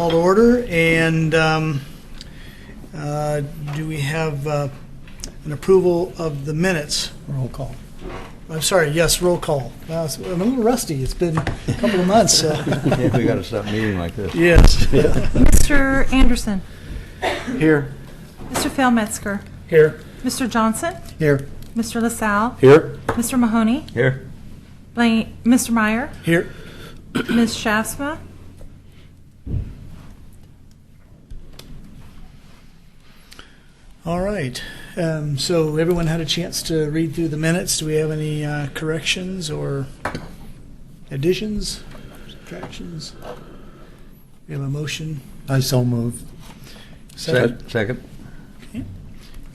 call to order, and do we have an approval of the minutes? Roll call. I'm sorry, yes, roll call. I'm a little rusty. It's been a couple of months. Yeah, we got to stop meeting like this. Yes. Mr. Anderson. Here. Mr. Failmetzger. Here. Mr. Johnson. Here. Mr. LaSalle. Here. Mr. Mahoney. Here. Mr. Meyer. Here. Ms. Shasma. All right. So everyone had a chance to read through the minutes. Do we have any corrections or additions, subtractions? We have a motion. I so move. Second. Second. Okay.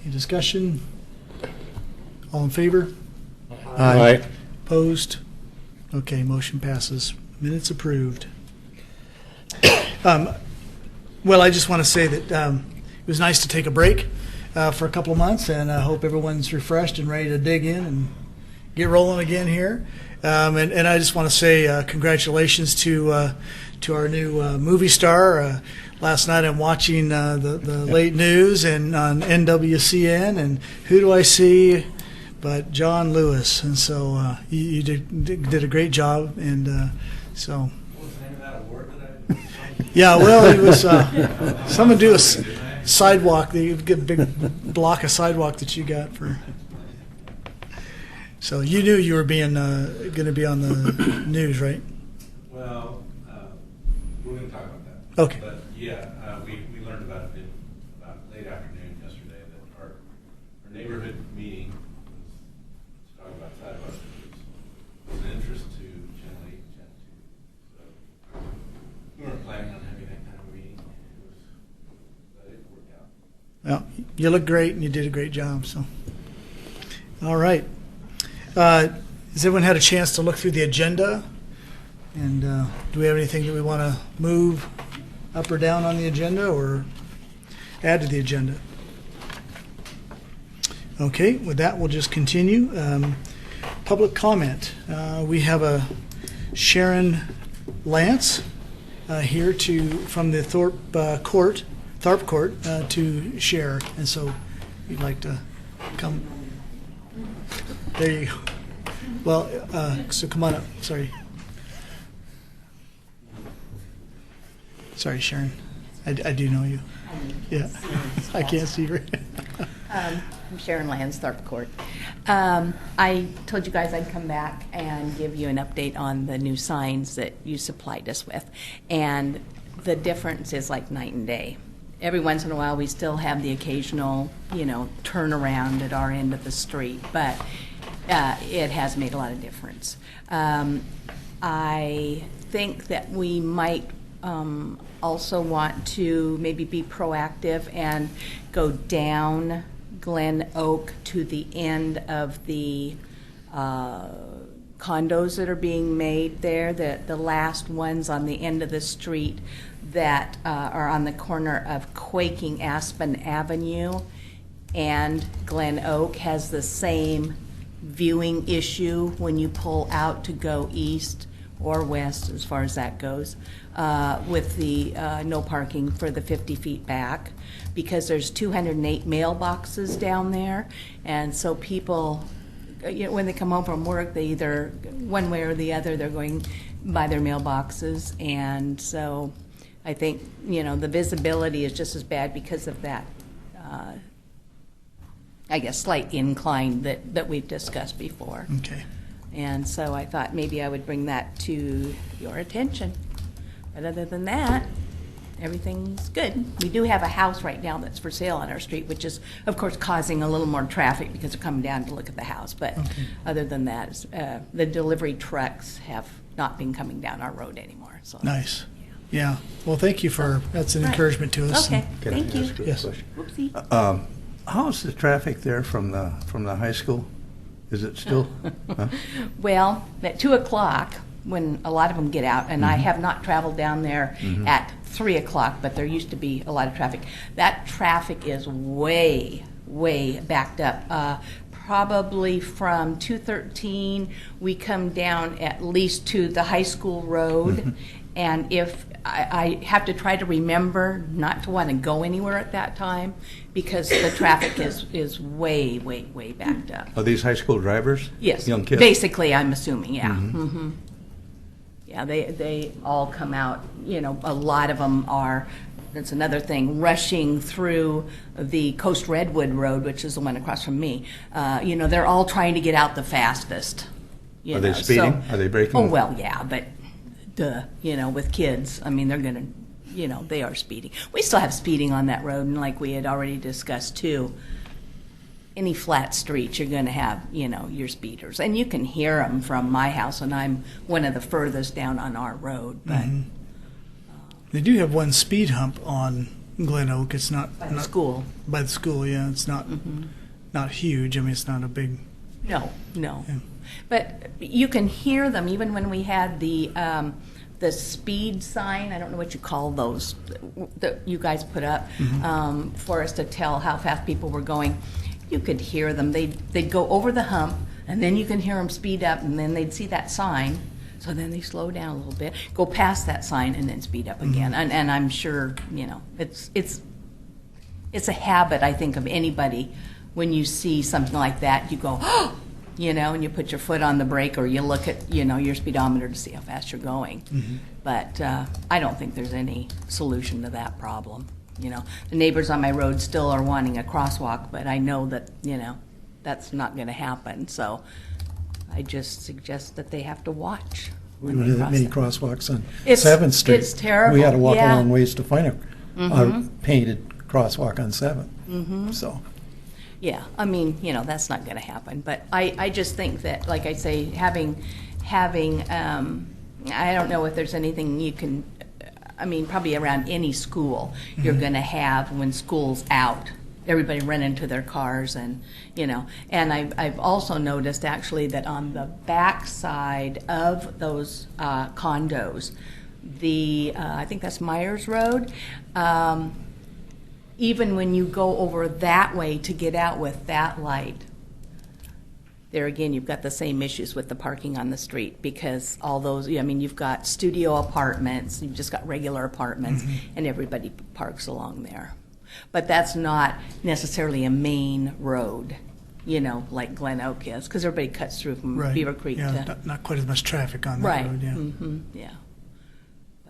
Any discussion? All in favor? Aye. Opposed? Okay, motion passes. Minutes approved. Well, I just want to say that it was nice to take a break for a couple of months, and I hope everyone's refreshed and ready to dig in and get rolling again here. And I just want to say congratulations to our new movie star. Last night I'm watching the late news and on NWCN, and who do I see but John Lewis? And so you did a great job, and so. What was the name of that award that I? Yeah, well, it was someone do a sidewalk. They get a big block of sidewalk that you got for. So you knew you were being going to be on the news, right? Well, we're going to talk about that. Okay. But yeah, we learned about it about late afternoon yesterday that our neighborhood meeting was to talk about sidewalks. It was an interest to Channel 8 and Channel 2. So we weren't planning on having that kind of a meeting. But it worked out. Well, you look great, and you did a great job. So, all right. Has everyone had a chance to look through the agenda? And do we have anything that we want to move up or down on the agenda or add to the agenda? Okay, with that, we'll just continue. Public comment. We have a Sharon Lance here from the Tharp Court to share, and so you'd like to come. There you go. Well, so come on up. Sorry, Sharon. I do know you. Yeah, I can't see her. I'm Sharon Lands, Tharp Court. I told you guys I'd come back and give you an update on the new signs that you supplied us with. And the difference is like night and day. Every once in a while we still have the occasional, turnaround at our end of the street, but it has made a lot of difference. I think that we might also want to maybe be proactive and go down Glen Oak to the end of the condos that are being made there, the last ones on the end of the street that are on the corner of Quaking Aspen Avenue and Glen Oak has the same viewing issue when you pull out to go east or west as far as that goes, with the no parking for the 50 feet back, because there's 208 mailboxes down there, and so people, when they come home from work, they either, one way or the other, they're going by their mailboxes, and so I think, the visibility is just as bad because of that, I guess, slight incline that we've discussed before. Okay. And so I thought maybe I would bring that to your attention. But other than that, everything's good. We do have a house right now that's for sale on our street, which is, of course, causing a little more traffic because they're coming down to look at the house. But other than that, the delivery trucks have not been coming down our road anymore. So Nice. Yeah. Well, thank you that's an encouragement to us. Okay, Can I thank you. ask a Yes. question? Whoopsie. How's the traffic there from the high school? Is it still? Huh? Well, at 2 o'clock, when a lot of them get out, and I have not traveled down there at 3 o'clock, but there used to be a lot of traffic. That traffic is way, way backed up. Probably from 213, we come down at least to the high school road, and if I have to try to remember not to want to go anywhere at that time because the traffic is way, way, way backed up. Are these high school drivers? Yes. Young kids? Basically, I'm assuming, yeah. Mm-hmm. Yeah, they all come out, you know, a lot of them are, that's another thing, rushing through the Coast Redwood Road, which is the one across from me. You know, they're all trying to get out the fastest. You Are know, they speeding? Are they breaking? Oh, well, yeah, but duh, you know, with kids, I mean, they're going to, you know, they are speeding. We still have speeding on that road, and like we had already discussed too, any flat street, you're going to have, you know, your speeders. And you can hear them from my house, and I'm one of the furthest down on our road. But They do have one speed hump on Glen Oak. It's not by the not- school, By the school, yeah. It's not not huge. I mean, it's not a big. no. Yeah. But you can hear them even when we had the speed sign. I don't know what you call those that you guys put up for us to tell how fast people were going. You could hear them. They'd go over the hump, and then you can hear them speed up, and then they'd see that sign. So then they slow down a little bit, go past that sign, and then speed up again. And I'm sure, you know, it's a habit, I think, of anybody. When you see something like that, you go, oh, you know, and you put your foot on the brake, or you look at, you know, your speedometer to see how fast you're going. But I don't think there's any solution to that problem. You know, the neighbors on my road still are wanting a crosswalk, but I know that, you know, that's not going to happen. So I just suggest that they have to watch. We when don't they have many cross that. crosswalks on It's- 7th Street. it's terrible, We had to walk yeah. a long ways to find a painted crosswalk on 7th. So, Yeah, I mean, you know, that's not going to happen. But I just think that, like I say, having I don't know if there's anything you can, I mean, probably around any school, you're going to have when school's out, everybody run into their cars and, you know. And I've also noticed actually that on the back side of those condos, I think that's Myers Road, even when you go over that way to get out with that light, there again, you've got the same issues with the parking on the street because all those, I mean, you've got studio apartments, you've just got regular apartments, and everybody parks along there. But that's not necessarily a main road, you know, like Glen Oak is, because everybody cuts through from Right. Beaver Creek Yeah, to. not quite as much traffic on that Right. road. Yeah. Yeah.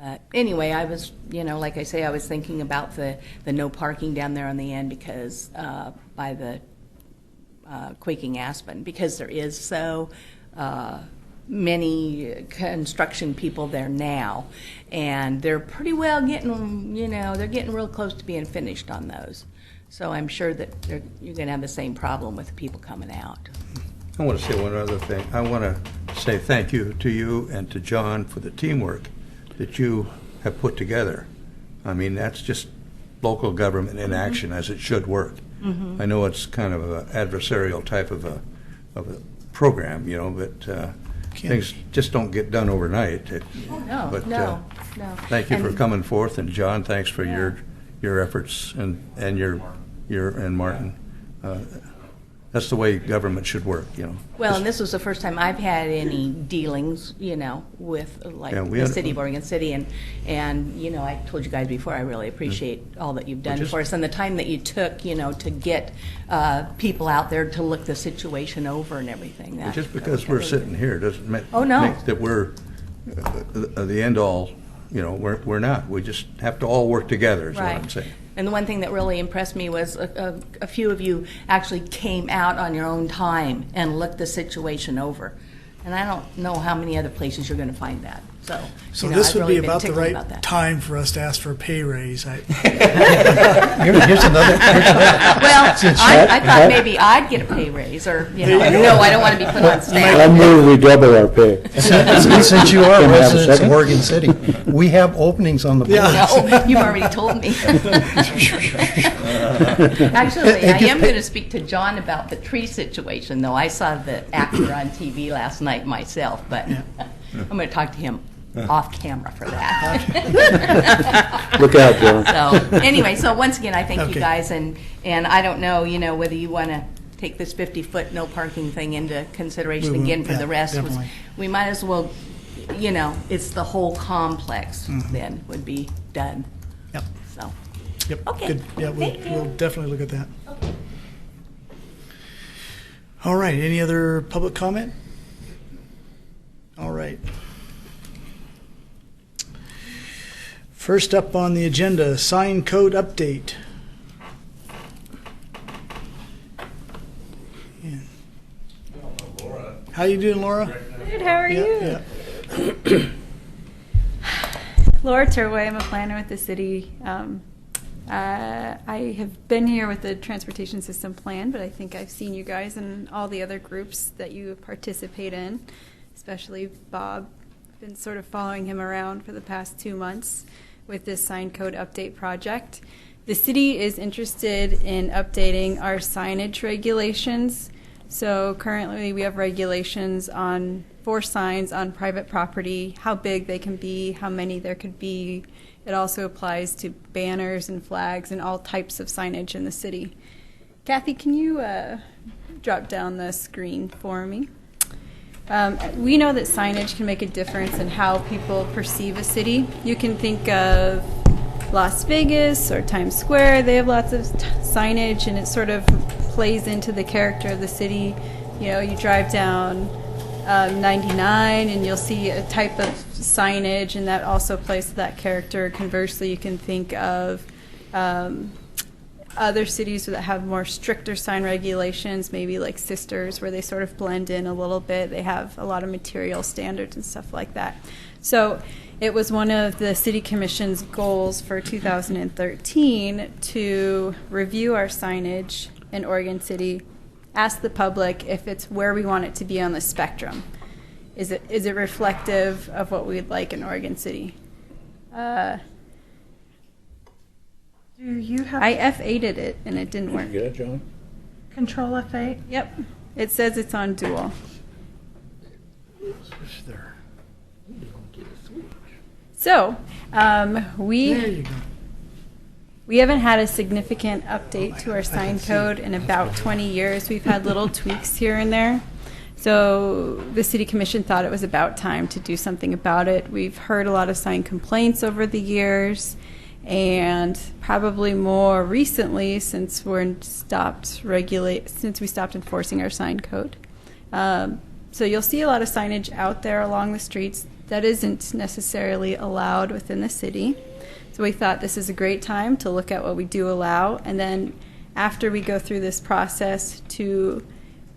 But anyway, I was, you know, like I say, I was thinking about the no parking down there on the end because by the Quaking Aspen, because there is so many construction people there now, and they're pretty well getting, you know, they're getting real close to being finished on those. So I'm sure that you're going to have the same problem with people coming out. I want to say one other thing. I want to say thank you to you and to John for the teamwork that you have put together. I mean, that's just local government in action as it should work. I know it's kind of an adversarial type of a program, you know, but things just don't get done overnight. No, But, no. Thank you for And- coming forth, and John, thanks for Yeah. your efforts and your and Martin. That's the way government should work, you know. Well, and this was the first time I've had any dealings, you know, with like Yeah, we the had- city of Oregon City, and you know, I told you guys before, I really appreciate all that you've done just- for us and the time that you took, you know, to get people out there to look the situation over and everything. That, Just that because was we're really sitting here doesn't make Oh, no. make that we're the end all. You know, we're not. We just have to all work together. Is what I'm saying. And the one thing that really impressed me was a few of you actually came out on your own time and looked the situation over. And I don't know how many other places you're going to find that. So, you know, this I've would really be been about the tickled right about that. time for us to ask for a pay raise. here's another. Well, I thought maybe I'd get a pay raise, or, you know, no, I don't want to be put on I staff. move we double our pay. Since you are Can I have a residents of second? Oregon City, we have openings on the board. Yeah. No, you've already told me. Actually, I am going to speak to John about the tree situation, though. I saw the actor on TV last night myself, but I'm going to talk to him off camera for that. Look out, John. So, anyway, so once again, I thank Okay. you guys, and I don't know, you know, whether you want to take this 50-foot no parking thing into consideration We will, again for yeah, the rest. definitely. We might as well you know, it's the whole complex then would be done, Yep. so. Yep. Okay. Good. Yeah, Thank you. we'll definitely look at that. All right. Any other public comment? All right. First up on the agenda, sign code update. Yeah. Laura, How you doing, Laura? Good, how are Yeah, you? yeah. Laura Turway, I'm a planner with the city. I have been here with the transportation system plan, but I think I've seen you guys and all the other groups that you participate in, especially Bob. I've been sort of following him around for the past 2 months with this sign code update project. The city is interested in updating our signage regulations. So currently we have regulations for signs on private property, how big they can be, how many there could be. It also applies to banners and flags and all types of signage in the city. Kathy, can you drop down the screen for me? We know that signage can make a difference in how people perceive a city. You can think of Las Vegas or Times Square. They have lots of signage, and it sort of plays into the character of the city. You know, you drive down 99 and you'll see a type of signage, and that also plays to that character. Conversely, you can think of other cities that have more stricter sign regulations, maybe like Sisters, where they sort of blend in a little bit. They have a lot of material standards and stuff like that. So it was one of the City Commission's goals for 2013 to review our signage in Oregon City, ask the public if it's where we want it to be on the spectrum. Is it reflective of what we'd like in Oregon City? Do you have I F8'd it and it didn't work. Get it, John? Control F8? Yep. It says it's on dual. So, There we you go. haven't had a significant update to our sign code in about 20 years. We've had little tweaks here and there. So the City Commission thought it was about time to do something about it. We've heard a lot of sign complaints over the years, and probably more recently since we stopped enforcing our sign code. So you'll see a lot of signage out there along the streets that isn't necessarily allowed within the city. So we thought this is a great time to look at what we do allow, and then after we go through this process, to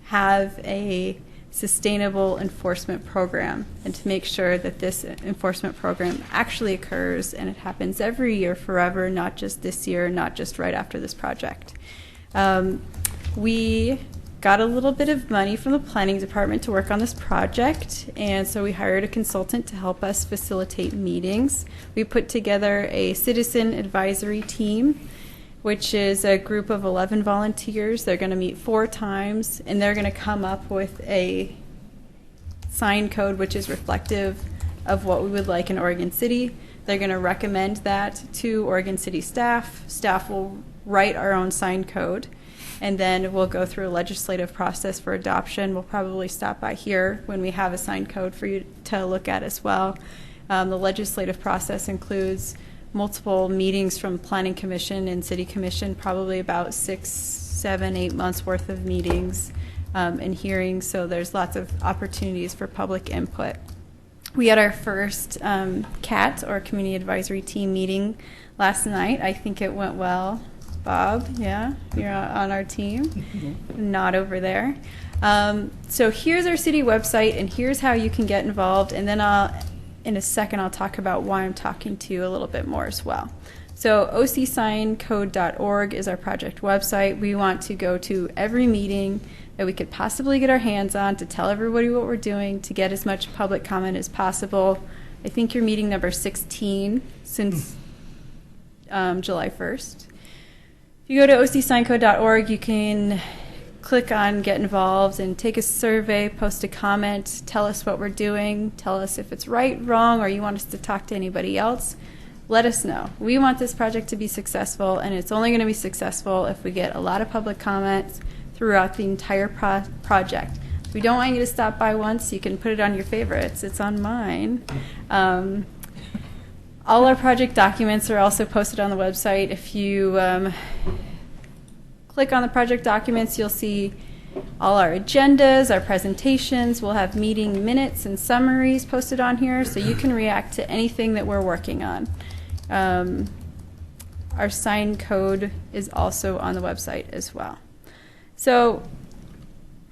have a sustainable enforcement program and to make sure that this enforcement program actually occurs and it happens every year forever, not just this year, not just right after this project. We got a little bit of money from the planning department to work on this project, and so we hired a consultant to help us facilitate meetings. We put together a citizen advisory team, which is a group of 11 volunteers. They're going to meet 4 times, and they're going to come up with a sign code which is reflective of what we would like in Oregon City. They're going to recommend that to Oregon City staff. Staff will write our own sign code, and then we'll go through a legislative process for adoption. We'll probably stop by here when we have a sign code for you to look at as well. The legislative process includes multiple meetings from Planning Commission and City Commission, probably about 6, 7, 8 months worth of meetings and hearings, so there's lots of opportunities for public input. We had our first CAT, or Community Advisory Team, meeting last night. I think it went well. Bob, yeah, you're on our team. Not over there. So here's our city website, and here's how you can get involved, and then in a second I'll talk about why I'm talking to you a little bit more as well. So ocsigncode.org is our project website. We want to go to every meeting that we could possibly get our hands on to tell everybody what we're doing, to get as much public comment as possible. I think you're meeting number 16 since July 1st. If you go to ocsigncode.org, you can click on Get Involved and take a survey, post a comment, tell us what we're doing, tell us if it's right, wrong, or you want us to talk to anybody else. Let us know. We want this project to be successful, and it's only going to be successful if we get a lot of public comments throughout the entire project. We don't want you to stop by once. You can put it on your favorites. It's on mine. All our project documents are also posted on the website. If you click on the project documents, you'll see all our agendas, our presentations. We'll have meeting minutes and summaries posted on here, so you can react to anything that we're working on. Our sign code is also on the website as well. So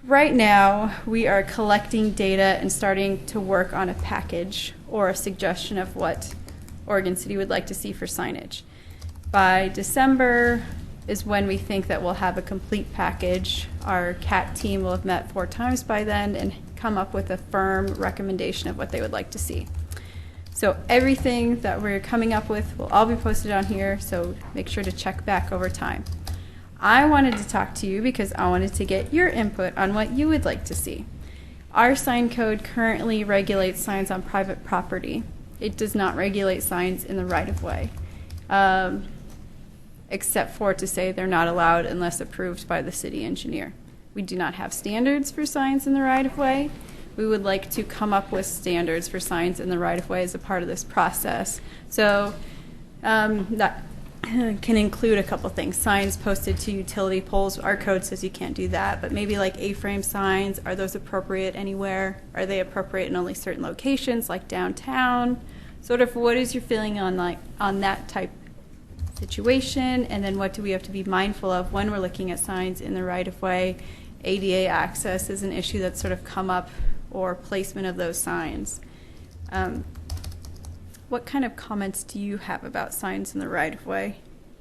right now, we are collecting data and starting to work on a package or a suggestion of what Oregon City would like to see for signage. By December is when we think that we'll have a complete package. Our CAT team will have met 4 times by then and come up with a firm recommendation of what they would like to see. So everything that we're coming up with will all be posted on here, so make sure to check back over time. I wanted to talk to you because I wanted to get your input on what you would like to see. Our sign code currently regulates signs on private property. It does not regulate signs in the right-of-way, except for to say they're not allowed unless approved by the city engineer. We do not have standards for signs in the right-of-way. We would like to come up with standards for signs in the right-of-way as a part of this process. So that can include a couple things. Signs posted to utility poles. Our code says you can't do that, but maybe like A-frame signs, are those appropriate anywhere? Are they appropriate in only certain locations, like downtown? Sort of what is your feeling on that type situation? And then what do we have to be mindful of when we're looking at signs in the right-of-way? ADA access is an issue that's sort of come up, or placement of those signs. What kind of comments do you have about signs in the right-of-way?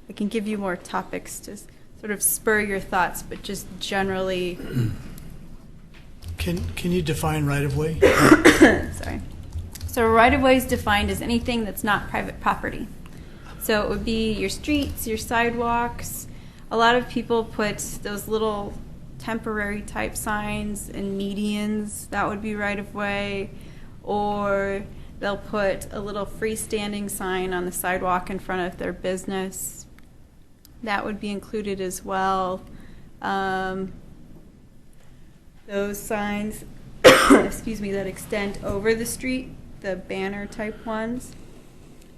I can give you more topics to sort of spur your thoughts, but just generally. Can you define right-of-way? Sorry. So right-of-way is defined as anything that's not private property. So it would be your streets, your sidewalks. A lot of people put those little temporary type signs and medians. That would be right-of-way. Or they'll put a little freestanding sign on the sidewalk in front of their business. That would be included as well. Those signs, excuse me, that extend over the street, the banner type ones,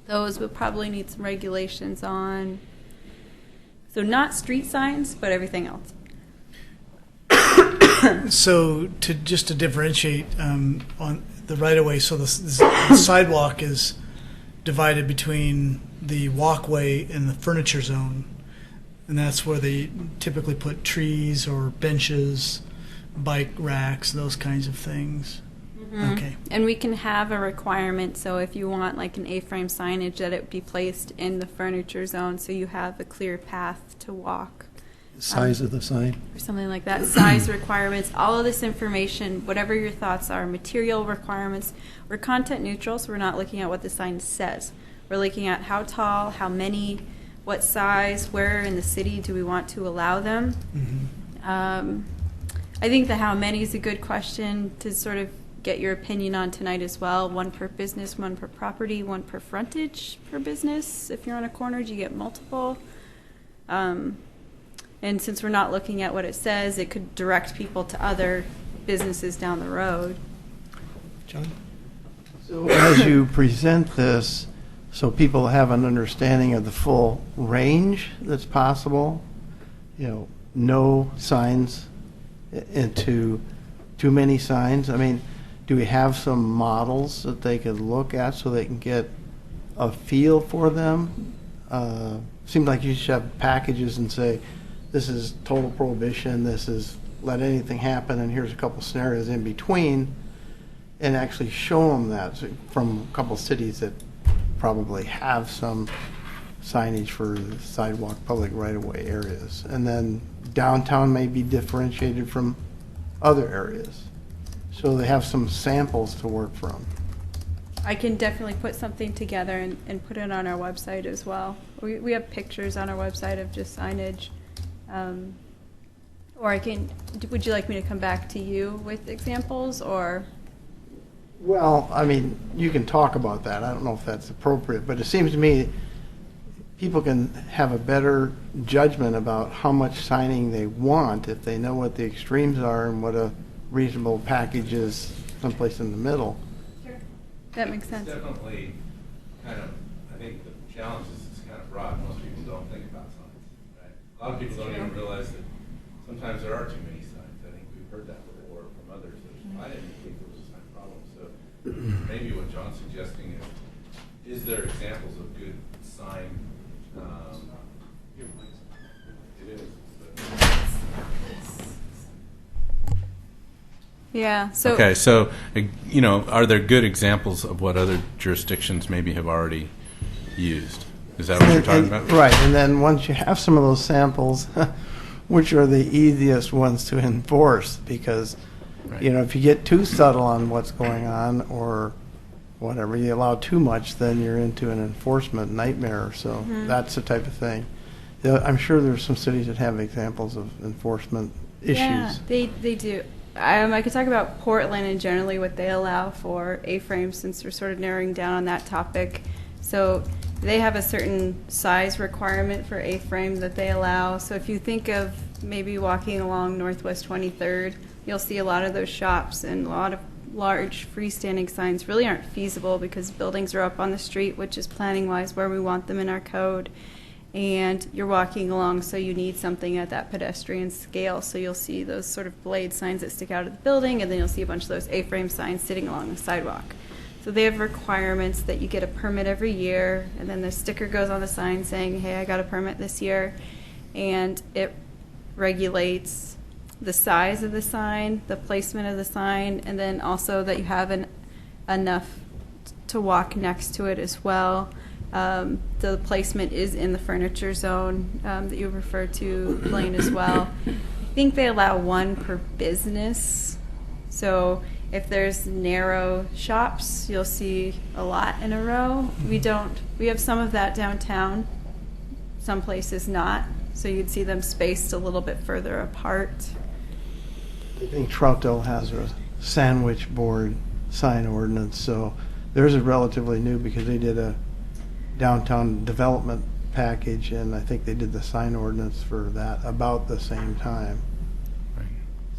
those would probably need some regulations on. So not street signs, but everything else. So just to differentiate on the right-of-way, so the sidewalk is divided between the walkway and the furniture zone, and that's where they typically put trees or benches, bike racks, those kinds of things. Mm-hmm. Okay. And we can have a requirement, so if you want like an A-frame signage, that it be placed in the furniture zone so you have a clear path to walk. Size of the sign? Or something like that. Size requirements, all of this information, whatever your thoughts are, material requirements. We're content neutral, so we're not looking at what the sign says. We're looking at how tall, how many, what size, where in the city do we want to allow them. Mm-hmm. I think the how many is a good question to sort of get your opinion on tonight as well. 1 per business, 1 per property, 1 per frontage per business. If you're on a corner, do you get multiple? And since we're not looking at what it says, it could direct people to other businesses down the road. John? So as you present this, so people have an understanding of the full range that's possible, no signs into too many signs. I mean, do we have some models that they could look at so they can get a feel for them? Seems like you should have packages and say, this is total prohibition, this is let anything happen, and here's a couple scenarios in between, and actually show them that from a couple cities that probably have some signage for sidewalk, public right-of-way areas. And then downtown may be differentiated from other areas. So they have some samples to work from. I can definitely put something together and put it on our website as well. We have pictures on our website of just signage. Or would you like me to come back to you with examples, or? Well, I mean, you can talk about that. I don't know if that's appropriate, but it seems to me people can have a better judgment about how much signing they want if they know what the extremes are and what a reasonable package is someplace in the middle. That makes sense. It's definitely kind of, I think the challenge is it's kind of broad. Most people don't think about signs, right? A lot of people don't even realize that sometimes there are too many signs. I think we've heard that before from others. I didn't think there was a sign problem. So maybe what John's suggesting is there examples of good sign? It is. Yeah. So Okay, so, are there good examples of what other jurisdictions maybe have already used? Is that what you're talking about? Right, and then once you have some of those samples, which are the easiest ones to enforce? Because, Right. if you get too subtle on what's going on or whatever, you allow too much, then you're into an enforcement nightmare. So that's the type of thing. I'm sure there's some cities that have examples of enforcement issues. Yeah, they do. I could talk about Portland and generally what they allow for A-frames, since we're sort of narrowing down on that topic. So they have a certain size requirement for A-frame that they allow. So if you think of maybe walking along Northwest 23rd, you'll see a lot of those shops, and a lot of large freestanding signs really aren't feasible because buildings are up on the street, which is planning-wise where we want them in our code. And you're walking along, so you need something at that pedestrian scale. So you'll see those sort of blade signs that stick out of the building, and then you'll see a bunch of those A-frame signs sitting along the sidewalk. So they have requirements that you get a permit every year, and then the sticker goes on the sign saying, hey, I got a permit this year. And it regulates the size of the sign, the placement of the sign, and then also that you have enough to walk next to it as well. The placement is in the furniture zone that you referred to, Blaine, as well. I think they allow one per business. So if there's narrow shops, you'll see a lot in a row. We have some of that downtown, some places not. So you'd see them spaced a little bit further apart. I think Troutdale has a sandwich board sign ordinance, so theirs is relatively new because they did a downtown development package, and I think they did the sign ordinance for that about the same time. Right.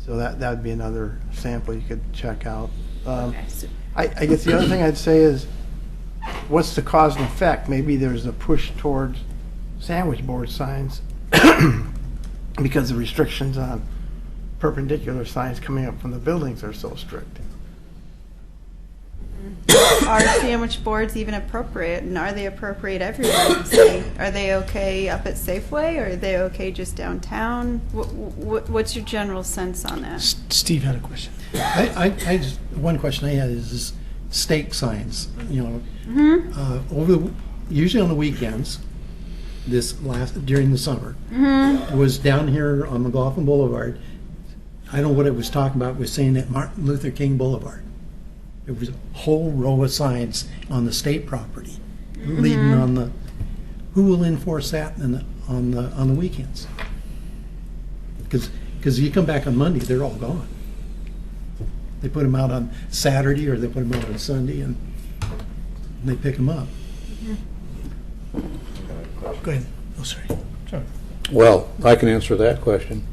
So that'd be another sample you could check out. Okay, so- I guess the other thing I'd say is, what's the cause and effect? Maybe there's a push towards sandwich board signs because the restrictions on perpendicular signs coming up from the buildings are so strict. Are sandwich boards even appropriate, and are they appropriate everywhere? Say, are they okay up at Safeway, or are they okay just downtown? What's your general sense on that? Steve had a question. I just, one question I had is stake signs, usually on the weekends, during the summer, was down here on McLaughlin Boulevard. I don't know what it was talking about, it was saying that Martin Luther King Boulevard. It was a whole row of signs on the state property, leading on the. Who will enforce that on the weekends? Because you come back on Monday, they're all gone. They put them out on Saturday, or they put them out on Sunday, and they pick them up. Go ahead. Oh, sorry. Well, I can answer that question.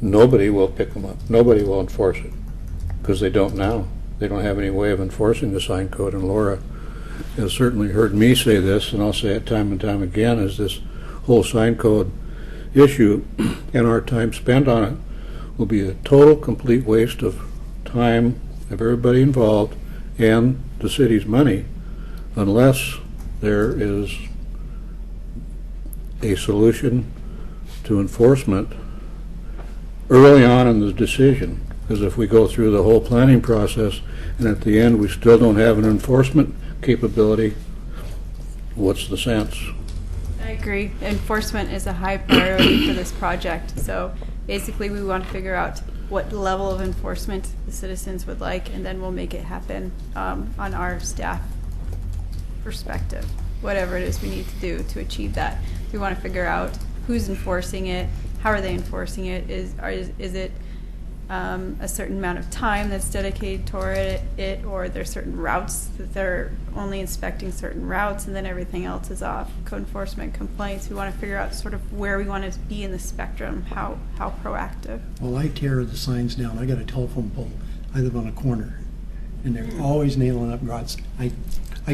Nobody will pick them up. Nobody will enforce it, because they don't now. They don't have any way of enforcing the sign code, and Laura has certainly heard me say this, and I'll say it time and time again, is this whole sign code issue and our time spent on it will be a total, complete waste of time of everybody involved and the city's money unless there is a solution to enforcement early on in the decision. Because if we go through the whole planning process and at the end we still don't have an enforcement capability, what's the sense? I agree. Enforcement is a high priority for this project. So basically we want to figure out what level of enforcement the citizens would like, and then we'll make it happen on our staff perspective, whatever it is we need to do to achieve that. We want to figure out who's enforcing it, how are they enforcing it, is it a certain amount of time that's dedicated toward it, or there's certain routes that they're only inspecting certain routes, and then everything else is off. Code enforcement complaints, we want to figure out sort of where we want to be in the spectrum, how proactive. Well, I tear the signs down. I got a telephone pole. I live on a corner, and they're always nailing up rods. I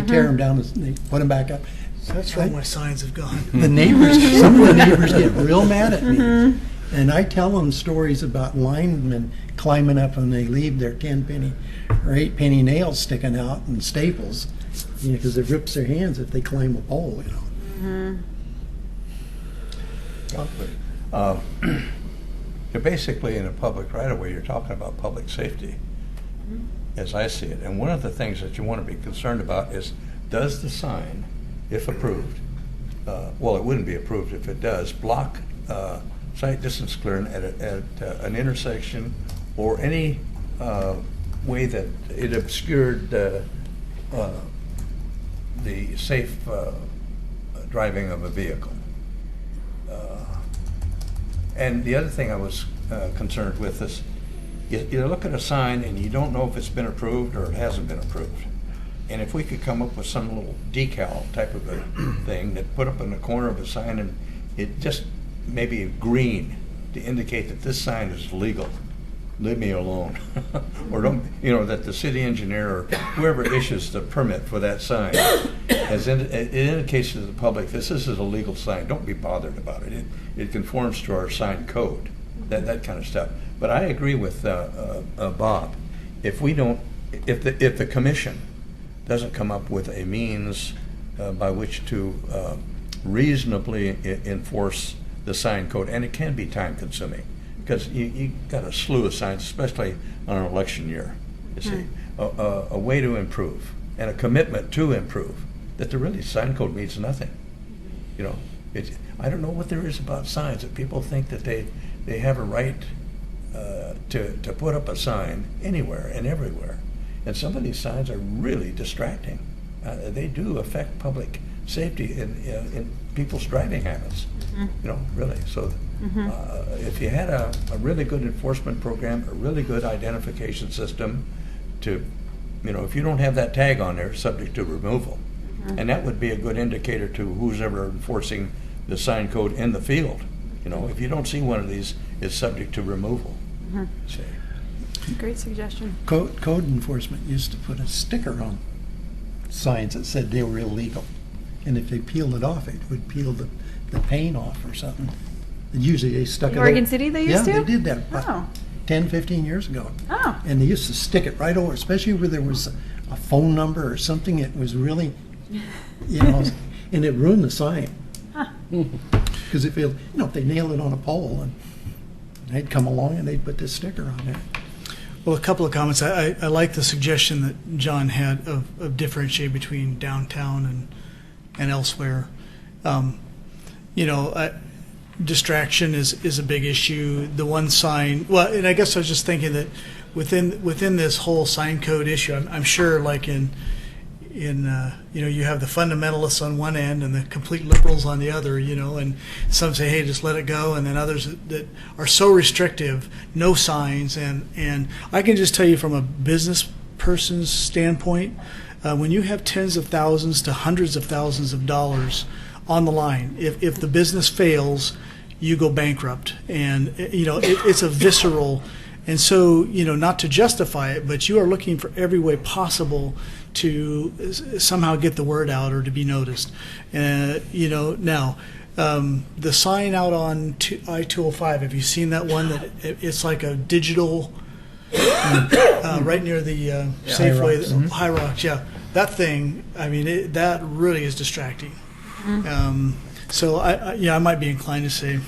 tear them down and they put them back up. That's where my signs have gone. The neighbors, some of the neighbors get real mad at me. And I tell them stories about linemen climbing up when they leave their 10-penny or 8-penny nails sticking out and staples, because it rips their hands if they climb a pole, You're basically in a public right-of-way, you're talking about public safety, as I see it. And one of the things that you want to be concerned about is, does the sign, if approved, well, it wouldn't be approved if it does, block sight distance clearing at an intersection or any way that it obscured the safe driving of a vehicle. And the other thing I was concerned with is, you look at a sign and you don't know if it's been approved or it hasn't been approved. And if we could come up with some little decal type of a thing that put up in the corner of a sign, and it just maybe green to indicate that this sign is legal, leave me alone. Or don't, that the city engineer or whoever issues the permit for that sign, it indicates to the public, this is a legal sign, don't be bothered about it. It conforms to our sign code, that kind of stuff. But I agree with Bob. If the commission doesn't come up with a means by which to reasonably enforce the sign code, and it can be time consuming because you got a slew of signs, especially on an election year, you see. A way to improve and a commitment to improve, that the really sign code means nothing. I don't know what there is about signs that people think that they have a right to put up a sign anywhere and everywhere. And some of these signs are really distracting. They do affect public safety in people's driving habits, really. So if you had a really good enforcement program, a really good identification system to, if you don't have that tag on there, subject to removal. And that would be a good indicator to who's ever enforcing the sign code in the field. If you don't see one of these, it's subject to removal. See. Great suggestion. Code enforcement used to put a sticker on signs that said they were illegal. And if they peeled it off, it would peel the paint off or something. And usually they stuck In it Oregon City they used to? Yeah, they did that about Oh. 10, 15 years ago. Oh. And they used to stick it right over, especially where there was a phone number or something. It was really, and it ruined the sign. Because if they nailed it on a pole, and they'd come along and they'd put this sticker on there. Well, a couple of comments. I like the suggestion that John had of differentiate between downtown and elsewhere. Distraction is a big issue. The one sign, well, and I guess I was just thinking that within this whole sign code issue, I'm sure like in you have the fundamentalists on one end and the complete liberals on the other, and some say, hey, just let it go, and then others that are so restrictive, no signs, and I can just tell you from a business person's standpoint, when you have tens of thousands to hundreds of thousands of dollars on the line, if the business fails, you go bankrupt, and it's a visceral. And so, not to justify it, but you are looking for every way possible to somehow get the word out or to be noticed. Now, the sign out on I-205, have you seen that one? That it's like a digital, right near the Safeway, High Rocks, yeah. That thing, that really is distracting. So, I might be inclined to say,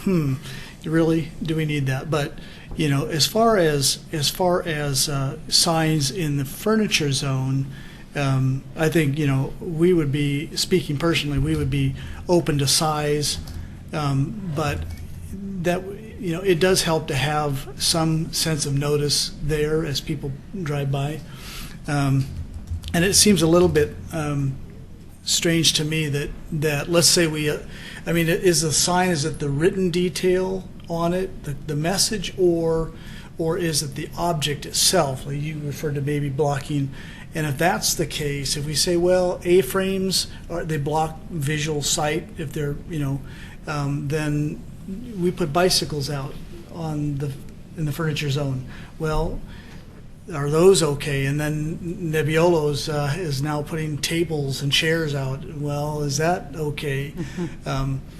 really, do we need that? But as far as signs in the furniture zone, I think we would be, speaking personally, we would be open to size, but that it does help to have some sense of notice there as people drive by, and it seems a little bit strange to me that let's say is the sign, is it the written detail on it, the message, or or is it the object itself? Like you referred to maybe blocking. And if that's the case, if we say, well, A-frames, they block visual sight if they're, then we put bicycles out in the furniture zone. Well, are those okay? And then Nebbiolo's is now putting tables and chairs out. Well, is that okay?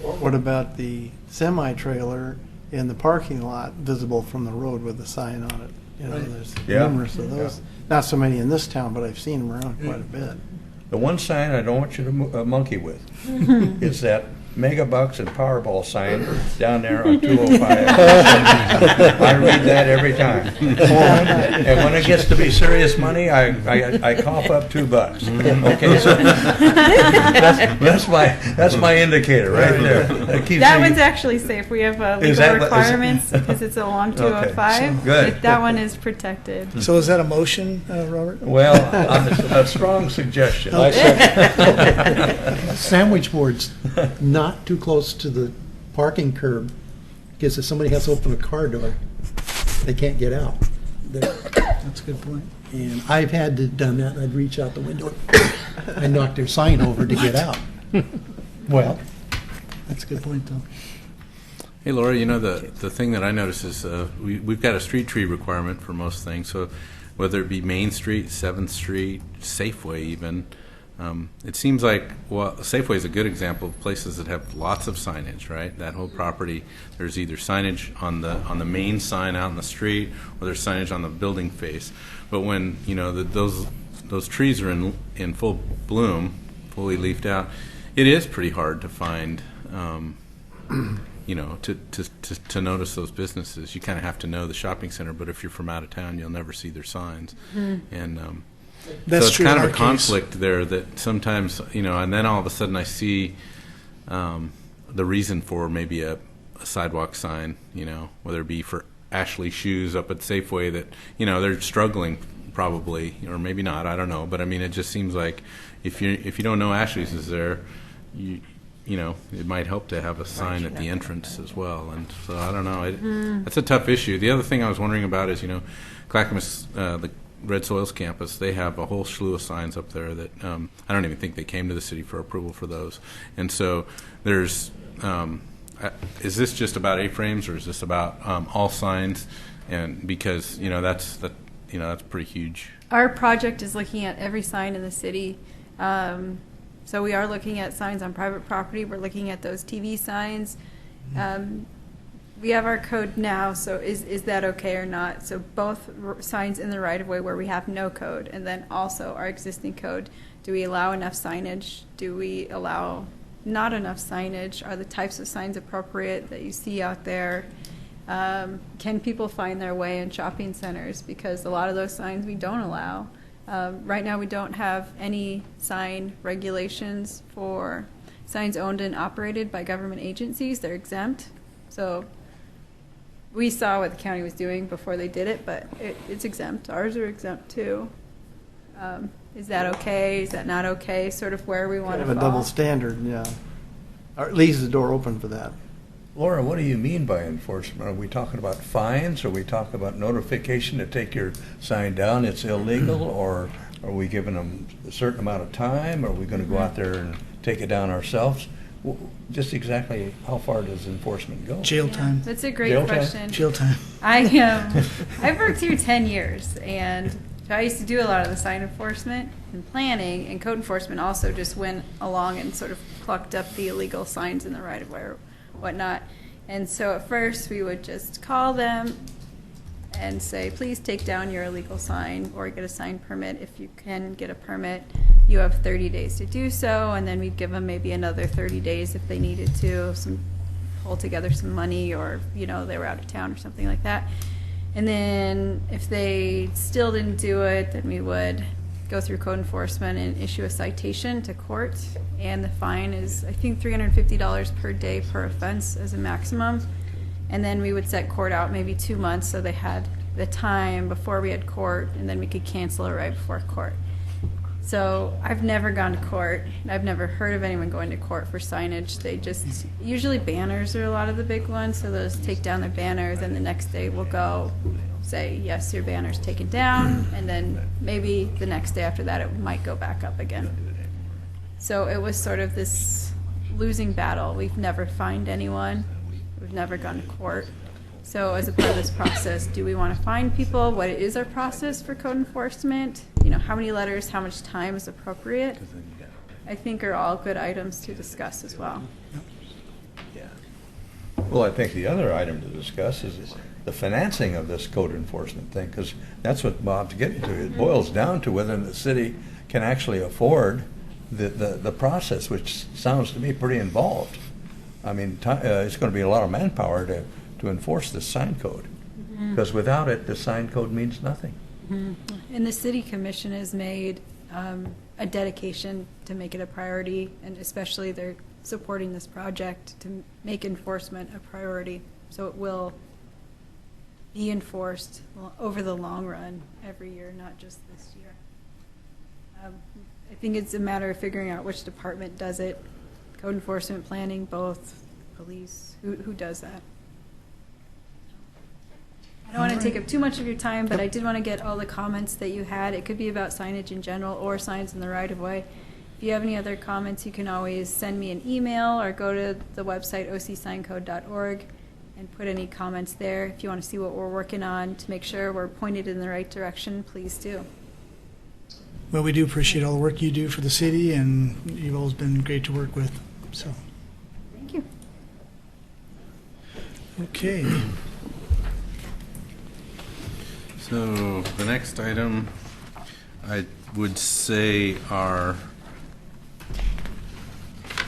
What about the semi-trailer in the parking lot visible from the road with a sign on it? There's Yeah. numerous of those. Not so many in this town, but I've seen them around quite a bit. The one sign I don't want you to monkey with is that Megabucks and Powerball sign down there on 205. I read that every time. And when it gets to be serious money, I cough up $2. Okay, so that's my indicator right there. That one's actually safe. We have Is legal that- requirements because it's along 205. so good. That one is protected. So is that a motion, Robert? Well, a strong suggestion. Sandwich boards, not too close to the parking curb, because if somebody has to open a car door, they can't get out. That's a good point. And I've had to done that, I'd reach out the window and knock their sign over to get out. Well, That's a good point, though. Hey, Laura, the thing that I notice is we've got a street tree requirement for most things. So whether it be Main Street, 7th Street, Safeway even, it seems like, Safeway is a good example of places that have lots of signage, right? That whole property, there's either signage on the main sign out in the street, or there's signage on the building face. But when those trees are in full bloom, fully leafed out, it is pretty hard to find. To notice those businesses. You kind of have to know the shopping center, but if you're from out of town, you'll never see their signs. And That's so it's true kind in of our a case. conflict there that sometimes, and then all of a sudden I see the reason for maybe a sidewalk sign, whether it be for Ashley Shoes up at Safeway that, they're struggling probably, or maybe not, I don't know. But I mean, it just seems like if you don't know Ashley's is there, it might help to have a sign at the entrance as well. And so I don't know. That's a tough issue. The other thing I was wondering about is, Clackamas, the Red Soils campus, they have a whole slew of signs up there that I don't even think they came to the city for approval for those. And so there's, is this just about A-frames or is this about all signs? And because, that's pretty huge. Our project is looking at every sign in the city. So we are looking at signs on private property. We're looking at those TV signs. We have our code now, so is that okay or not? So both signs in the right-of-way where we have no code, and then also our existing code. Do we allow enough signage? Do we allow not enough signage? Are the types of signs appropriate that you see out there? Can people find their way in shopping centers? Because a lot of those signs we don't allow. Right now we don't have any sign regulations for signs owned and operated by government agencies. They're exempt. So we saw what the county was doing before they did it, but it's exempt. Ours are exempt too. Is that okay? Is that not okay? Sort of where we want to Have a fall. double standard, yeah. Or it leaves the door open for that. Laura, what do you mean by enforcement? Are we talking about fines? Are we talking about notification to take your sign down? It's illegal, or are we giving them a certain amount of time? Are we going to go out there and take it down ourselves? Just exactly how far does enforcement go? Jail time. That's a great Jail time? question. Jail time. I've worked here 10 years, and I used to do a lot of the sign enforcement and planning, and code enforcement also just went along and sort of plucked up the illegal signs in the right-of-way or whatnot. And so at first we would just call them and say, please take down your illegal sign or get a sign permit. If you can get a permit, you have 30 days to do so, and then we'd give them maybe another 30 days if they needed to, pull together some money, or they were out of town or something like that. And then if they still didn't do it, then we would go through code enforcement and issue a citation to court. And the fine is, I think, $350 per day per offense as a maximum. And then we would set court out maybe 2 months, so they had the time before we had court, and then we could cancel it right before court. So I've never gone to court. I've never heard of anyone going to court for signage. They just, usually banners are a lot of the big ones, so they'll just take down their banners, and the next day we'll go say, yes, your banner's taken down, and then maybe the next day after that it might go back up again. So it was sort of this losing battle. We've never fined anyone. We've never gone to court. So as a part of this process, do we want to fine people? What is our process for code enforcement? You know, how many letters, how much time is appropriate? I think are all good items to discuss as well. Well, I think the other item to discuss is the financing of this code enforcement thing, because that's what Bob's getting to. It boils down to whether the city can actually afford the process, which sounds to me pretty involved. I mean, it's going to be a lot of manpower to enforce this sign code, because without it, the sign code means nothing. And the city commission has made a dedication to make it a priority, and especially they're supporting this project to make enforcement a priority. So it will be enforced over the long run every year, not just this year. I think it's a matter of figuring out which department does it. Code enforcement, planning, both, police, who does that? I don't want to take up too much of your time, but I did want to get all the comments that you had. It could be about signage in general or signs in the right of way. If you have any other comments, you can always send me an email or go to the website ocsigncode.org and put any comments there. If you want to see what we're working on to make sure we're pointed in the right direction, please do. Well, we do appreciate all the work you do for the city, and you've always been great to work with. So, Thank you. okay. So the next item, I would say our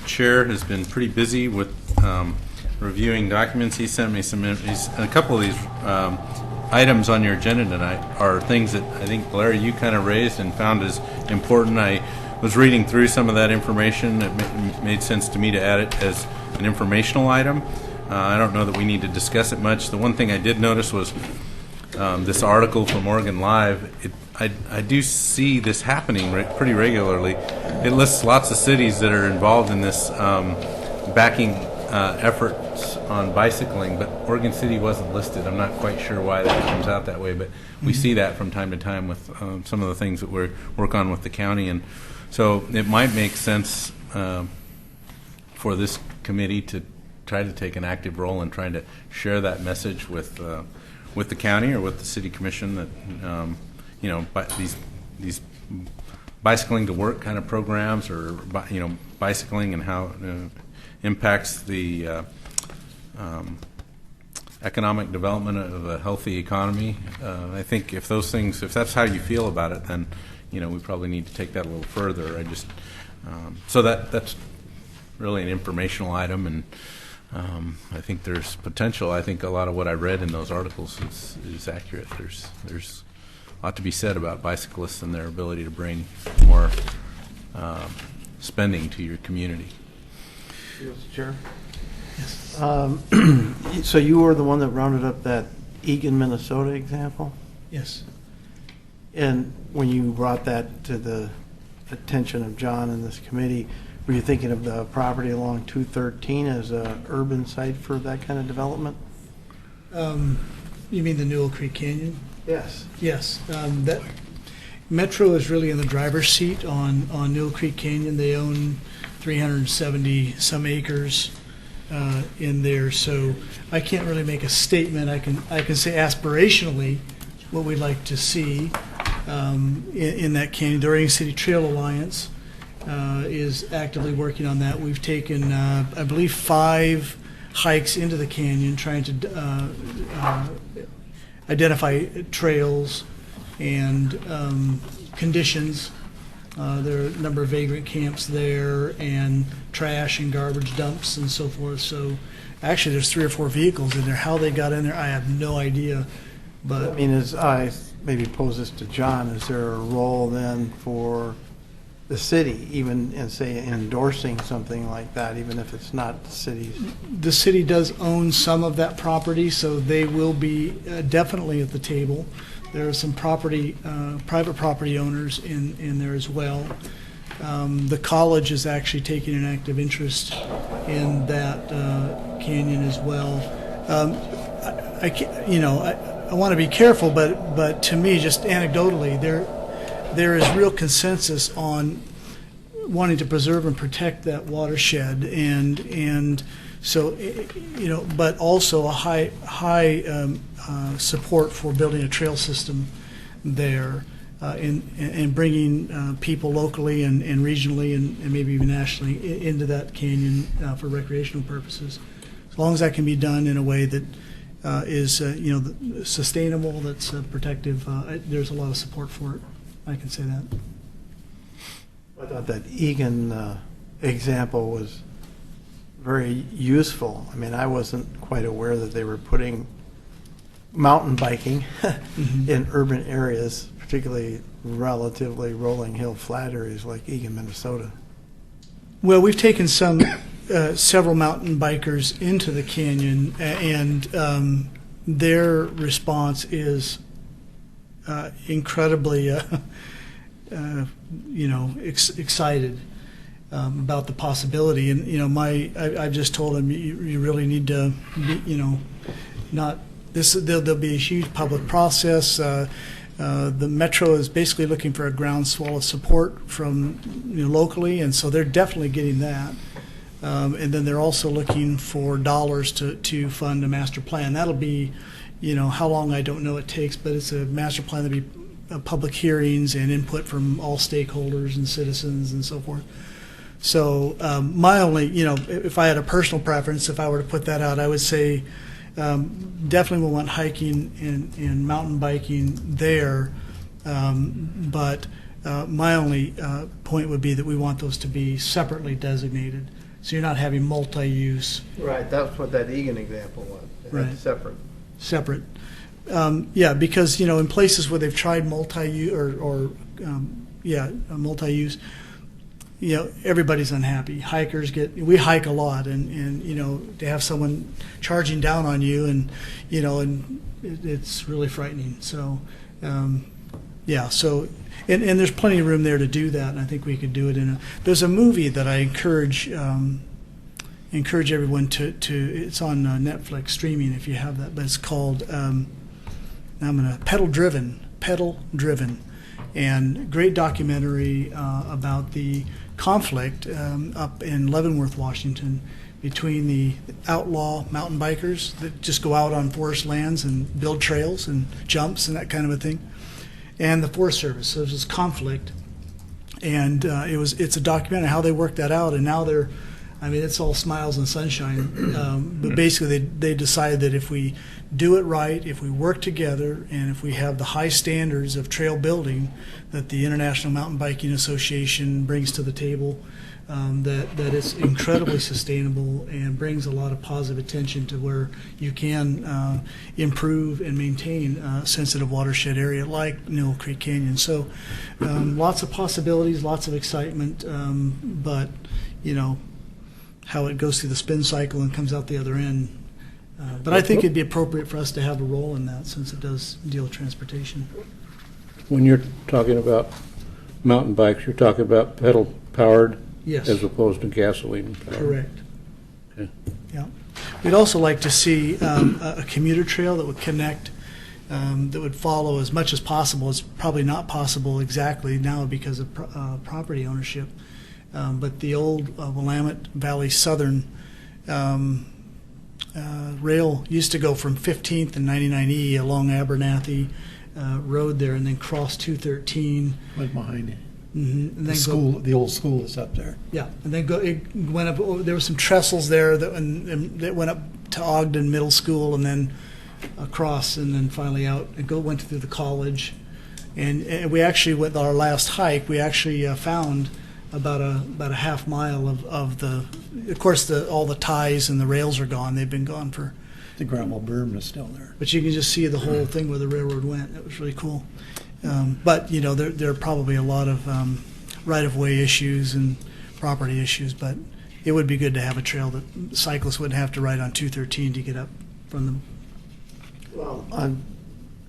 chair has been pretty busy with reviewing documents. He sent me a couple of these items on your agenda tonight are things that I think, Larry, you kind of raised and found as important. I was reading through some of that information. It made sense to me to add it as an informational item. I don't know that we need to discuss it much. The one thing I did notice was this article from Oregon Live. I do see this happening pretty regularly. It lists lots of cities that are involved in this backing efforts on bicycling, but Oregon City wasn't listed. I'm not quite sure why that comes out that way, but we see that from time to time with some of the things that we work on with the county, and so it might make sense for this committee to try to take an active role in trying to share that message with the county or with the city commission that these bicycling to work kind of programs, or bicycling and how it impacts the economic development of a healthy economy. I think if that's how you feel about it, then we probably need to take that a little further. So that's really an informational item, and I think there's potential. I think a lot of what I read in those articles is accurate. There's a lot to be said about bicyclists and their ability to bring more spending to your community. Mr. Chair? So you were the one that rounded up that Eagan, Minnesota example? Yes. And when you brought that to the attention of John and this committee, were you thinking of the property along 213 as a urban site for that kind of development? You mean the Newell Creek Canyon? Yes. Yes. That Metro is really in the driver's seat on Newell Creek Canyon. They own 370 some acres in there, so I can't really make a statement. I can say aspirationally what we'd like to see in that canyon. The Oregon City Trail Alliance is actively working on that. We've taken, I believe, 5 hikes into the canyon trying to identify trails and conditions. There are a number of vagrant camps there, and trash and garbage dumps and so forth. So actually there's 3 or 4 vehicles in there. How they got in there, I have no idea. But I mean, as I maybe pose this to John, is there a role then for the city, even in, say, endorsing something like that, even if it's not the city's? The city does own some of that property, so they will be definitely at the table. There are some private property owners in there as well. The college is actually taking an active interest in that canyon as well. I want to be careful, but to me, just anecdotally, there is real consensus on wanting to preserve and protect that watershed, and so, but also a high support for building a trail system there, and bringing people locally and regionally and maybe even nationally into that canyon for recreational purposes. As long as that can be done in a way that is sustainable, that's protective, there's a lot of support for it. I can say that. I thought that Egan example was very useful. I mean, I wasn't quite aware that they were putting mountain biking in urban areas, particularly relatively rolling hill flat areas like Egan, Minnesota. Well, we've taken several mountain bikers into the canyon, and their response is incredibly, excited about the possibility. And I've just told them you really need to, not this. There'll be a huge public process. The Metro is basically looking for a groundswell of support from locally, and so they're definitely getting that. And then they're also looking for dollars to fund a master plan. That'll be, how long I don't know it takes, but it's a master plan that'll be public hearings and input from all stakeholders and citizens and so forth. So my only, if I had a personal preference, if I were to put that out, I would say definitely we'll want hiking and mountain biking there. But my only point would be that we want those to be separately designated. So you're not having multi-use. Right, that's what that Egan example was. Right. Separate. Yeah, because in places where they've tried multi-use multi-use, everybody's unhappy. Hikers we hike a lot, and to have someone charging down on you, and it's really frightening. So so and there's plenty of room there to do that, and I think we could do it there's a movie that I encourage everyone to it's on Netflix streaming if you have that, but it's called Pedal Driven, and great documentary about the conflict up in Leavenworth, Washington, between the outlaw mountain bikers that just go out on forest lands and build trails and jumps and that kind of a thing, and the Forest Service. So there's this conflict, and it's a documentary how they worked that out, and now it's all smiles and sunshine. But basically, they decided that if we do it right, if we work together, and if we have the high standards of trail building that the International Mountain Biking Association brings to the table, that it's incredibly sustainable and brings a lot of positive attention to where you can improve and maintain a sensitive watershed area like Newell Creek Canyon. So lots of possibilities, lots of excitement, but how it goes through the spin cycle and comes out the other end. But I think it'd be appropriate for us to have a role in that since it does deal with transportation. When you're talking about mountain bikes, you're talking about pedal powered Yes. as opposed to gasoline powered? Correct. Okay. Yeah. We'd also like to see a commuter trail that would connect, that would follow as much as possible. It's probably not possible exactly now because of property ownership. But the old Willamette Valley Southern rail used to go from 15th and 99E along Abernathy Road there, and then cross 213. Right behind it. Mm-hmm. And The old school is up there. Yeah, and then it went up. There were some trestles there that went up to Ogden Middle School, and then across, and then finally out. It went through the college, and we actually went our last hike. We actually found about a half mile of the. Of course, all the ties and the rails are gone. They've been gone for. The gravel berm is still there. But you can just see the whole thing where the railroad went. It was really cool. But there are probably a lot of right-of-way issues and property issues. But it would be good to have a trail that cyclists wouldn't have to ride on 213 to get up from the. Well, I'm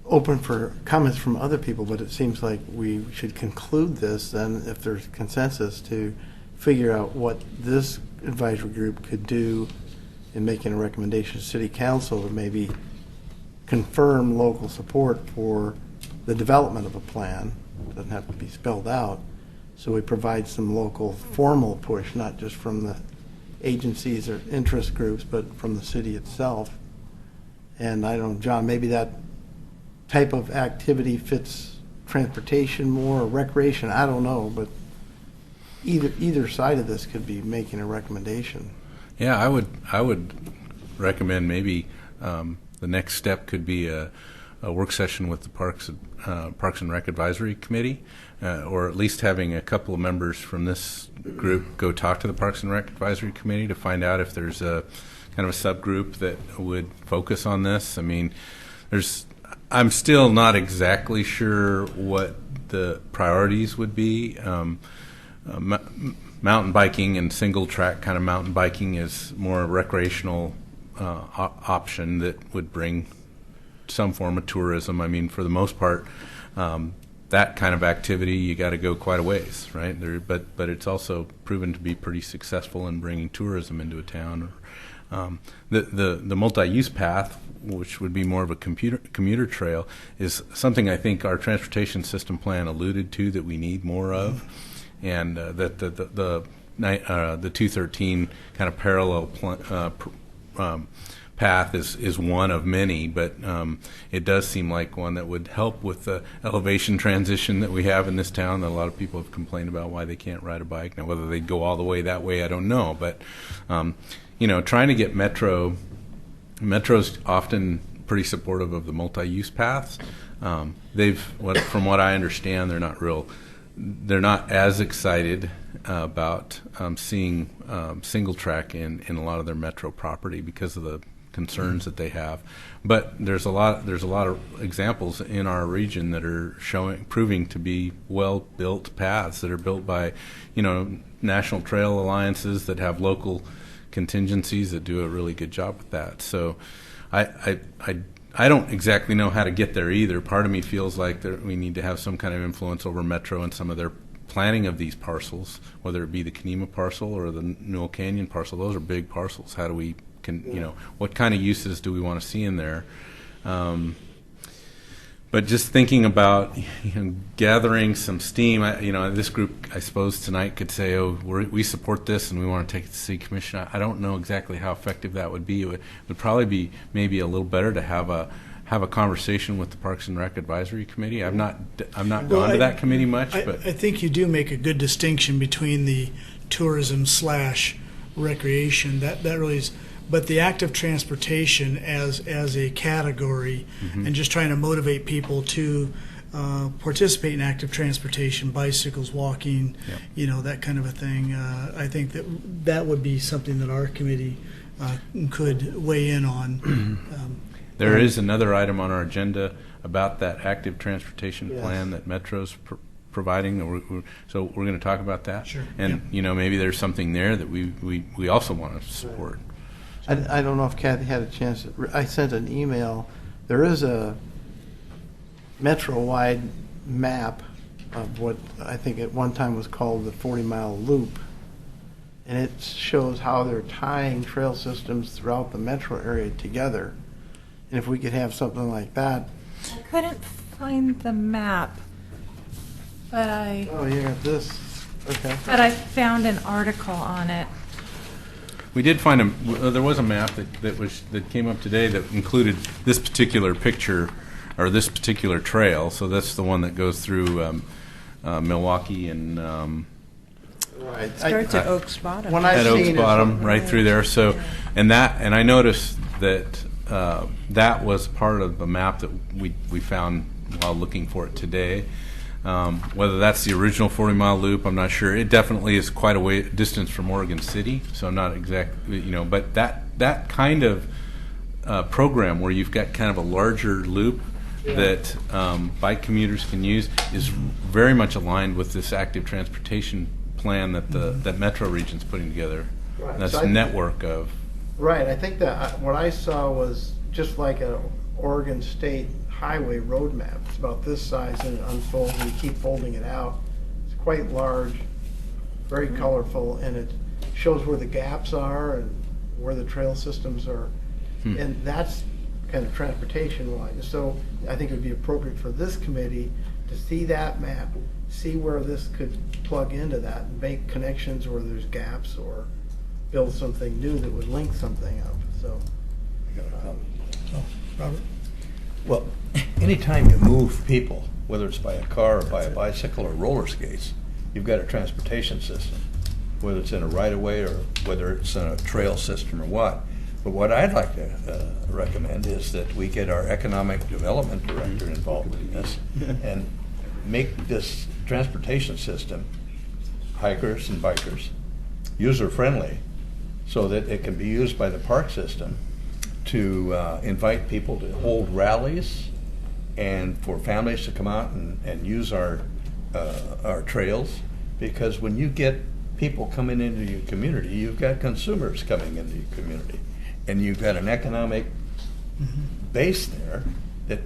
open for comments from other people, but it seems like we should conclude this then, if there's consensus, to figure out what this advisory group could do in making a recommendation to City Council to maybe confirm local support for the development of a plan. It doesn't have to be spelled out. So we provide some local formal push, not just from the agencies or interest groups, but from the city itself. And I don't know, John, maybe that type of activity fits transportation more or recreation, I don't know, but either side of this could be making a recommendation. Yeah, I would recommend maybe the next step could be a work session with the Parks and Rec Advisory Committee, or at least having a couple of members from this group go talk to the Parks and Rec Advisory Committee to find out if there's a kind of a subgroup that would focus on this. I mean, I'm still not exactly sure what the priorities would be. Mountain biking and single track kind of mountain biking is more a recreational option that would bring some form of tourism. I mean, for the most part, that kind of activity, you got to go quite a ways, right? But it's also proven to be pretty successful in bringing tourism into a town. The multi-use path, which would be more of a commuter trail, is something I think our transportation system plan alluded to that we need more of, and that the 213 kind of parallel path is one of many, but it does seem like one that would help with the elevation transition that we have in this town that a lot of people have complained about why they can't ride a bike. Now, whether they'd go all the way that way, I don't know, but trying to get Metro's often pretty supportive of the multi-use paths. From what I understand, they're not as excited about seeing single track in a lot of their Metro property because of the concerns that they have. But there's a lot of examples in our region that are proving to be well built paths that are built by national trail alliances that have local contingencies that do a really good job with that. So I don't exactly know how to get there either. Part of me feels like we need to have some kind of influence over Metro and some of their planning of these parcels, whether it be the Kenema parcel or the Newell Canyon parcel. Those are big parcels. How do we what kind of uses do we want to see in there? But just thinking about gathering some steam, this group, I suppose, tonight could say, "Oh, we support this and we want to take it to the City Commission." I don't know exactly how effective that would be. It would probably be maybe a little better to have a conversation with the Parks and Rec Advisory Committee. I've not gone to that committee much, but I think you do make a good distinction between the tourism/recreation. That really is. But the active transportation as a category, and just trying to motivate people to participate in active transportation, bicycles, walking, that kind of a thing. I think that would be something that our committee could weigh in on. There is another item on our agenda about that active transportation plan that Metro's providing. So we're going to talk about that. Sure. And maybe there's something there that we also want to support. I don't know if Kathy had a chance. I sent an email. There is a Metro-wide map of what I think at one time was called the 40-mile loop. And it shows how they're tying trail systems throughout the Metro area together. And if we could have something like that. I couldn't find the map, but Oh, you got this. Okay. I found an article on it. We did find there was a map that came up today that included this particular picture or this particular trail. So that's the one that goes through Milwaukee and Right. Starts at Oaks Bottom. When I've at Oaks seen it- Bottom, right through there. So, and I noticed that that was part of the map that we found while looking for it today. Whether that's the original 40-mile loop, I'm not sure. It definitely is quite a distance from Oregon City, so I'm not exactly, but that kind of program where you've got kind of a larger loop that bike commuters can use is very much aligned with this active transportation plan that Metro Region's putting together. Right. That's So a network of. Right. I think that what I saw was just like an Oregon State highway road map. It's about this size and it unfolds and you keep folding it out. It's quite large, very colorful, and it shows where the gaps are and where the trail systems are. And that's kind of transportation-wise. So I think it would be appropriate for this committee to see that map, see where this could plug into that, and make connections where there's gaps, or build something new that would link something up, so. Robert? Well, anytime you move people, whether it's by a car or by a bicycle or roller skates, you've got a transportation system, whether it's in a right-of-way or whether it's in a trail system or what. But what I'd like to recommend is that we get our economic development director involved in this and make this transportation system, hikers and bikers, user-friendly, so that it can be used by the park system to invite people to hold rallies and for families to come out and use our trails. Because when you get people coming into your community, you've got consumers coming into your community, and you've got an economic base there that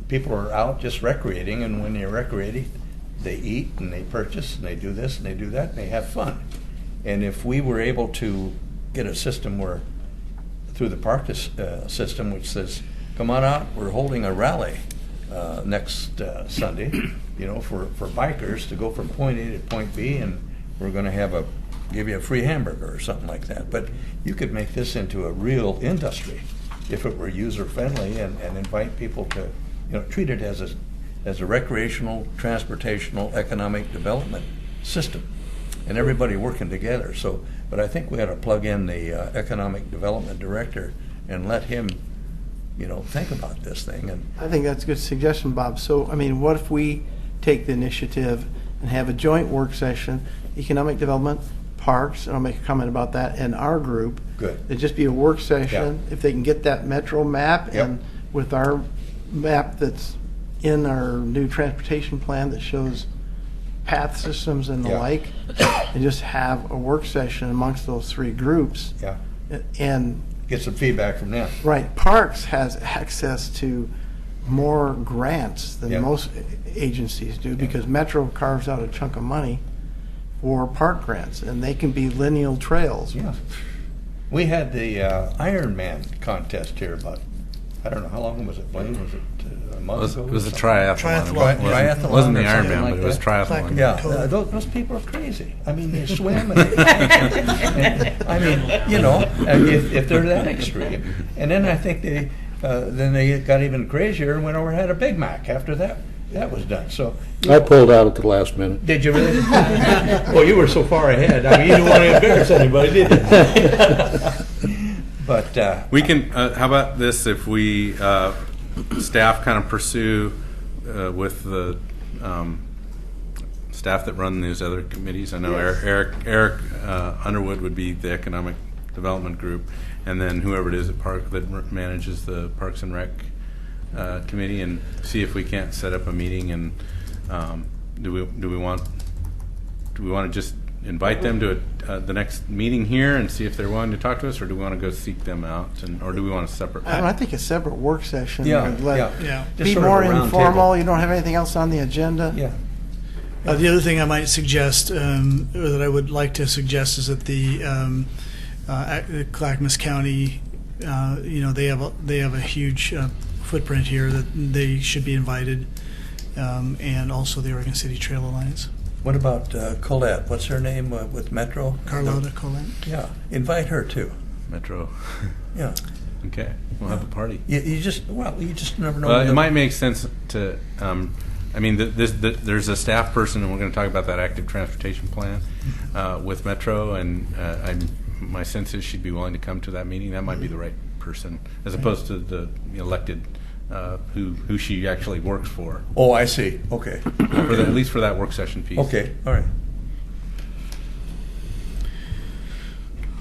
people are out just recreating, and when they're recreating, they eat and they purchase and they do this and they do that and they have fun. And if we were able to get a system where, through the park system, which says, come on out, we're holding a rally next Sunday, you know, for bikers to go from point A to point B, and we're going to give you a free hamburger or something like that. But you could make this into a real industry if it were user-friendly and invite people to, you know, treat it as a recreational, transportational, economic development system, and everybody working together. So, but I think we ought to plug in the economic development director and let him, you know, think about this thing. And I think that's a good suggestion, Bob. So, I mean, what if we take the initiative and have a joint work session, economic development, parks, and I'll make a comment about that, and our group. Good. It'd just be a work session. If they can get that Metro map, Yep. and with our map that's in our new transportation plan that shows path systems and the Yeah. like, and just have a work session amongst those three groups. yeah, And get some feedback from them. right, Parks has access to more grants than Yeah. most agencies do, because Metro carves out a chunk of money for park grants, and they can be lineal trails. Yeah. We had the Ironman contest here about, I don't know, how long was it, Blaine? Was it a month ago? It was a or something? triathlon. Triathlon. It wasn't the or something Ironman, like but it was that. triathlon. Yeah, Totally. those people are crazy. I mean, they swim and I mean, you know, if they're that extreme. And then I think then they got even crazier and went over and had a Big Mac after that was done. So, I pulled out at the last minute. did you really? Well, you were so far ahead. I mean, you didn't want to embarrass anybody, did you? But We can, how about this, if we, staff kind of pursue with the staff that run these other committees. I know Eric Underwood would be the Economic Development Group, and then whoever it is at Park that manages the Parks and Rec Committee, and see if we can't set up a meeting. And do we want to just invite them to the next meeting here and see if they're willing to talk to us, or do we want to go seek them out, or do we want a separate? I think a separate work session yeah, would let Yeah. Just be sort of more a round informal. table. You don't have anything else on the agenda. Yeah. The other thing I might suggest, or that I would like to suggest, is that the Clackamas County, you know, they have a huge footprint here, that they should be invited, and also the Oregon City Trail Alliance. What about Colette? What's her name with Metro? Carlotta Colette. Yeah, invite her too. Metro. Yeah, Okay, we'll have a party. you just never know. Well, it might make sense to, I mean, there's a staff person, and we're going to talk about that active transportation plan with Metro, and my sense is she'd be willing to come to that meeting. That might be the right person, as opposed to the elected who she actually works for, Oh, I see. Okay. at least for that work session piece. Okay. All right.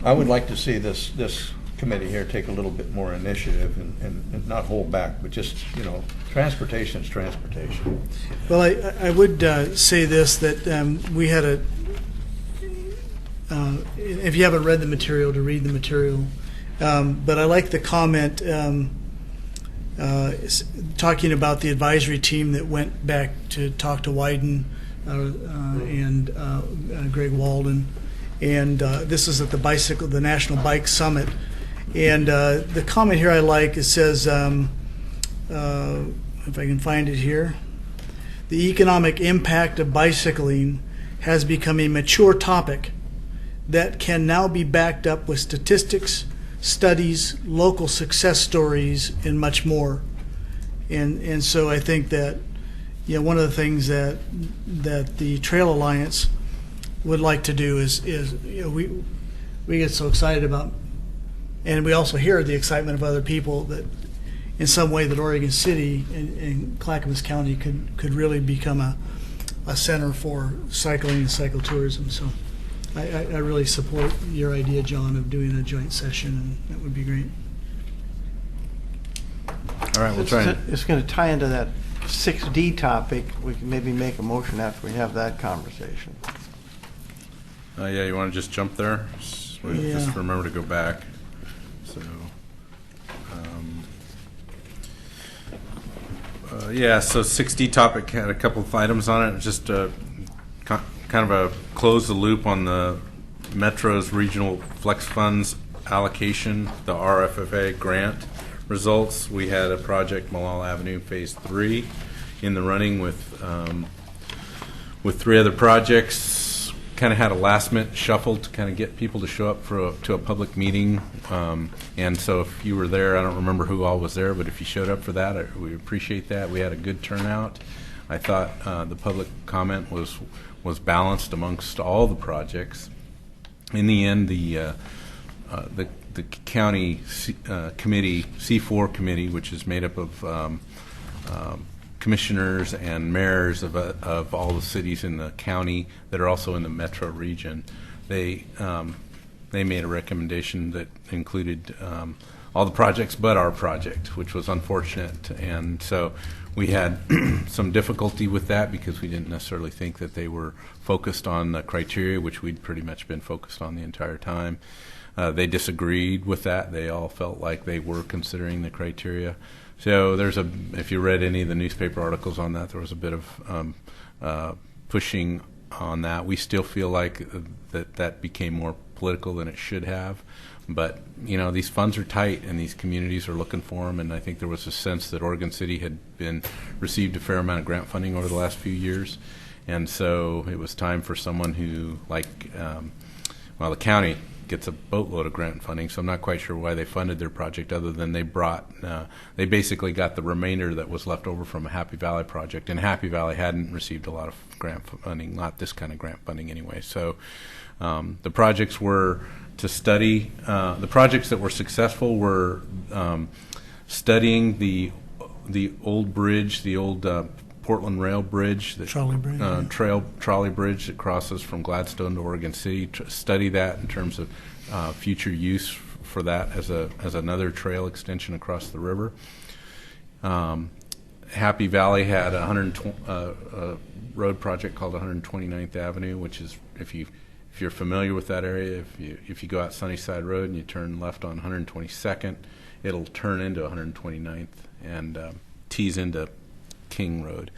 I would like to see this committee here take a little bit more initiative and not hold back, but just, you know, transportation's transportation. Well, I would say this, that we had if you haven't read the material, to read the material. But I like the comment talking about the advisory team that went back to talk to Wyden and Greg Walden. And this is at the National Bike Summit. And the comment here I like, it says, if I can find it here, the economic impact of bicycling has become a mature topic that can now be backed up with statistics, studies, local success stories, and much more. And so I think that, you know, one of the things that the Trail Alliance would like to do is you know, we get so excited about, and we also hear the excitement of other people that in some way that Oregon City and Clackamas County could really become a center for cycling and cyclotourism. So I really support your idea, John, of doing a joint session, and that would be great. All right, we'll try and It's going to tie into that 6D topic. We can maybe make a motion after we have that conversation. yeah, you want to just jump there? Just remember to go back. So, so 6D topic had a couple of items on it. Just kind of a close the loop on the Metro's regional flex funds allocation, the RFFA grant results. We had a project, Malal Avenue Phase 3, in the running with 3 other projects. Kind of had a last-minute shuffle to kind of get people to show up to a public meeting. And so if you were there, I don't remember who all was there, but if you showed up for that, we appreciate that. We had a good turnout. I thought the public comment was balanced amongst all the projects. In the end, the county committee, C4 committee, which is made up of commissioners and mayors of all the cities in the county that are also in the metro region, they made a recommendation that included all the projects but our project, which was unfortunate. And so we had some difficulty with that because we didn't necessarily think that they were focused on the criteria, which we'd pretty much been focused on the entire time. They disagreed with that. They all felt like they were considering the criteria. So if you read any of the newspaper articles on that, there was a bit of pushing on that. We still feel like that became more political than it should have. But, you know, these funds are tight and these communities are looking for them. And I think there was a sense that Oregon City had received a fair amount of grant funding over the last few years. And so it was time for someone who, the county gets a boatload of grant funding, so I'm not quite sure why they funded their project other than they basically got the remainder that was left over from a Happy Valley project, and Happy Valley hadn't received a lot of grant funding, not this kind of grant funding anyway. So the projects were to study, the projects that were successful were studying the old bridge, the old Portland Rail Bridge, Trolley Bridge, trolley bridge that crosses from Gladstone to Oregon City. Study that in terms of future use for that as another trail extension across the river. Happy Valley had a road project called 129th Avenue, which is if you're familiar with that area, if you go out Sunnyside Road and you turn left on 122nd, it'll turn into 129th and tease into King Road.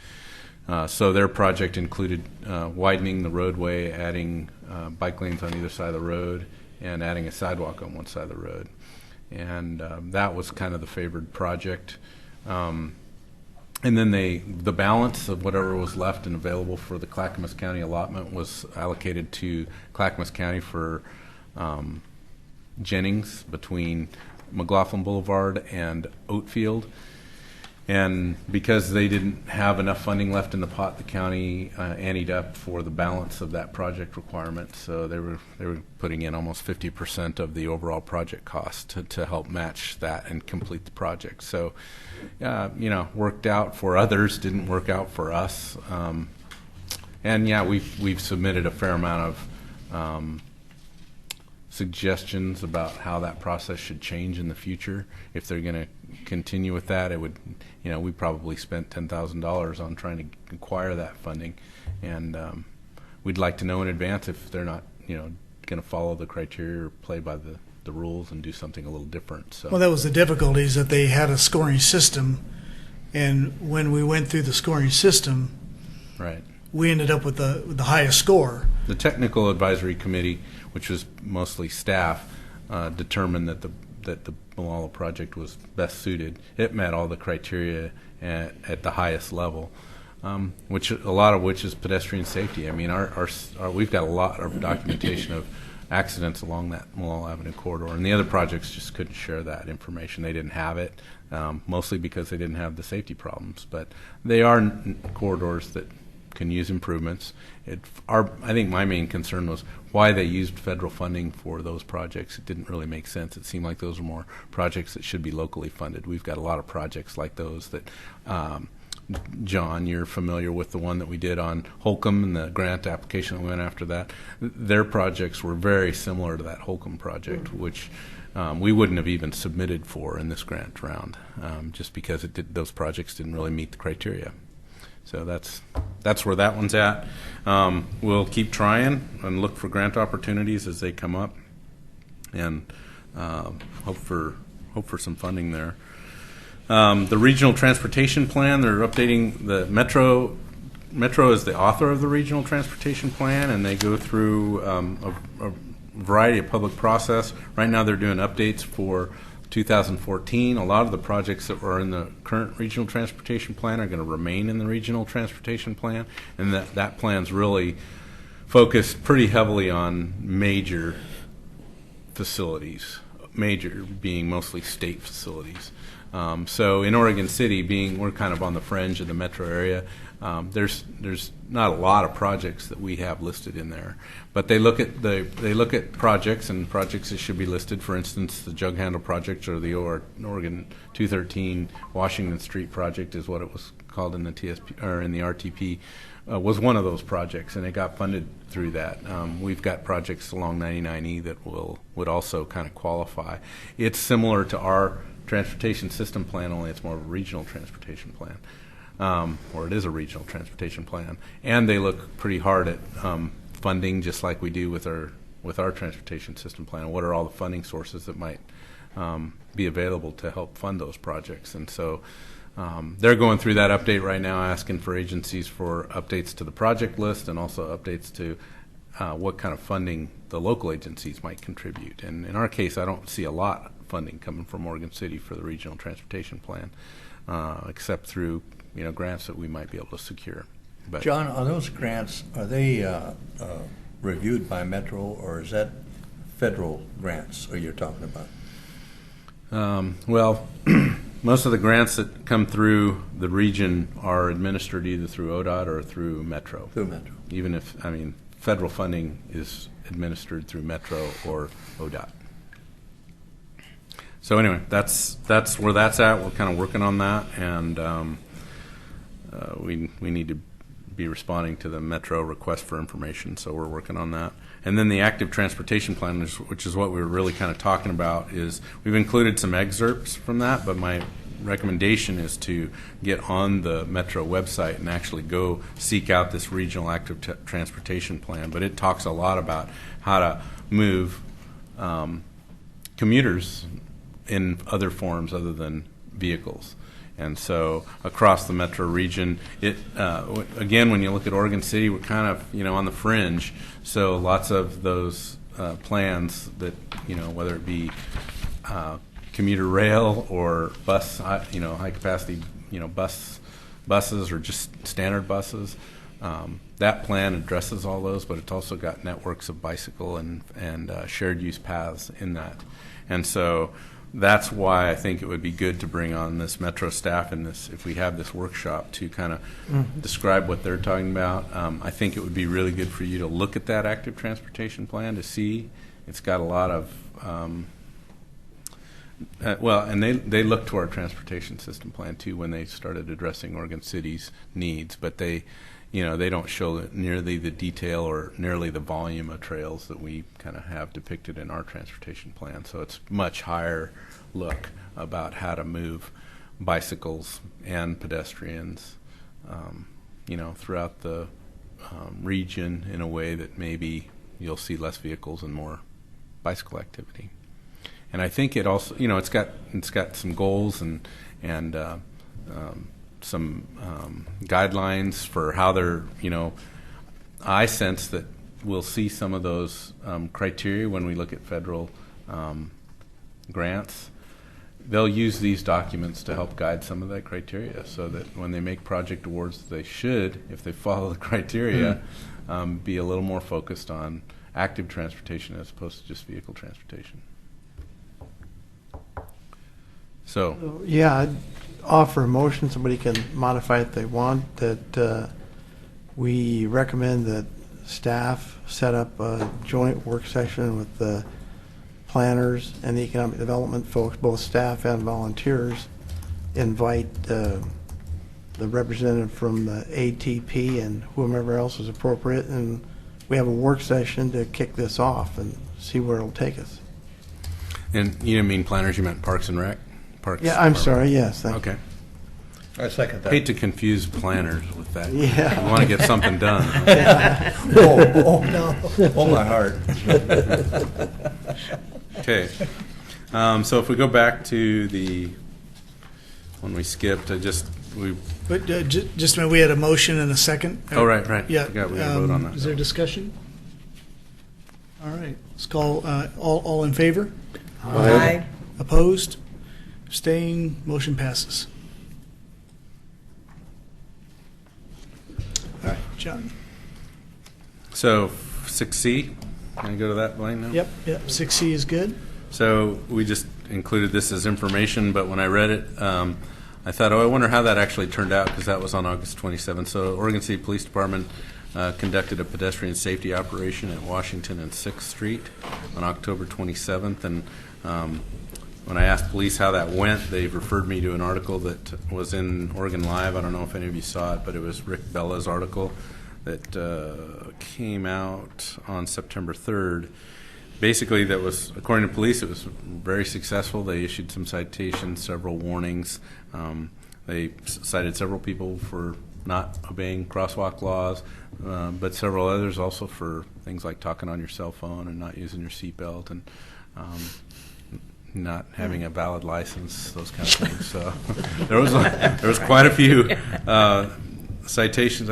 So their project included widening the roadway, adding bike lanes on either side of the road, and adding a sidewalk on one side of the road. And that was kind of the favored project. And then the balance of whatever was left and available for the Clackamas County allotment was allocated to Clackamas County for Jennings between McLaughlin Boulevard and Oatfield. And because they didn't have enough funding left in the pot, the county anteed up for the balance of that project requirement. So they were putting in almost 50% of the overall project cost to help match that and complete the project. So, worked out for others, didn't work out for us. We've submitted a fair amount of suggestions about how that process should change in the future. If they're going to continue with that, it would, we probably spent $10,000 on trying to acquire that funding, and we'd like to know in advance if they're not, going to follow the criteria or play by the rules and do something a little different. So, well, that was the difficulties, that they had a scoring system, and when we went through the scoring system, right, we ended up with the highest score. The technical advisory committee, which was mostly staff, determined that that the Malala project was best suited. It met all the criteria at the highest level, which a lot of which is pedestrian safety. I mean, our we've got a lot of documentation of accidents along that Malala Avenue corridor, and the other projects just couldn't share that information. They didn't have it, mostly because they didn't have the safety problems. But they are corridors that can use improvements. I think my main concern was why they used federal funding for those projects. It didn't really make sense. It seemed like those were more projects that should be locally funded. We've got a lot of projects like those that, John, you're familiar with the one that we did on Holcomb and the grant application that went after that. Their projects were very similar to that Holcomb project, which we wouldn't have even submitted for in this grant round, just because those projects didn't really meet the criteria. So that's where that one's at. We'll keep trying and look for grant opportunities as they come up, and hope for some funding there. The regional transportation plan, they're updating the Metro. Metro is the author of the regional transportation plan, and they go through a variety of public process. Right now they're doing updates for 2014. A lot of the projects that were in the current regional transportation plan are going to remain in the regional transportation plan, and that plan's really focused pretty heavily on major facilities, major being mostly state facilities. So in Oregon City, we're kind of on the fringe of the metro area, there's not a lot of projects that we have listed in there, but they look at projects and projects that should be listed. For instance, the Jug Handle project, or the Oregon 213 Washington Street project is what it was called in the TSP or in the RTP, was one of those projects, and it got funded through that. We've got projects along 99E that would also kind of qualify. It's similar to our transportation system plan, only it's more of a regional transportation plan. Or it is a regional transportation plan, and they look pretty hard at funding, just like we do with our transportation system plan. What are all the funding sources that might be available to help fund those projects? And so they're going through that update right now, asking for agencies for updates to the project list and also updates to what kind of funding the local agencies might contribute. And in our case, I don't see a lot of funding coming from Oregon City for the regional transportation plan, except through grants that we might be able to secure. But John, are those grants, are they reviewed by Metro, or is that federal grants you're talking about? Well, most of the grants that come through the region are administered either through ODOT or through Metro. Through Metro. Even if, federal funding is administered through Metro or ODOT. So anyway, that's where that's at. We're kind of working on that, and we need to be responding to the Metro request for information, so we're working on that. And then the active transportation plan, which is what we were really kind of talking about, is we've included some excerpts from that, but my recommendation is to get on the Metro website and actually go seek out this regional active transportation plan. But it talks a lot about how to move commuters in other forms other than vehicles. And so across the metro region, again, when you look at Oregon City, we're kind of on the fringe. So lots of those plans that whether it be commuter rail or bus, high capacity buses or just standard buses. That plan addresses all those, but it's also got networks of bicycle and shared use paths in that. And so that's why I think it would be good to bring on this Metro staff in this, if we have this workshop, to kind of describe what they're talking about. I think it would be really good for you to look at that active transportation plan to see. It's got a lot of, and they looked to our transportation system plan too when they started addressing Oregon City's needs, but they don't show nearly the detail or nearly the volume of trails that we kind of have depicted in our transportation plan. So it's much higher look about how to move bicycles and pedestrians, throughout the region in a way that maybe you'll see less vehicles and more bicycle activity. And I think it also, it's got some goals and some guidelines for how they're, I sense that we'll see some of those criteria when we look at federal grants, they'll use these documents to help guide some of that criteria, so that when they make project awards, they should, if they follow the criteria, be a little more focused on active transportation as opposed to just vehicle transportation. So, Yeah, I'd offer a motion, somebody can modify it if they want, that we recommend that staff set up a joint work session with the planners and the economic development folks, both staff and volunteers, invite the representative from the ATP and whomever else is appropriate, and we have a work session to kick this off and see where it'll take us. and you didn't mean planners, you meant Parks and Rec? Parks Yeah, I'm Department. sorry, yes, thank you. Okay. I second that. Hate to confuse planners with that. Yeah. You want to get something done. Oh, no. Oh, my heart. Okay. So if we go back to the one we skipped, But just a minute, we had a motion and a second. Oh, right. Yeah. Forgot we had to vote on that. Is there discussion? All right, let's call, all in favor? Aye. Opposed? Abstained? Motion passes. All right, John. So 6C, can I go to that, Blaine, now? Yep, 6C is good. So we just included this as information, but when I read it, I thought, I wonder how that actually turned out, because that was on August 27th. So Oregon City Police Department conducted a pedestrian safety operation at Washington and 6th Street on October 27th. And when I asked police how that went, they referred me to an article that was in Oregon Live. I don't know if any of you saw it, but it was Rick Bella's article that came out on September 3rd. Basically, that was, according to police, it was very successful. They issued some citations, several warnings. They cited several people for not obeying crosswalk laws, but several others also for things like talking on your cell phone and not using your seatbelt and not having a valid license, those kind of things. So there was quite a few citations.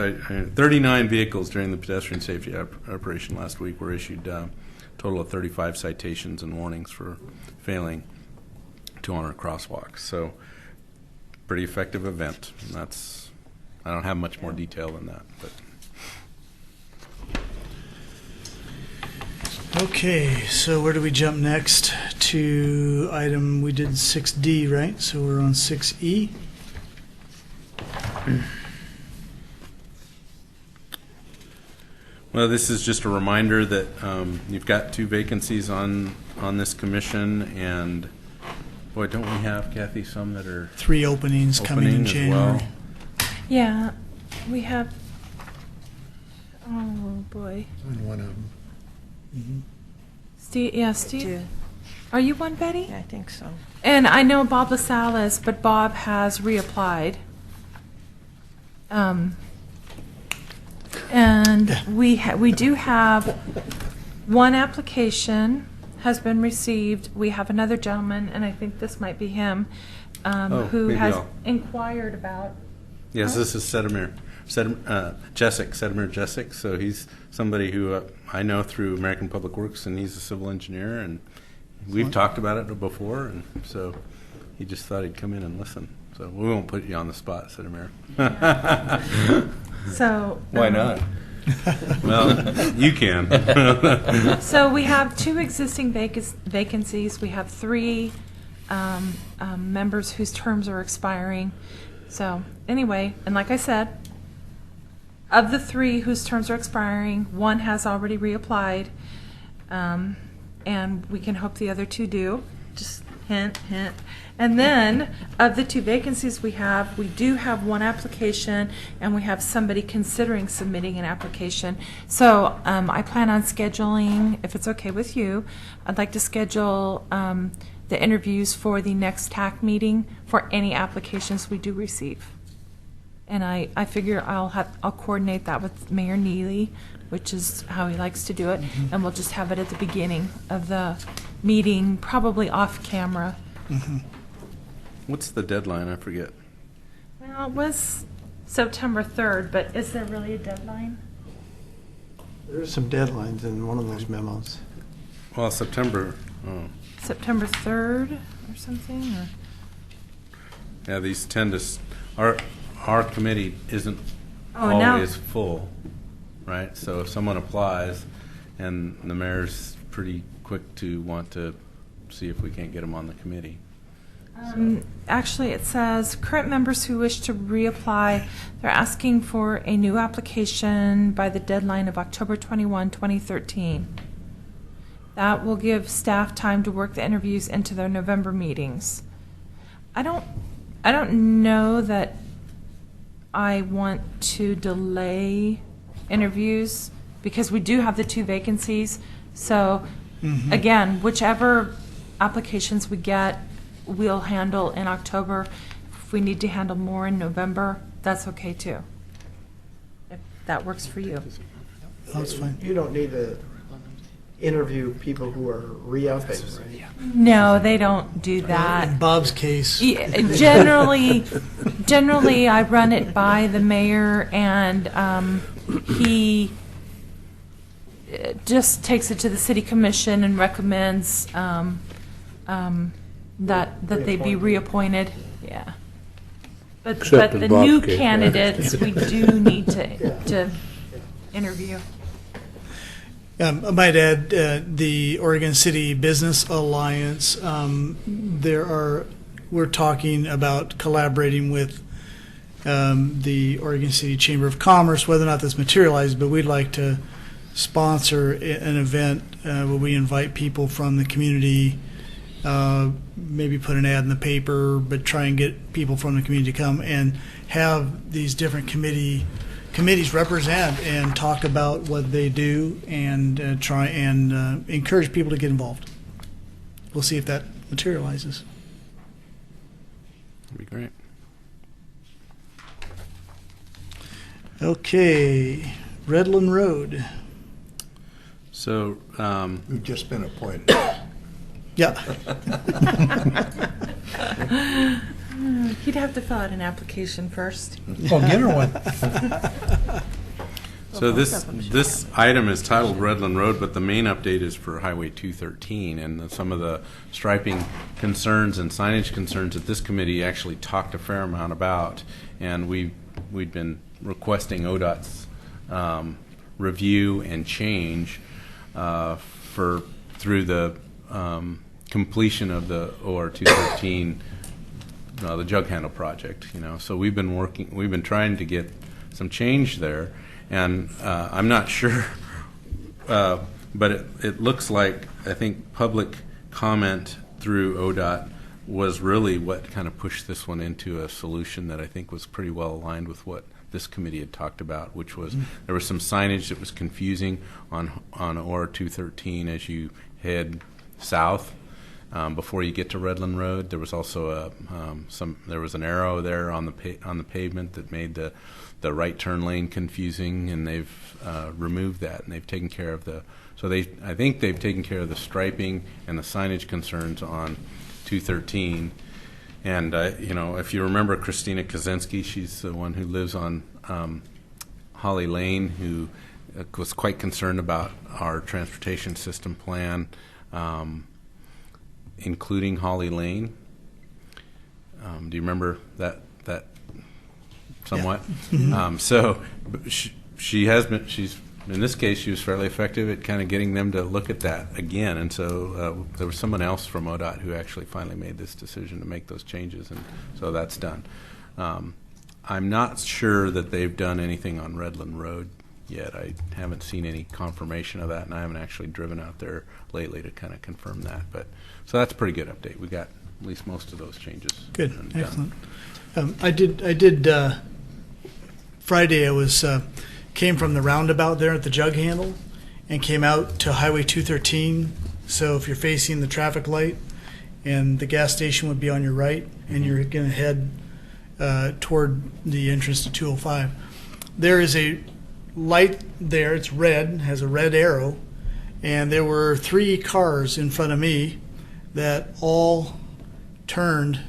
39 vehicles during the pedestrian safety operation last week were issued. Total of 35 citations and warnings for failing to honor crosswalks. So, pretty effective event. And I don't have much more detail than that. But Okay, so where do we jump next to item, we did 6D, right? So we're on 6E. well, this is just a reminder that you've got 2 vacancies on this commission, and boy, don't we have, Kathy, some that are 3 openings coming in opening as January. well? Yeah, we have, oh, boy. On one of them. Steve, are you one, Betty? I think so. And I know Bob LaSalle, but Bob has reapplied. And we do have one application has been received. We have another gentleman, and I think this might be him, who maybe has I'll- inquired about. Yes, this is Sedimir Jessic. So he's somebody who I know through American Public Works, and he's a civil engineer, and we've talked about it before, and so he just thought he'd come in and listen. So we won't put you on the spot, Sedimir. So Why not? Well, you can. So we have 2 existing vacancies. We have 3 members whose terms are expiring. So anyway, and like I said, of the 3 whose terms are expiring, 1 has already reapplied, and we can hope the other 2 do. Just hint, hint. And then, of the 2 vacancies we do have 1 application, and we have somebody considering submitting an application. So I plan on scheduling, if it's okay with you, I'd like to schedule the interviews for the next TAC meeting for any applications we do receive. And I figure I'll coordinate that with Mayor Neely, which is how he likes to do it, and we'll just have it at the beginning of the meeting, probably off camera. What's the deadline? I forget. Well, it was September 3rd, but is there really a deadline? There's some deadlines in one of those memos. Well, September. September 3rd or something, or? Yeah, these tend to, our committee isn't Oh, now- always full, right? So if someone applies, and the mayor's pretty quick to want to see if we can't get them on the committee. Actually, it says current members who wish to reapply, they're asking for a new application by the deadline of October 21, 2013. That will give staff time to work the interviews into their November meetings. I don't know that I want to delay interviews because we do have the 2 vacancies. So again, whichever applications we get, we'll handle in October. If we need to handle more in November, that's okay too. If that works for you. That's fine. You don't need to interview people who are re-upping, right? No, they don't do In that. Bob's case, Generally, I run it by the mayor, and he just takes it to the city commission and recommends that they be reappointed. Yeah. But Except in the Bob's new case. candidates, we do need to interview. I might add the Oregon City Business Alliance. We're talking about collaborating with the Oregon City Chamber of Commerce, whether or not this materializes, but we'd like to sponsor an event where we invite people from the community, maybe put an ad in the paper, but try and get people from the community to come and have these different committees represent and talk about what they do and try and encourage people to get involved. We'll see if that materializes. That'd be great. Okay, Redland Road. So, You've just been appointed. Yeah. He'd have to fill out an application first. Well, get her one. So this item is titled Redland Road, but the main update is for Highway 213, and some of the striping concerns and signage concerns that this committee actually talked a fair amount about, and we'd been requesting ODOT's review and change through the completion of the OR 213, the jug handle project. So we've been trying to get some change there. And I'm not sure, but it looks like, I think, public comment through ODOT was really what kind of pushed this one into a solution that I think was pretty well aligned with what this committee had talked about, which was there was some signage that was confusing on OR 213 as you head south. Before you get to Redland Road, there was also there was an arrow there on the pavement that made the right turn lane confusing, and they've removed that, and they've taken care of I think they've taken care of the striping and the signage concerns on 213. And if you remember Christina Kaczynski, she's the one who lives on Holly Lane, who was quite concerned about our transportation system plan, including Holly Lane. Do you remember that somewhat? Yeah. So she's in this case, she was fairly effective at kind of getting them to look at that again. And so there was someone else from ODOT who actually finally made this decision to make those changes, and so that's done. I'm not sure that they've done anything on Redland Road yet. I haven't seen any confirmation of that, and I haven't actually driven out there lately to kind of confirm that. So that's a pretty good update. We got at least most of those changes. Good, done. excellent. I did. Friday, I came from the roundabout there at the jug handle and came out to Highway 213. So if you're facing the traffic light, and the gas station would be on your right, and you're going to head toward the entrance to 205, there is a light there. It's red, has a red arrow, and there were 3 cars in front of me that all turned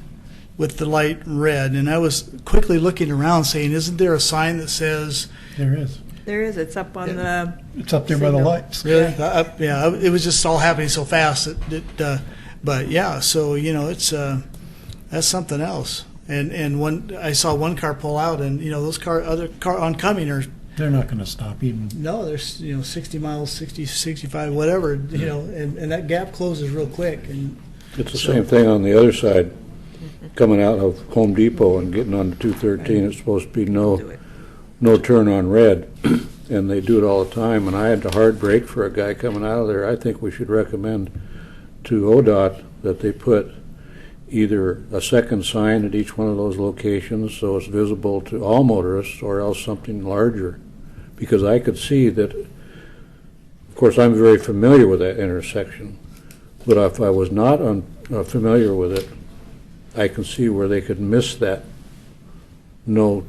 with the light red, and I was quickly looking around saying, isn't there a sign that says... There is. There is, it's up on the... It's up there by the lights. Really? Yeah, it was just all happening so fast that But yeah, so it's that's something else. And I saw one car pull out, and those other car oncoming are. They're not going to stop even. No, there's 60 miles, 60, 65, whatever, and that gap closes real quick. And It's the same thing on the other side, coming out of Home Depot and getting onto 213. It's supposed to be no turn on red, and they do it all the time. And I had to hard brake for a guy coming out of there. I think we should recommend to ODOT that they put either a second sign at each one of those locations so it's visible to all motorists, or else something larger. Because I could see that, of course, I'm very familiar with that intersection, but if I was not familiar with it, I can see where they could miss that no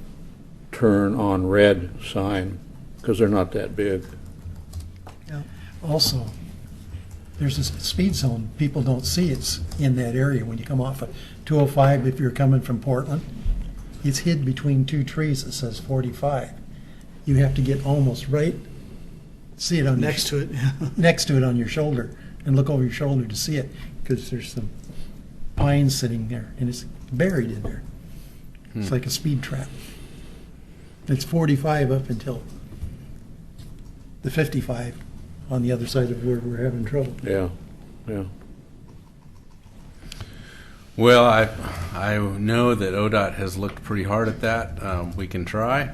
turn on red sign, because they're not that big. Also, there's a speed zone. People don't see it's in that area when you come off of 205 if you're coming from Portland. It's hid between two trees that says 45. You have to get almost right, see it on next to it. next to it on your shoulder, and look over your shoulder to see it, because there's some pines sitting there, and it's buried in there. It's like a speed trap. It's 45 up until the 55 on the other side of where we're having trouble. Yeah, yeah. Well, I know that ODOT has looked pretty hard at that. We can try.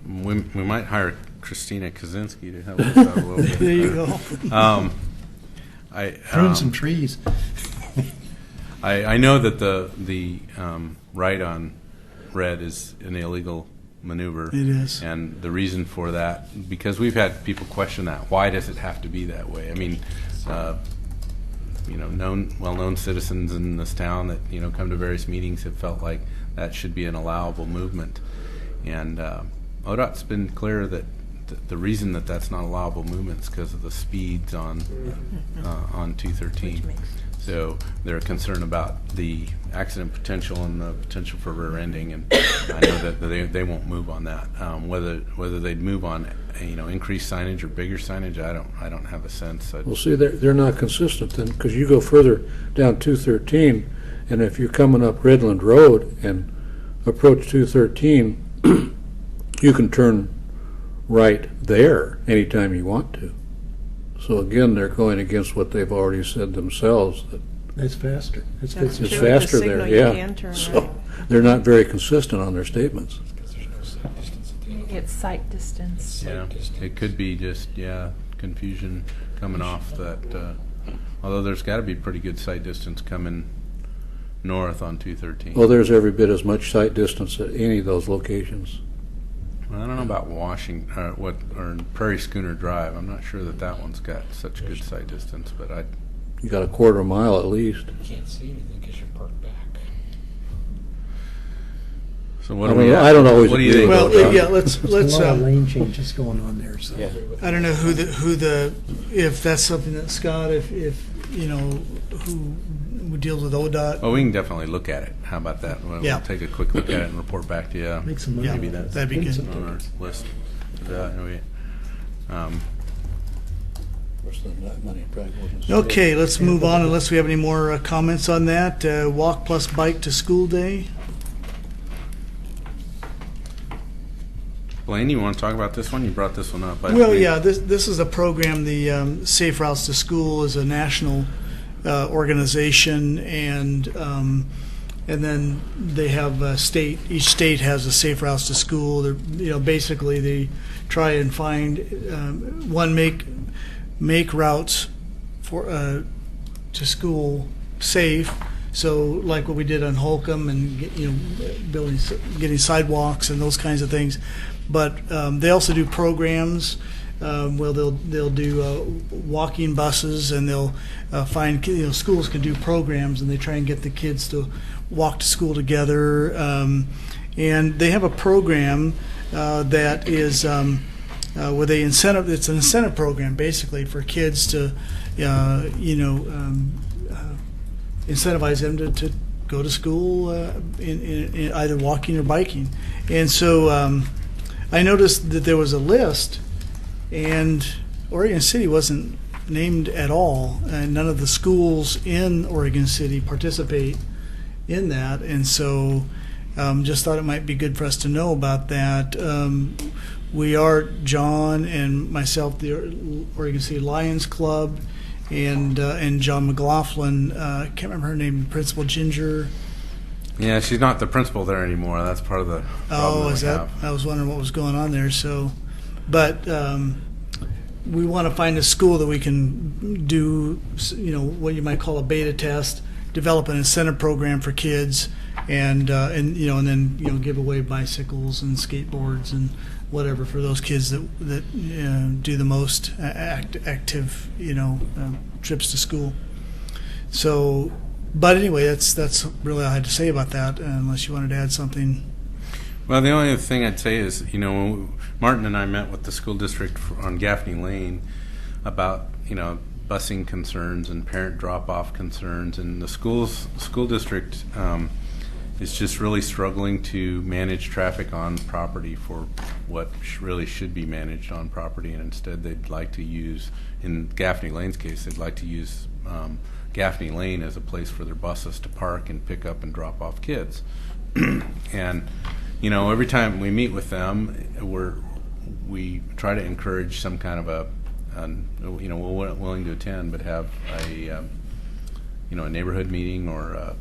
We might hire Christina Kaczynski to help us out a little bit. There you go. Prune some trees. I know that the right on red is an illegal maneuver. It is. And the reason for that, because we've had people question that. Why does it have to be that way? I mean, well-known citizens in this town that come to various meetings have felt like that should be an allowable movement. And ODOT's been clear that the reason that that's not allowable movement is because of the speeds on 213. So they're concerned about the accident potential and the potential for rear-ending, and I know that they won't move on that. Whether they'd move on increased signage or bigger signage, I don't have a sense. Well, see, they're not consistent then, because you go further down 213, and if you're coming up Redland Road and approach 213, you can turn right there anytime you want to. So again, they're going against what they've already said themselves, that It's faster. It's That's it's true. faster With the there, signal, you yeah. can turn So right. they're not very consistent on their statements. It's sight distance. Yeah, it could be just confusion coming off that. Although there's got to be pretty good sight distance coming north on 213. Well, there's every bit as much sight distance at any of those locations. I don't know about or Prairie Schooner Drive. I'm not sure that one's got such good sight distance, but You got a quarter mile at least. Can't see anything because you're parked back. So what I do don't we? know- I don't always What do you agree think? with Well, that. yeah, let's There's a lot of lane changes going on there. So. I don't know if that's something that Scott, if who deals with ODOT. Well, we can definitely look at it. How about that? We'll Yeah. take a quick look at it and report back to you. Make some money. Yeah, Maybe that's that'd be good. on our list. Okay, let's move on unless we have any more comments on that. Walk plus bike to school day. Blaine, you want to talk about this one? You brought this one up. Well, yeah, this is a program. The Safe Routes to School is a national organization, and then they have state. Each state has a Safe Routes to School. They're, basically they try and find make routes for to school safe. So, like what we did on Holcomb, and getting sidewalks and those kinds of things. But they also do programs. Well, they'll do walking buses, and they'll find schools can do programs, and they try and get the kids to walk to school together. And they have a program that is where they incentive. It's an incentive program basically for kids to, incentivize them to go to school in either walking or biking. And so I noticed that there was a list, and Oregon City wasn't named at all, and none of the schools in Oregon City participate in that, and so just thought it might be good for us to know about that. We are, John and myself, the Oregon City Lions Club, and John McLaughlin, can't remember her name, Principal Ginger. Yeah, she's not the principal there anymore. That's part of the problem Is we that? have. I was wondering what was going on there. So, but we want to find a school that we can do, what you might call a beta test, develop an incentive program for kids, and then give away bicycles and skateboards and whatever for those kids that do the most active trips to school. So, but anyway, that's really all I had to say about that. Unless you wanted to add something. Well, the only other thing I'd say is, when Martin and I met with the school district on Gaffney Lane about, busing concerns and parent drop-off concerns, and the school district is just really struggling to manage traffic on property for what really should be managed on property, and instead they'd like to use, in Gaffney Lane's case, they'd like to use Gaffney Lane as a place for their buses to park and pick up and drop off kids. And every time we meet with them, we try to encourage some kind of we're willing to attend, but have a neighborhood meeting or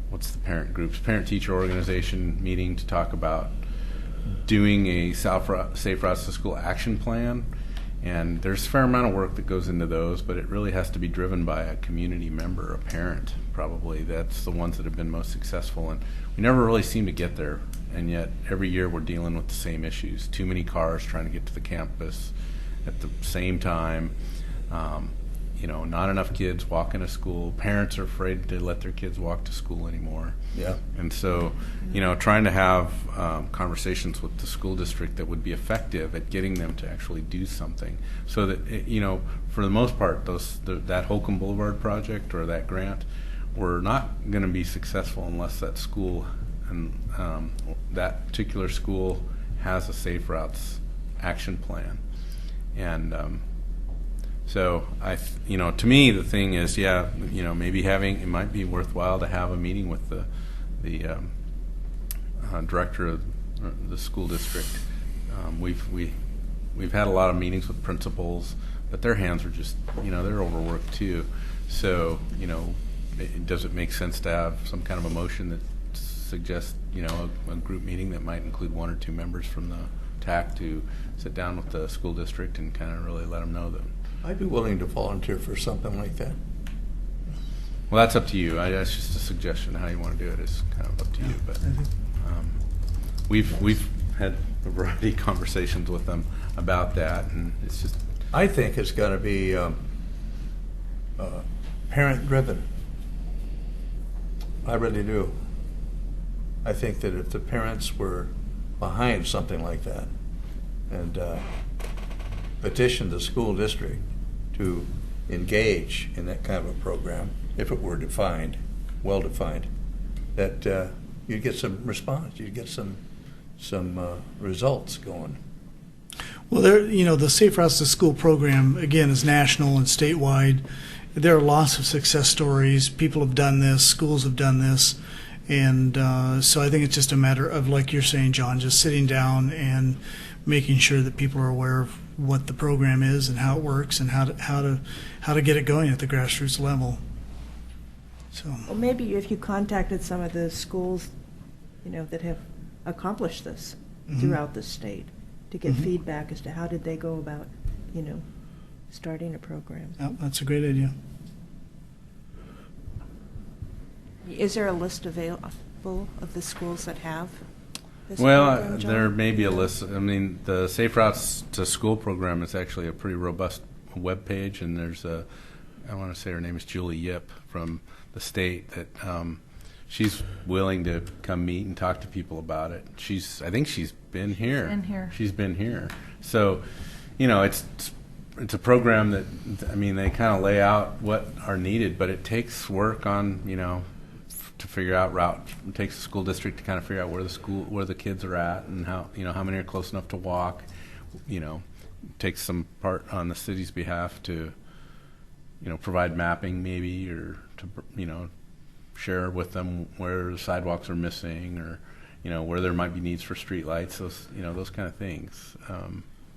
what's the parent-teacher organization meeting to talk about doing a safe routes to school action plan. And there's a fair amount of work that goes into those, but it really has to be driven by a community member, a parent, probably. That's the ones that have been most successful, and we never really seem to get there. And yet every year we're dealing with the same issues. Too many cars trying to get to the campus at the same time. Not enough kids walking to school. Parents are afraid to let their kids walk to school anymore. Yeah. And so, trying to have conversations with the school district that would be effective at getting them to actually do something, so that for the most part, that Holcomb Boulevard project or that grant, we're not going to be successful unless that school and that particular school has a safe routes action plan. And so to me, the thing is, maybe it might be worthwhile to have a meeting with the director of the school district. We've had a lot of meetings with principals, but their hands are just, they're overworked too. So, does it make sense to have some kind of a motion that suggests, a group meeting that might include one or two members from the TAC to sit down with the school district and kind of really let them know that. I'd be willing to volunteer for something like that. Well, that's up to you. That's just a suggestion. How you want to do it is kind of up to you. But we've had a variety of conversations with them about that, and it's just. I think it's got to be parent-driven. I really do. I think that if the parents were behind something like that and petitioned the school district to engage in that kind of a program, if it were defined, well defined, that you'd get some response, you'd get some results going. Well, the Safe Routes to School program, again, is national and statewide. There are lots of success stories. People have done this. Schools have done this. And so I think it's just a matter of, like you're saying, John, just sitting down and making sure that people are aware of what the program is and how it works and how to get it going at the grassroots level. So. Well, maybe if you contacted some of the schools, that have accomplished this throughout the state, to get feedback as to how did they go about, starting a program. Yeah, that's a great idea. Is there a list available of the schools that have this Well, program, John? there may be a list. I mean, the Safe Routes to School program is actually a pretty robust web page, and there's I want to say her name is Julie Yip from the state that she's willing to come meet and talk to people about it. I think she's been here. She's been here. So, it's a program that, they kind of lay out what are needed, but it takes work on, to figure out route. It takes the school district to kind of figure out where the kids are at and how many are close enough to walk, take some part on the city's behalf to, provide mapping maybe, or to, share with them where the sidewalks are missing, or, where there might be needs for streetlights, those kind of things.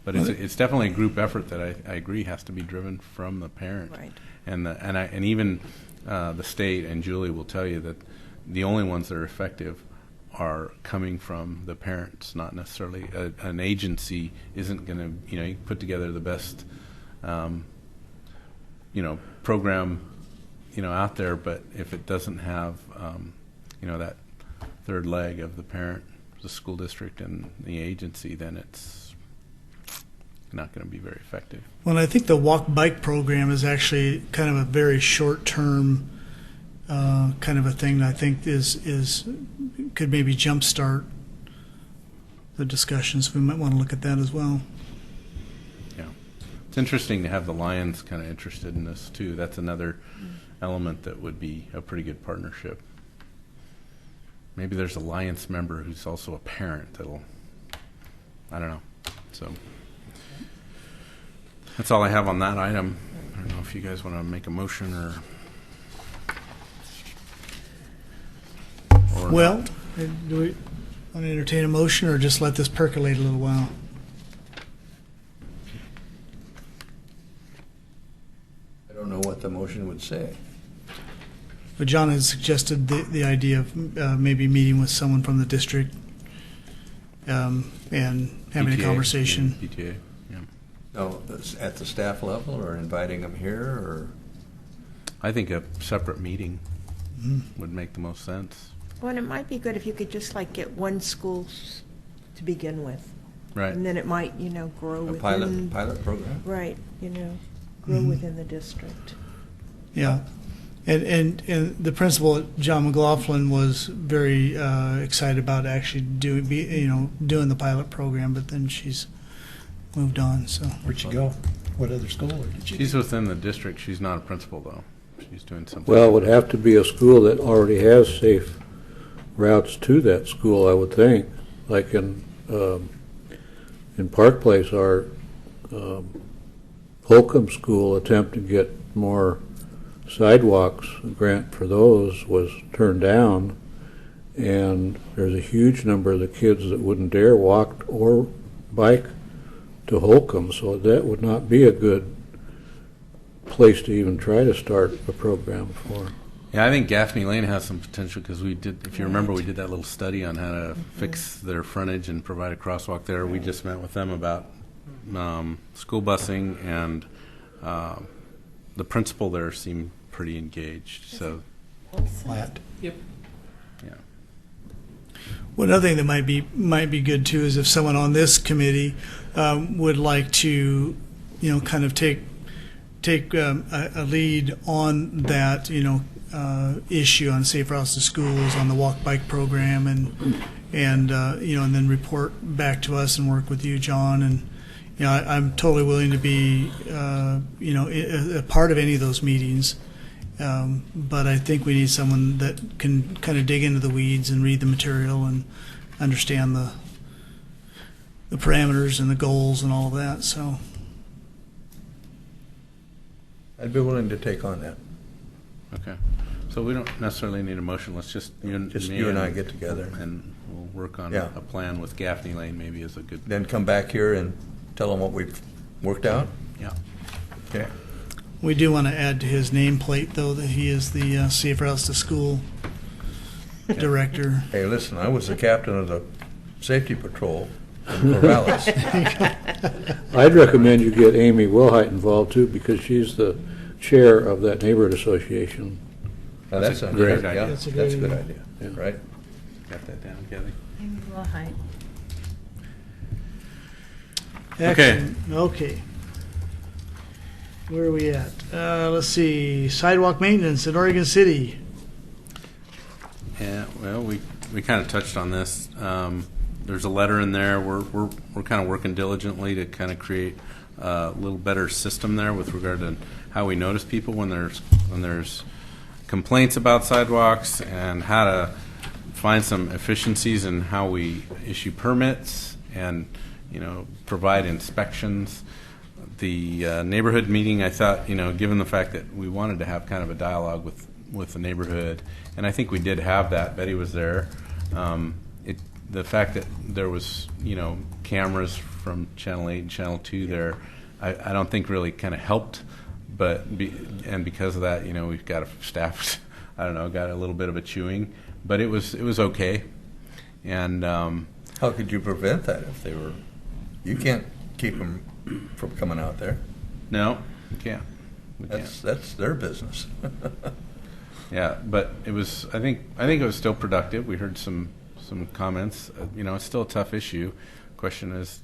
But it's definitely a group effort that I agree has to be driven from the parent. Right. And even the state, and Julie will tell you that the only ones that are effective are coming from the parents, not necessarily an agency isn't going to, you can put together the best, program, out there, but if it doesn't have, that third leg of the parent, the school district, and the agency, then it's not going to be very effective. Well, I think the walk bike program is actually kind of a very short term kind of a thing that I think is could maybe jumpstart the discussions. We might want to look at that as well. Yeah, it's interesting to have the Lions kind of interested in this too. That's another element that would be a pretty good partnership. Maybe there's a Lions member who's also a parent that'll, I don't know. So that's all I have on that item. I don't know if you guys want to make a motion or Well, do we want to entertain a motion or just let this percolate a little while? I don't know what the motion would say. But John has suggested the idea of maybe meeting with someone from the district and having PTA, a conversation. yeah, PTA, yeah. No, at the staff level, or inviting them here, or? I think a separate meeting would make the most sense. Well, and it might be good if you could just like get one school to begin with. Right. And then it might, grow A within. pilot program? Right, grow within the district. Yeah. And the principal, John McLaughlin, was very excited about actually doing the pilot program, but then she's moved on. So Where'd she go? What other school? Or did she? She's within the district. She's not a principal, though. She's doing something. Well, it would have to be a school that already has safe routes to that school, I would think. Like in Park Place, our Holcomb School attempt to get more sidewalks, a grant for those was turned down, and there's a huge number of the kids that wouldn't dare walk or bike to Holcomb, so that would not be a good place to even try to start a program for. Yeah, I think Gaffney Lane has some potential because we did, if you remember, we did that little study on how to fix their frontage and provide a crosswalk there. We just met with them about school busing, and the principal there seemed pretty engaged. So, Flat. yeah. one other thing that might be good too is if someone on this committee would like to, kind of take a lead on that, issue on safe routes to schools, on the walk bike program, and then report back to us and work with you, John. And I'm totally willing to be a part of any of those meetings. But I think we need someone that can kind of dig into the weeds and read the material and understand the parameters and the goals and all of that. So I'd be willing to take on that. Okay. So we don't necessarily need a motion. Let's just you and I get together. and we'll work on Yeah. a plan with Gaffney Lane. Maybe is a good. Then come back here and tell them what we've worked out? Yeah. Okay. we do want to add to his nameplate, though, that he is the Safe Routes to School director. Hey, listen, I was the captain of the safety patrol in Corvallis. I'd recommend you get Amy Wilhite involved too, because she's the chair of that neighborhood association. Now, that's a great yeah, idea. that's a That's a good great idea, Yeah. right? Got that down, Kathy? Amy Wilhite. Excellent. Okay. Where are we at? Let's see. Sidewalk maintenance in Oregon City. Yeah, well, we kind of touched on this. There's a letter in there. We're kind of working diligently to kind of create a little better system there with regard to how we notice people when there's complaints about sidewalks, and how to find some efficiencies in how we issue permits, and provide inspections. The neighborhood meeting, I thought, given the fact that we wanted to have kind of a dialogue with the neighborhood, and I think we did have that. Betty was there. The fact that there was, cameras from Channel 8 and Channel 2 there, I don't think really kind of helped. And because of that, we've got a staff, I don't know, got a little bit of a chewing, but it was okay. And How could you prevent that if they were? You can't keep them from coming out there. no, you can't. We can't. That's their business. Yeah, but it was. I think it was still productive. We heard some comments. It's still a tough issue. Question is,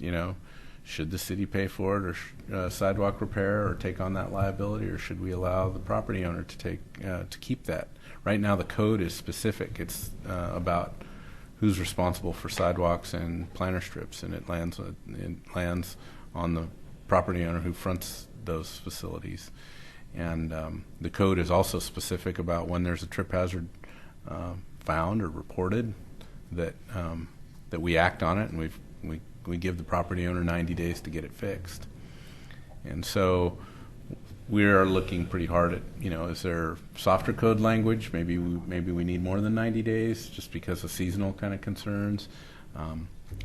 should the city pay for it, or sidewalk repair, or take on that liability, or should we allow the property owner to keep that? Right now, the code is specific. It's about who's responsible for sidewalks and planter strips, and it lands on the property owner who fronts those facilities. And the code is also specific about when there's a trip hazard found or reported, that we act on it, and we give the property owner 90 days to get it fixed. And so we are looking pretty hard at, is there softer code language? Maybe we need more than 90 days just because of seasonal kind of concerns.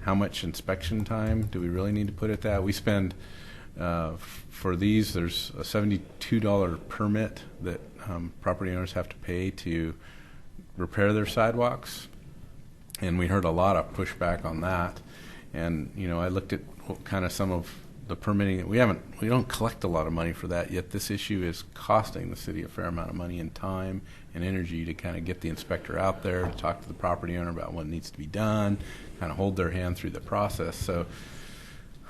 How much inspection time do we really need to put at that? We spend, for these, there's a $72 permit that property owners have to pay to repair their sidewalks. And we heard a lot of pushback on that. And, I looked at kind of some of the permitting that we don't collect a lot of money for that, yet this issue is costing the city a fair amount of money and time and energy to kind of get the inspector out there to talk to the property owner about what needs to be done, kind of hold their hand through the process. So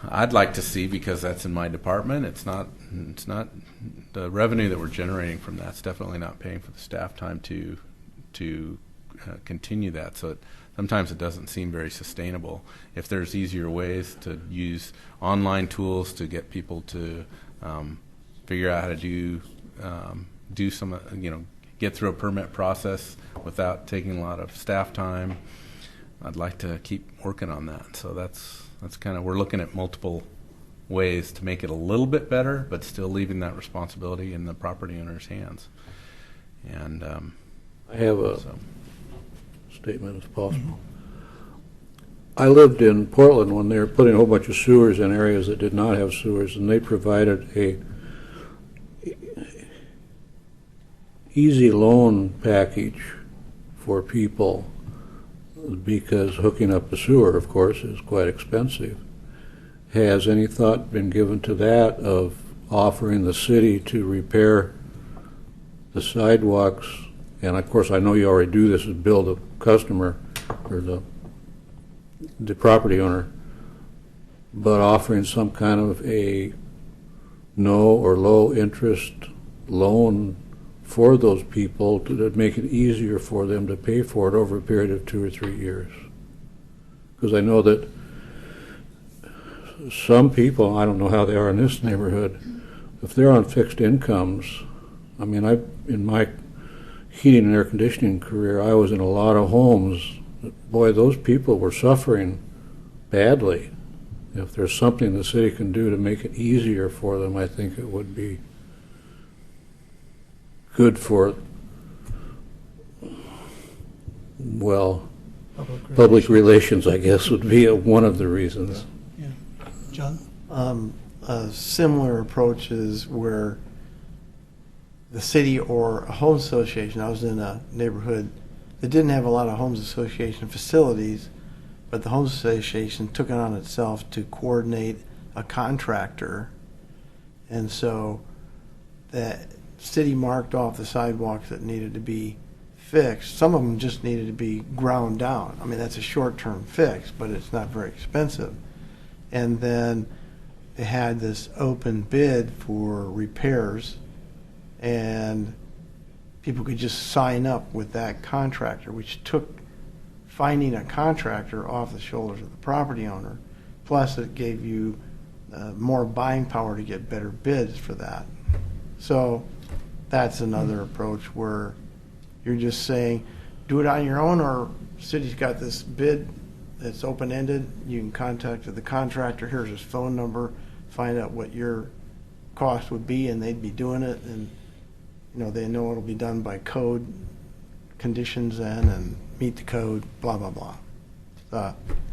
I'd like to see, because that's in my department, it's not the revenue that we're generating from that's definitely not paying for the staff time to continue that. So sometimes it doesn't seem very sustainable. If there's easier ways to use online tools to get people to figure out how to do some, get through a permit process without taking a lot of staff time, I'd like to keep working on that. So that's kind of, we're looking at multiple ways to make it a little bit better, but still leaving that responsibility in the property owner's hands. And I have a statement, if possible. I lived in Portland when they were putting a whole bunch of sewers in areas that did not have sewers, and they provided a easy loan package for people, because hooking up a sewer, of course, is quite expensive. Has any thought been given to that, of offering the city to repair the sidewalks? And of course, I know you already do this, is bill the customer or the property owner, but offering some kind of a no or low interest loan for those people to make it easier for them to pay for it over a period of 2 or 3 years. Because I know that some people, I don't know how they are in this neighborhood, if they're on fixed incomes, I mean, in my heating and air conditioning career, I was in a lot of homes. Boy, those people were suffering badly. If there's something the city can do to make it easier for them, I think it would be good for, well, public relations, I guess, would be one of the reasons. Yeah. John? A similar approach is where the city or a home association, I was in a neighborhood that didn't have a lot of homes association facilities, but the homes association took it on itself to coordinate a contractor. And so the city marked off the sidewalks that needed to be fixed. Some of them just needed to be ground down. I mean, that's a short-term fix, but it's not very expensive. And then they had this open bid for repairs, and people could just sign up with that contractor, which took finding a contractor off the shoulders of the property owner. Plus, it gave you more buying power to get better bids for that. So that's another approach where you're just saying, do it on your own, or city's got this bid it's open-ended. You can contact the contractor. Here's his phone number. Find out what your cost would be, and they'd be doing it. And they know it'll be done by code conditions then, and meet the code. Blah blah blah.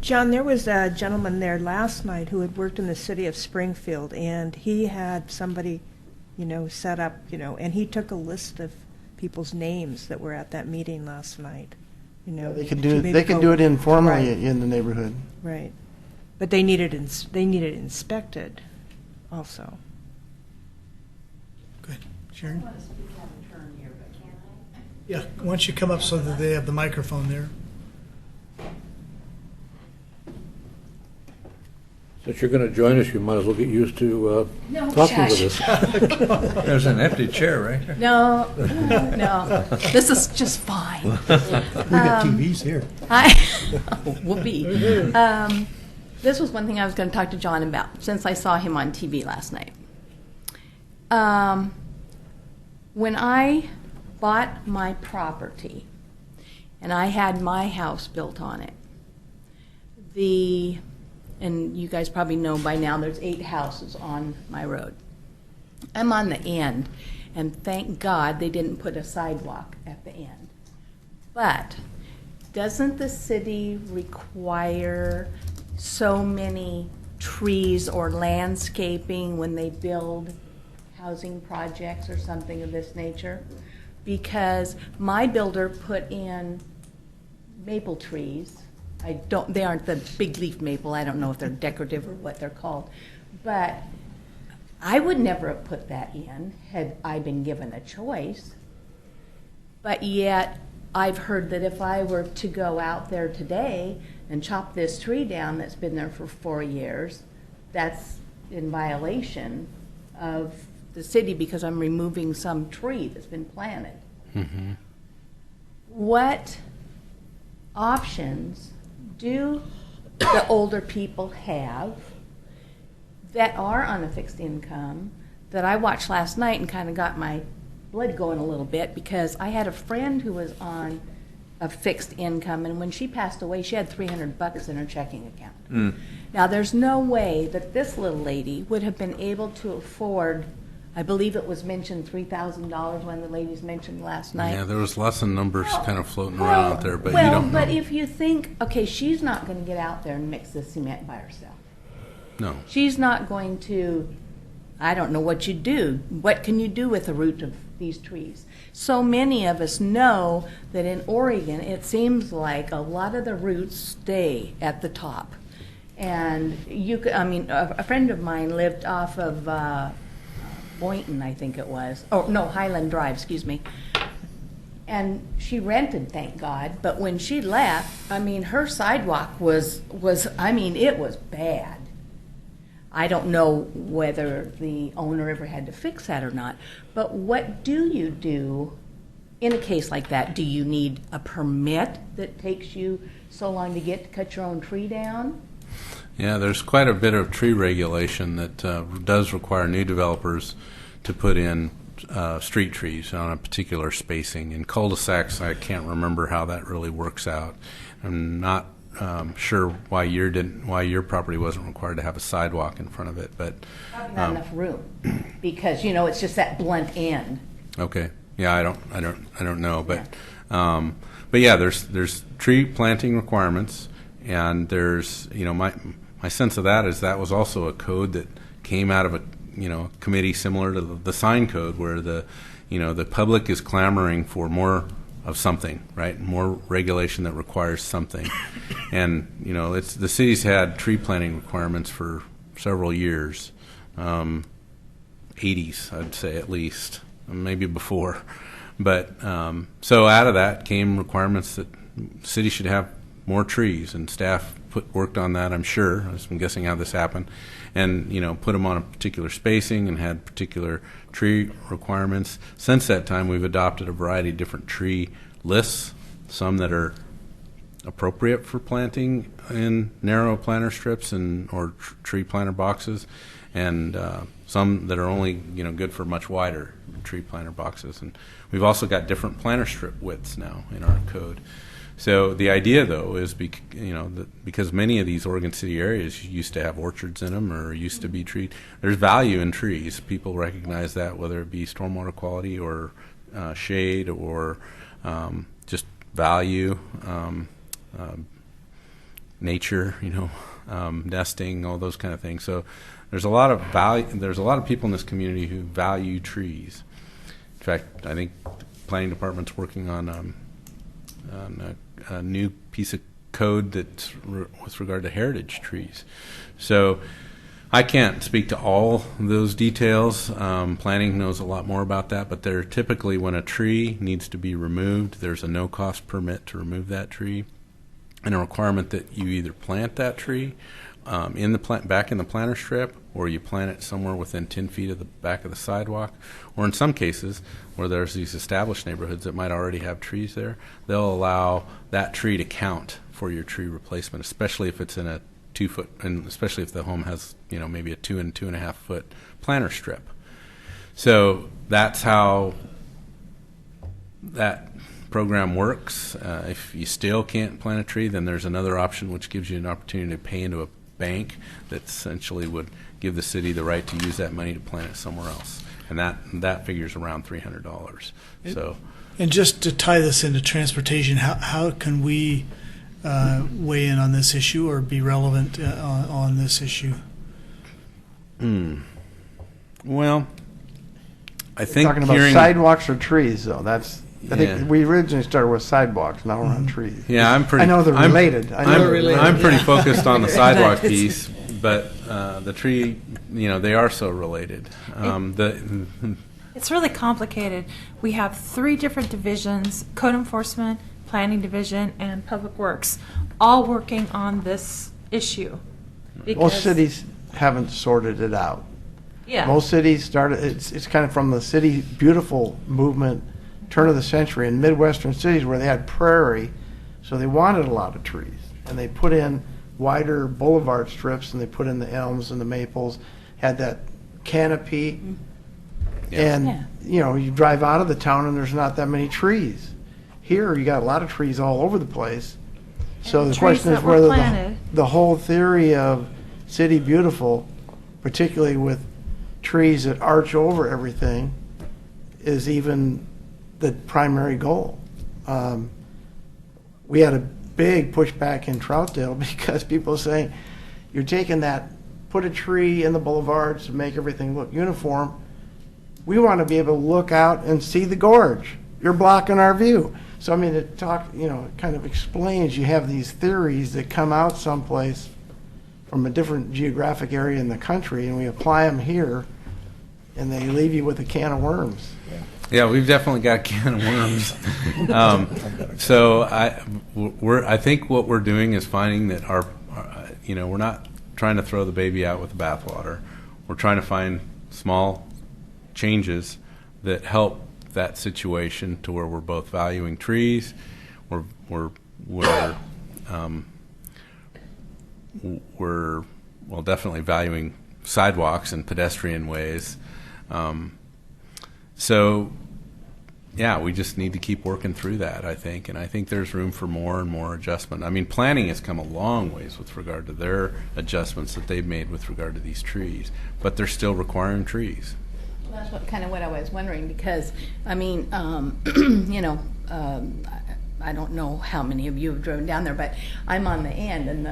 John, there was a gentleman there last night who had worked in the city of Springfield, and he had somebody, set up, and he took a list of people's names that were at that meeting last night. They can do it informally Right. in the neighborhood. Right, but they needed inspected, also. Good. Sharon? Yeah, why don't you come up so that they have the microphone there? Since you're going to join us, you might as well get used to talking with us. There's an empty chair right there. No, no, this is just fine. We got TVs here. Whoopee. This was one thing I was going to talk to John about since I saw him on TV last night. When I bought my property and I had my house built on it, and you guys probably know by now there's 8 houses on my road. I'm on the end, and thank God they didn't put a sidewalk at the end. But doesn't the city require so many trees or landscaping when they build housing projects or something of this nature? Because my builder put in maple trees. They aren't the big leaf maple. I don't know if they're decorative or what they're called. But I would never have put that in had I been given a choice. But yet, I've heard that if I were to go out there today and chop this tree down that's been there for 4 years, that's in violation of the city because I'm removing some tree that's been planted. Mm-hmm. What options do the older people have that are on a fixed income that I watched last night and kind of got my blood going a little bit because I had a friend who was on a fixed income, and when she passed away, she had $300 in her checking account. Now, there's no way that this little lady would have been able to afford, I believe it was mentioned $3,000 when the ladies mentioned last night. Yeah, there was lots of numbers kind of floating around out there, but you Well, don't but know. if you think, okay, she's not going to get out there and mix the cement by herself. No. She's not going to, I don't know what you do. What can you do with the root of these trees? So many of us know that in Oregon, it seems like a lot of the roots stay at the top. And a friend of mine lived off of Boynton, I think it was. Oh, no, Highland Drive, excuse me. And she rented, thank God. But when she left, her sidewalk was it was bad. I don't know whether the owner ever had to fix that or not. But what do you do in a case like that? Do you need a permit that takes you so long to cut your own tree down? Yeah, there's quite a bit of tree regulation that does require new developers to put in street trees on a particular spacing. In cul-de-sacs, I can't remember how that really works out. I'm not sure why your property wasn't required to have a sidewalk in front of it, but Probably not enough room because it's just that blunt end. okay. Yeah, I don't know, but yeah, there's tree planting requirements, and there's my sense of that is that was also a code that came out of a committee similar to the sign code, where the public is clamoring for more of something, right? More regulation that requires something, and it's the city's had tree planting requirements for several years, 80s, I'd say at least, maybe before, but so out of that came requirements that city should have more trees, and staff worked on that, I'm sure. I'm guessing how this happened, and put them on a particular spacing and had particular tree requirements. Since that time, we've adopted a variety of different tree lists, some that are appropriate for planting in narrow planter strips or tree planter boxes, and some that are only good for much wider tree planter boxes. And we've also got different planter strip widths now in our code. So the idea, though, is because many of these Oregon City areas used to have orchards in them or used to be trees. There's value in trees. People recognize that, whether it be stormwater quality or shade or just value, nature, nesting, all those kind of things. So there's a lot of value. There's a lot of people in this community who value trees. In fact, I think the planning department's working on a new piece of code that's with regard to heritage trees. So I can't speak to all those details. Planning knows a lot more about that, but they're typically, when a tree needs to be removed, there's a no-cost permit to remove that tree, and a requirement that you either plant that tree back in the planter strip, or you plant it somewhere within 10 feet of the back of the sidewalk, or in some cases where there's these established neighborhoods that might already have trees there, they'll allow that tree to count for your tree replacement, especially if it's in a 2-foot, and especially if the home has maybe a 2 and 2.5 foot planter strip. So that's how that program works. If you still can't plant a tree, then there's another option which gives you an opportunity to pay into a bank that essentially would give the city the right to use that money to plant it somewhere else, and that figures around $300. So, and just to tie this into transportation, how can we weigh in on this issue or be relevant on this issue? Well, I think Talking about sidewalks or trees, though. I think we originally started with sidewalks. Now we're on trees. Yeah, I know they're related. I'm pretty focused on the sidewalk piece, but the tree, they are so related. It's really complicated. We have 3 different divisions: code enforcement, planning division, and public works, all working on this issue. Most cities haven't sorted it out. Yeah. Most cities started. It's kind of from the city beautiful movement, turn of the century, in Midwestern cities where they had prairie, so they wanted a lot of trees, and they put in wider boulevard strips, and they put in the elms and the maples, had that canopy, and you drive out of the town and there's not that many trees. Here you got a lot of trees all over the place. So the question is whether the whole theory of city beautiful, particularly with trees that arch over everything, is even the primary goal. We had a big pushback in Troutdale because people saying, you're taking that, put a tree in the boulevards to make everything look uniform. We want to be able to look out and see the gorge. You're blocking our view. So I mean, it kind of explains you have these theories that come out someplace from a different geographic area in the country, and we apply them here, and they leave you with a can of worms. Yeah, we've definitely got a can of worms. So I think what we're doing is finding that we're not trying to throw the baby out with the bathwater. We're trying to find small changes that help that situation to where we're both valuing trees, we're definitely valuing sidewalks and pedestrian ways. So, yeah, we just need to keep working through that, I think, and I think there's room for more and more adjustment. I mean, planning has come a long ways with regard to their adjustments that they've made with regard to these trees, but they're still requiring trees. Well, that's what I was wondering, because, I mean, I don't know how many of you have driven down there, but I'm on the end, and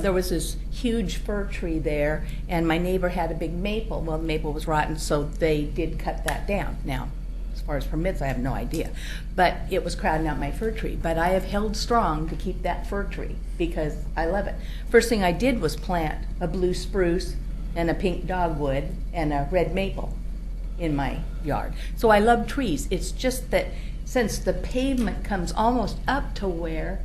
there was this huge fir tree there, and my neighbor had a big maple. Well, the maple was rotten, so they did cut that down. Now, as far as permits, I have no idea, but it was crowding out my fir tree. But I have held strong to keep that fir tree because I love it. First thing I did was plant a blue spruce and a pink dogwood and a red maple in my yard. So I love trees. It's just that since the pavement comes almost up to where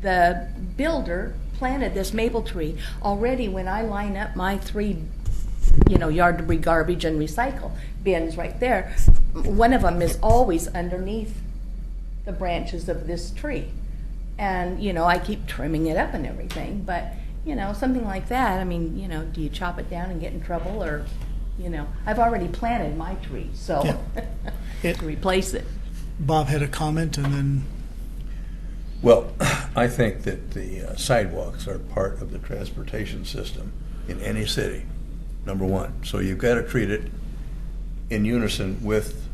the builder planted this maple tree, already when I line up my 3 yard debris, garbage, and recycle bins right there, one of them is always underneath the branches of this tree. And, I keep trimming it up and everything, but, something like that, I mean, do you chop it down and get in trouble, or, I've already planted my tree, so to replace it. Bob had a comment, and then Well, I think that the sidewalks are part of the transportation system in any city, number one. So you've got to treat it in unison with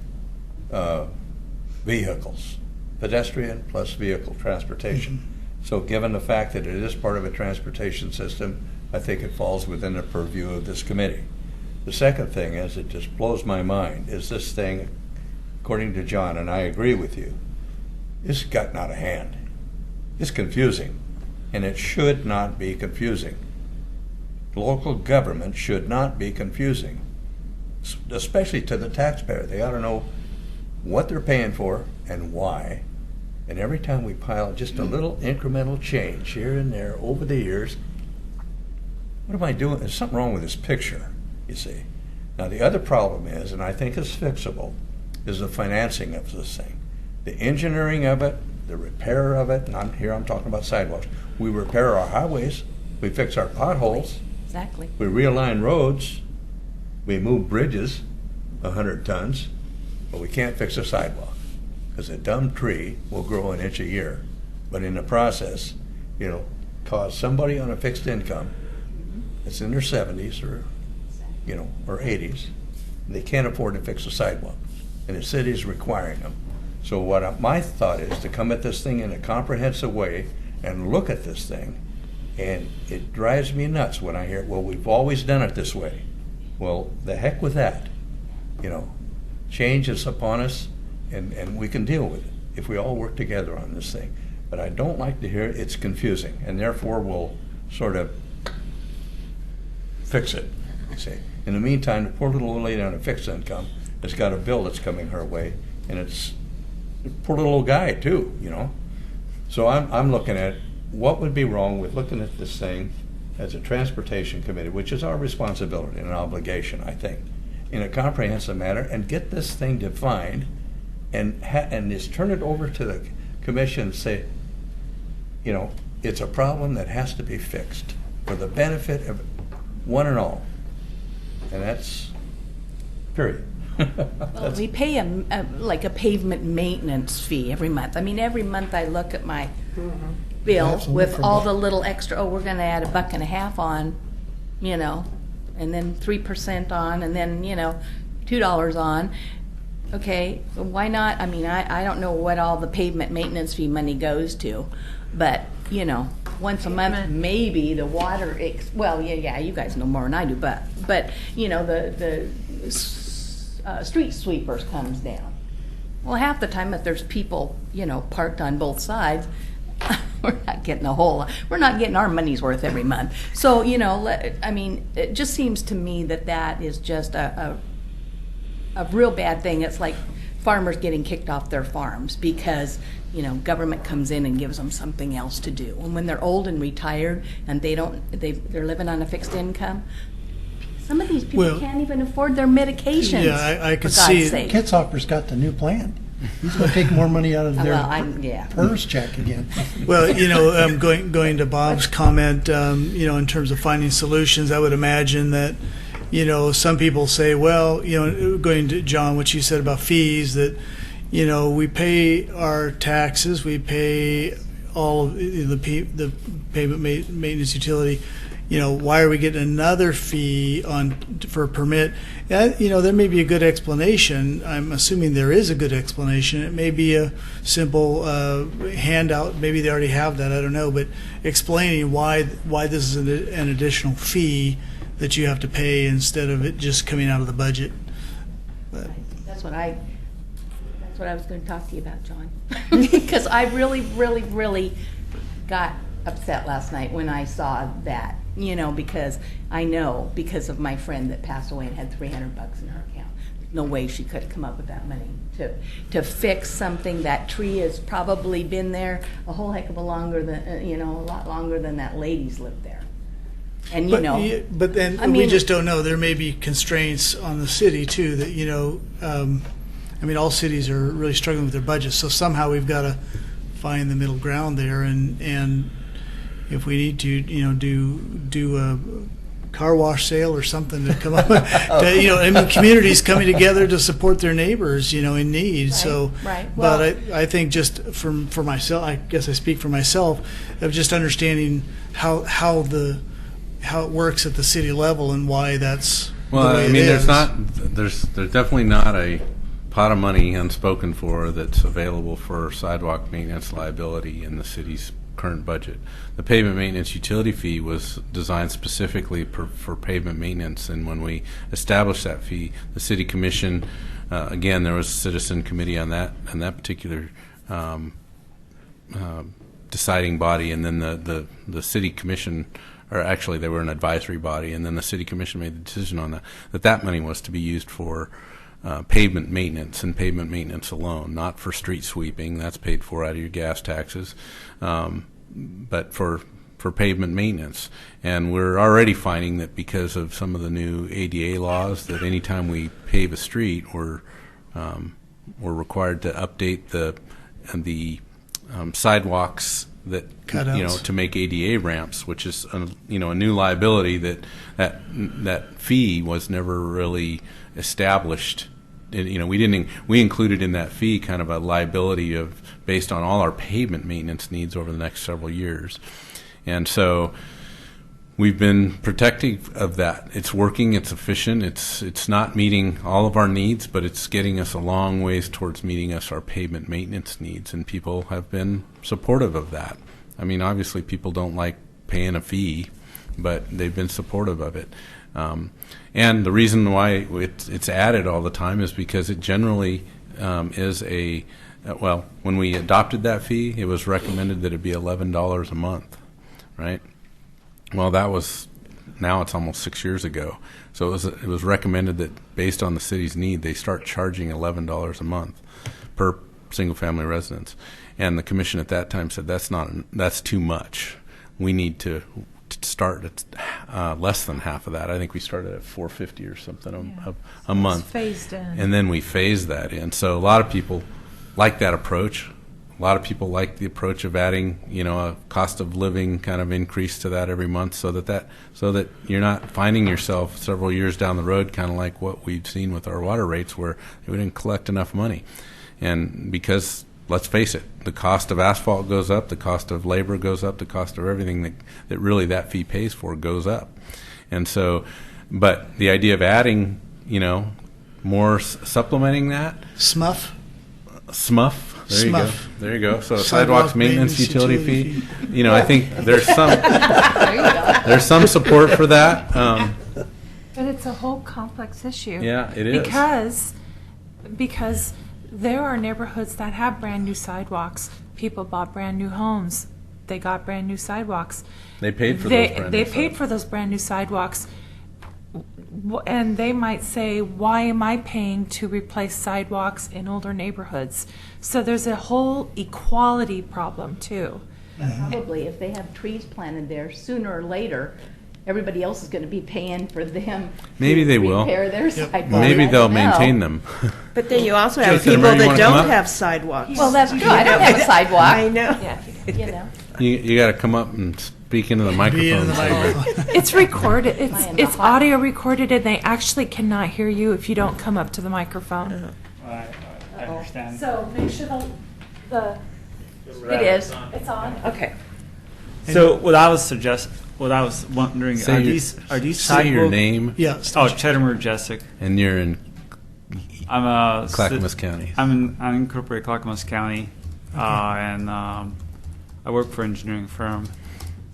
vehicles, pedestrian plus vehicle transportation. So given the fact that it is part of a transportation system, I think it falls within the purview of this committee. The second thing is, it just blows my mind, is this thing, according to John, and I agree with you, it's gotten out of hand. It's confusing, and it should not be confusing. Local government should not be confusing, especially to the taxpayer. They ought to know what they're paying for and why. And every time we pile just a little incremental change here and there over the years, what am I doing? There's something wrong with this picture, you see. Now the other problem is, and I think it's fixable, is the financing of this thing. The engineering of it, the repair of it, and I'm talking about sidewalks. We repair our highways, we fix our potholes, Exactly. we realign roads, we move bridges 100 tons, but we can't fix a sidewalk, because a dumb tree will grow an inch a year, but in the process, cause somebody on a fixed income that's in their 70s or 80s, and they can't afford to fix a sidewalk, and the city's requiring them. So my thought is to come at this thing in a comprehensive way and look at this thing, and it drives me nuts when I hear, well, we've always done it this way. Well, the heck with that. Change is upon us, and we can deal with it if we all work together on this thing. But I don't like to hear it's confusing, and therefore we'll sort of fix it, you see. In the meantime, the poor little old lady on a fixed income has got a bill that's coming her way, and it's a poor little old guy too, So I'm looking at what would be wrong with looking at this thing as a transportation committee, which is our responsibility and obligation, I think, in a comprehensive manner, and get this thing defined, and just turn it over to the commission and say, it's a problem that has to be fixed for the benefit of one and all. And that's period. Well, we pay a pavement maintenance fee every month. I mean, every month I look at my bill Absolutely. with all the little extra, we're going to add $1.50 on, and then 3% on, and then, $2 on. Okay, why not? I mean, I don't know what all the pavement maintenance fee money goes to, but, once a month, maybe the water, well, yeah, you guys know more than I do, but the street sweepers comes down. Well, half the time if there's people, parked on both sides, we're not getting we're not getting our money's worth every month. So, it just seems to me that is just a real bad thing. It's like farmers getting kicked off their farms because, government comes in and gives them something else to do. And when they're old and retired and they're living on a fixed income, some of these people can't even afford their medications. Yeah, I could for God's see it. sake. Kitzhofer's got the new plan. He's going to take more money out of their yeah. PERS check again. Well, going to Bob's comment, in terms of finding solutions, I would imagine that, some people say, well, going to John, what you said about fees, that, we pay our taxes, we pay all of the payment maintenance utility. Why are we getting another fee for a permit? There may be a good explanation. I'm assuming there is a good explanation. It may be a simple handout. Maybe they already have that. I don't know. But explaining why this is an additional fee that you have to pay instead of it just coming out of the budget. But That's what I was going to talk to you about, John. Because I really, really, really got upset last night when I saw that, because I know because of my friend that passed away and had $300 in her account. No way she could have come up with that money to fix something. That tree has probably been there a whole heck of a longer than, a lot longer than that lady's lived there. And but then we just don't know. There may be constraints on the city too that all cities are really struggling with their budgets. So somehow we've got to find the middle ground there, and if we need to, do a car wash sale or something to come up. Communities coming together to support their neighbors, in need. So, right. But Well- I think just for myself, I guess I speak for myself, of just understanding how it works at the city level and why that's Well, the way I mean, it is. there's definitely not a pot of money unspoken for that's available for sidewalk maintenance liability in the city's current budget. The pavement maintenance utility fee was designed specifically for pavement maintenance, and when we established that fee, the city commission, again, there was a citizen committee on that particular deciding body, and then the city commission, or actually they were an advisory body, and then the city commission made the decision on that money was to be used for pavement maintenance and pavement maintenance alone, not for street sweeping. That's paid for out of your gas taxes, but for pavement maintenance. And we're already finding that because of some of the new ADA laws, that anytime we pave a street, we're required to update the sidewalks that Cutouts. to make ADA ramps, which is a new liability that fee was never really established. We included in that fee kind of a liability based on all our pavement maintenance needs over the next several years, and so we've been protective of that. It's working. It's efficient. It's not meeting all of our needs, but it's getting us a long ways towards meeting our pavement maintenance needs, and people have been supportive of that. I mean, obviously, people don't like paying a fee, but they've been supportive of it. And the reason why it's added all the time is because it generally is when we adopted that fee, it was recommended that it be $11 a month, right? Well, now it's almost 6 years ago. So it was recommended that based on the city's need, they start charging $11 a month per single-family residence. And the commission at that time said that's too much. We need to start at less than half of that. I think we started at $4.50 or something a month. It's phased in. And then we phased that in. So a lot of people like that approach. A lot of people like the approach of adding, a cost of living kind of increase to that every month, so that you're not finding yourself several years down the road, kind of like what we've seen with our water rates, where we didn't collect enough money. And because, let's face it, the cost of asphalt goes up, the cost of labor goes up, the cost of everything that really that fee pays for goes up. And so, but the idea of adding, more supplementing that. SMUF. There you go. SMUF. There you go. So Sidewalk sidewalks maintenance utility utility fee. I think there's some support for that. But it's a whole complex issue. Yeah, it is. Because there are neighborhoods that have brand new sidewalks. People bought brand new homes. They got brand new sidewalks. They paid for those brand new They paid for those brand new sidewalks. And they might say, why am I paying to replace sidewalks in older neighborhoods? So there's a whole equality problem, too. Probably if they have trees planted there, sooner or later, everybody else is going to be paying for them Maybe to they will. repair their sidewalks. Maybe I they'll don't know. maintain them. But then you also have Jason, people Mary, you that wanna come don't up? have sidewalks. Well, that's true. I don't have a sidewalk. I know. Yeah. You got to come up and speak into the microphone. the so you're- microphone. It's recorded. Am I in It's the hot? audio recorded, and they actually cannot hear you if you don't come up to the microphone. I understand. So make sure the It is. it's on. Okay. So what I was wondering, Say are these say your sidewalk- name, Yeah. Oh, Cheddar Jessic. and you're in I'm a Clackamas County. I'm in unincorporated Clackamas County, and I work for an engineering firm,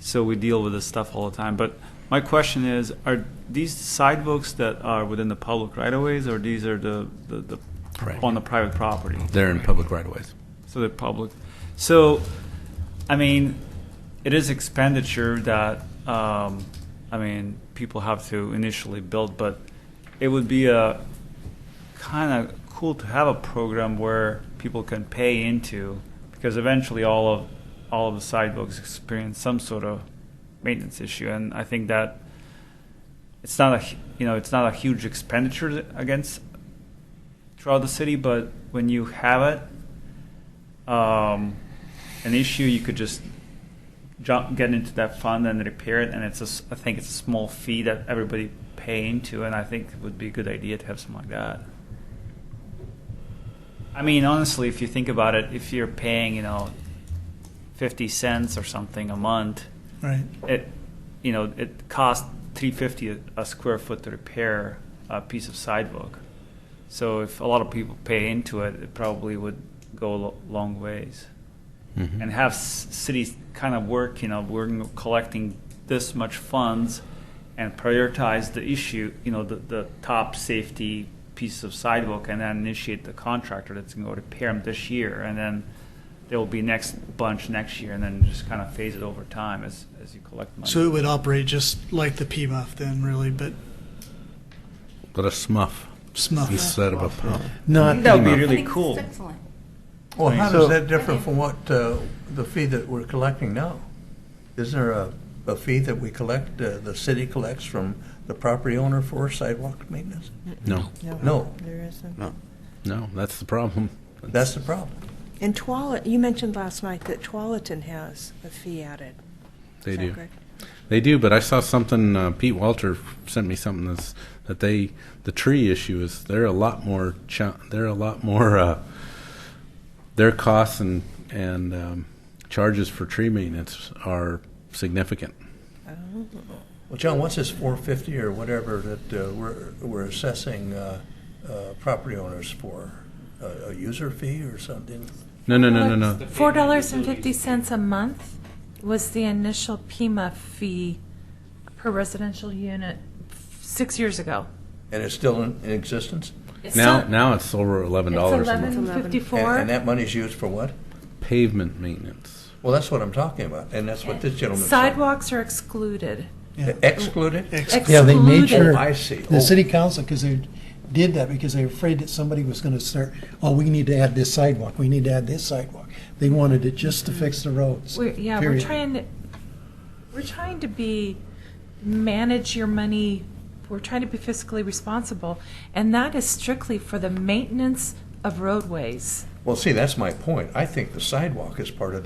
so we deal with this stuff all the time. But my question is, are these sidewalks that are within the public right-of-ways, or these are the Right. on the private property? They're in public right-of-ways. So they're public. So, I mean, it is expenditure that people have to initially build, but it would be a kind of cool to have a program where people can pay into, because eventually all of the sidewalks experience some sort of maintenance issue, and I think that it's not a huge expenditure throughout the city, but when you have it, an issue, you could just get into that fund and repair it, and I think it's a small fee that everybody pay into, and I think it would be a good idea to have something like that. I mean, honestly, if you think about it, if you're paying, 50 cents or something a month, Right. it costs $3.50 a square foot to repair a piece of sidewalk. So if a lot of people pay into it, it probably would go a long ways. Mhm. And have cities kind of work, we're collecting this much funds and prioritize the issue, the top safety piece of sidewalk, and then initiate the contractor that's going to go repair them this year, and then there will be next bunch next year, and then just kind of phase it over time as you collect money. So it would operate just like the PMUF then, really, but But a SMUF SMUF. instead of a pump. Not that would be PMUF. really cool. Excellent. Well, how So- does that differ from what, the fee that we're collecting now? Is there a fee that we collect, the city collects from the property owner for sidewalk maintenance? No, No. There isn't. no, that's the problem. That's the problem. And you mentioned last night that Tualatin has a fee added. They Is that do. correct? They do, but I saw something. Pete Walter sent me something that the tree issue is they're a lot more. Their costs and charges for tree maintenance are significant. Well, John, what's this 450 or whatever that we're assessing property owners for? A user fee or something? No. $4.50 a month was the initial PIMA fee per residential unit 6 years ago. And it's still in existence? It's Now, still- now it's over $11 It's a month. $11.54. And that money's used for what? Pavement maintenance. Well, that's what I'm talking about, and that's what this gentleman said. Sidewalks are excluded. Excluded? Yeah, they made Excluded. sure, I see. the city council, because they did that because they were afraid that somebody was going to start, we need to add this sidewalk, we need to add this sidewalk. They wanted it just to fix the roads. We're period. trying to manage your money. We're trying to be fiscally responsible, and that is strictly for the maintenance of roadways. Well, see, that's my point. I think the sidewalk is part of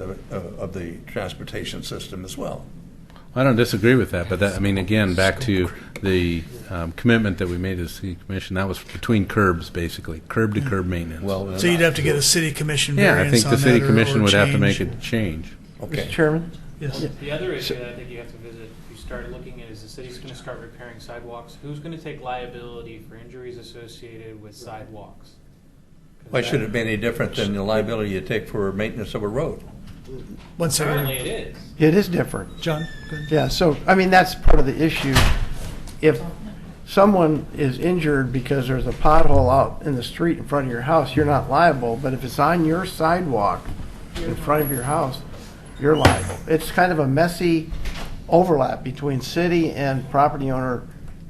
the transportation system as well. I don't disagree with that, but again, back to the commitment that we made as City Commission, that was between curbs, basically, curb to curb maintenance. Well, So you'd have to get a city commission yeah, I variance think on the City that or Commission would have to make change. a change. okay. Mr. Chairman? Yes. The other issue that I think you have to visit, if you start looking at, is the city's going to start repairing sidewalks. Who's going to take liability for injuries associated with sidewalks? 'Cause Why that- should it be any different than the liability you take for maintenance of a road? One second. Apparently it is. It is different. John, go ahead. Yeah, so, that's part of the issue. If someone is injured because there's a pothole out in the street in front of your house, you're not liable, but if it's on your sidewalk in front of your house, you're liable. It's kind of a messy overlap between city and property owner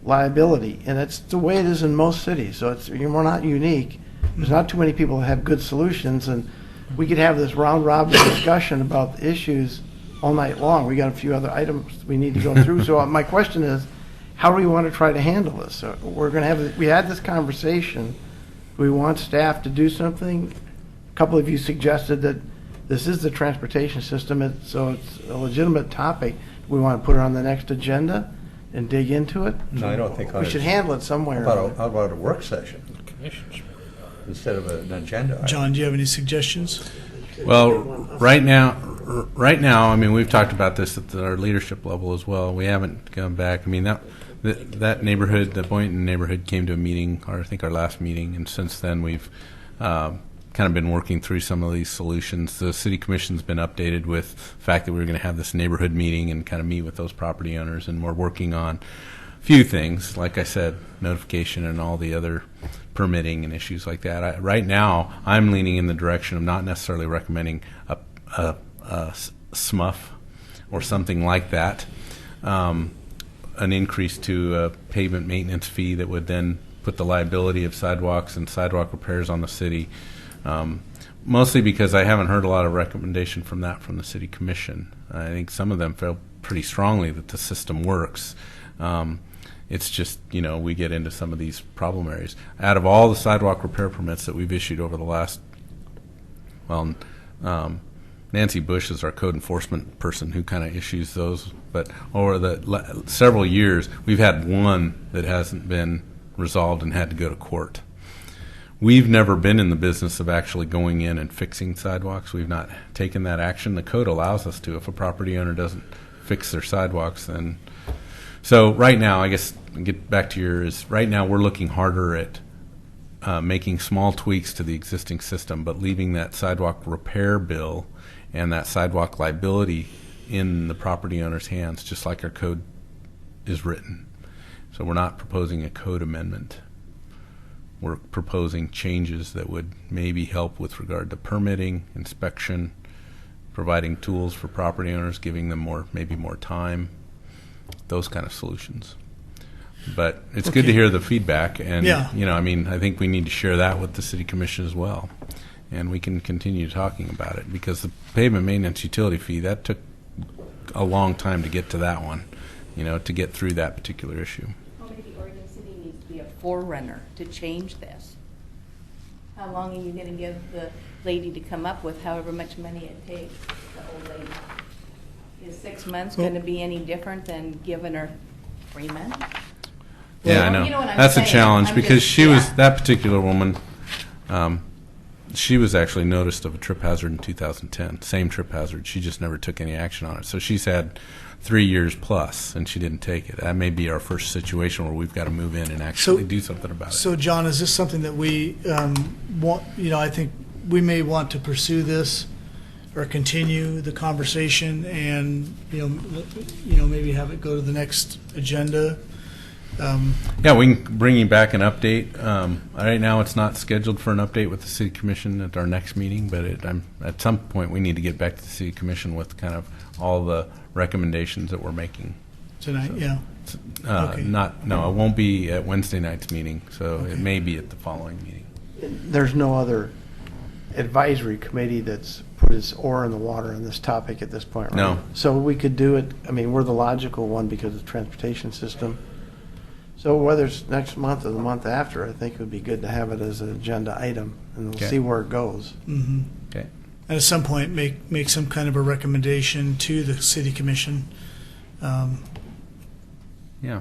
liability, and it's the way it is in most cities, so we're not unique. There's not too many people that have good solutions, and we could have this round-robin discussion about the issues all night long. We got a few other items we need to go through. So my question is, how do we want to try to handle this? So we had this conversation. We want staff to do something. A couple of you suggested that this is the transportation system, so it's a legitimate topic. We want to put it on the next agenda and dig into it. No, I don't think We should handle it somewhere. How about a work session instead of an agenda item? John, do you have any suggestions? Well, right now, we've talked about this at our leadership level as well. We haven't come back. That neighborhood, the Boynton neighborhood, came to a meeting, or I think our last meeting, and since then we've kind of been working through some of these solutions. The City Commission's been updated with the fact that we were going to have this neighborhood meeting and kind of meet with those property owners, and we're working on a few things, like I said, notification and all the other permitting and issues like that. Right now, I'm leaning in the direction of not necessarily recommending a SMUF or something like that, an increase to a pavement maintenance fee that would then put the liability of sidewalks and sidewalk repairs on the city, mostly because I haven't heard a lot of recommendation from the City Commission. I think some of them felt pretty strongly that the system works. It's just, we get into some of these problem areas. Out of all the sidewalk repair permits that we've issued over the last, Nancy Bush is our code enforcement person who kind of issues those. But over the several years, we've had one that hasn't been resolved and had to go to court. We've never been in the business of actually going in and fixing sidewalks. We've not taken that action. The code allows us to. If a property owner doesn't fix their sidewalks, then... So right now, I guess, get back to yours, right now we're looking harder at making small tweaks to the existing system, but leaving that sidewalk repair bill and that sidewalk liability in the property owner's hands, just like our code is written. So we're not proposing a code amendment. We're proposing changes that would maybe help with regard to permitting, inspection, providing tools for property owners, giving them maybe more time, those kind of solutions. But it's good to hear the feedback, and I think we need to share that with the City Commission as well, and we can continue talking about it, because the pavement maintenance utility fee, that took a long time to get to that one, to get through that particular issue. Well, maybe Oregon City needs to be a forerunner to change this. How long are you going to give the lady to come up with however much money it takes, the old lady? Is 6 months going to be any different than giving her 3 months? Yeah, I know. You know what I'm That's saying. a challenge, I'm because just- she was, that particular woman, she was actually noticed of a trip hazard in 2010, same trip hazard. She just never took any action on it. So she's had 3 years plus, and she didn't take it. That may be our first situation where we've got to move in and actually do something about it. So, John, is this something that we want, I think we may want to pursue this or continue the conversation and, maybe have it go to the next agenda? Yeah, we can bring you back an update. Right now, it's not scheduled for an update with the City Commission at our next meeting, but at some point we need to get back to the City Commission with kind of all the recommendations that we're making. Tonight, So, yeah. Okay. No, it won't be at Wednesday night's meeting, so it may be at the following meeting. There's no other advisory committee that's put its oar in the water on this topic at this point, right? No. So we could do it, we're the logical one because of the transportation system. So whether it's next month or the month after, I think it would be good to have it as an agenda item, and we'll Okay. see where it goes. Mm-hmm. Okay. And at some point, make some kind of a recommendation to the City Commission. Yeah.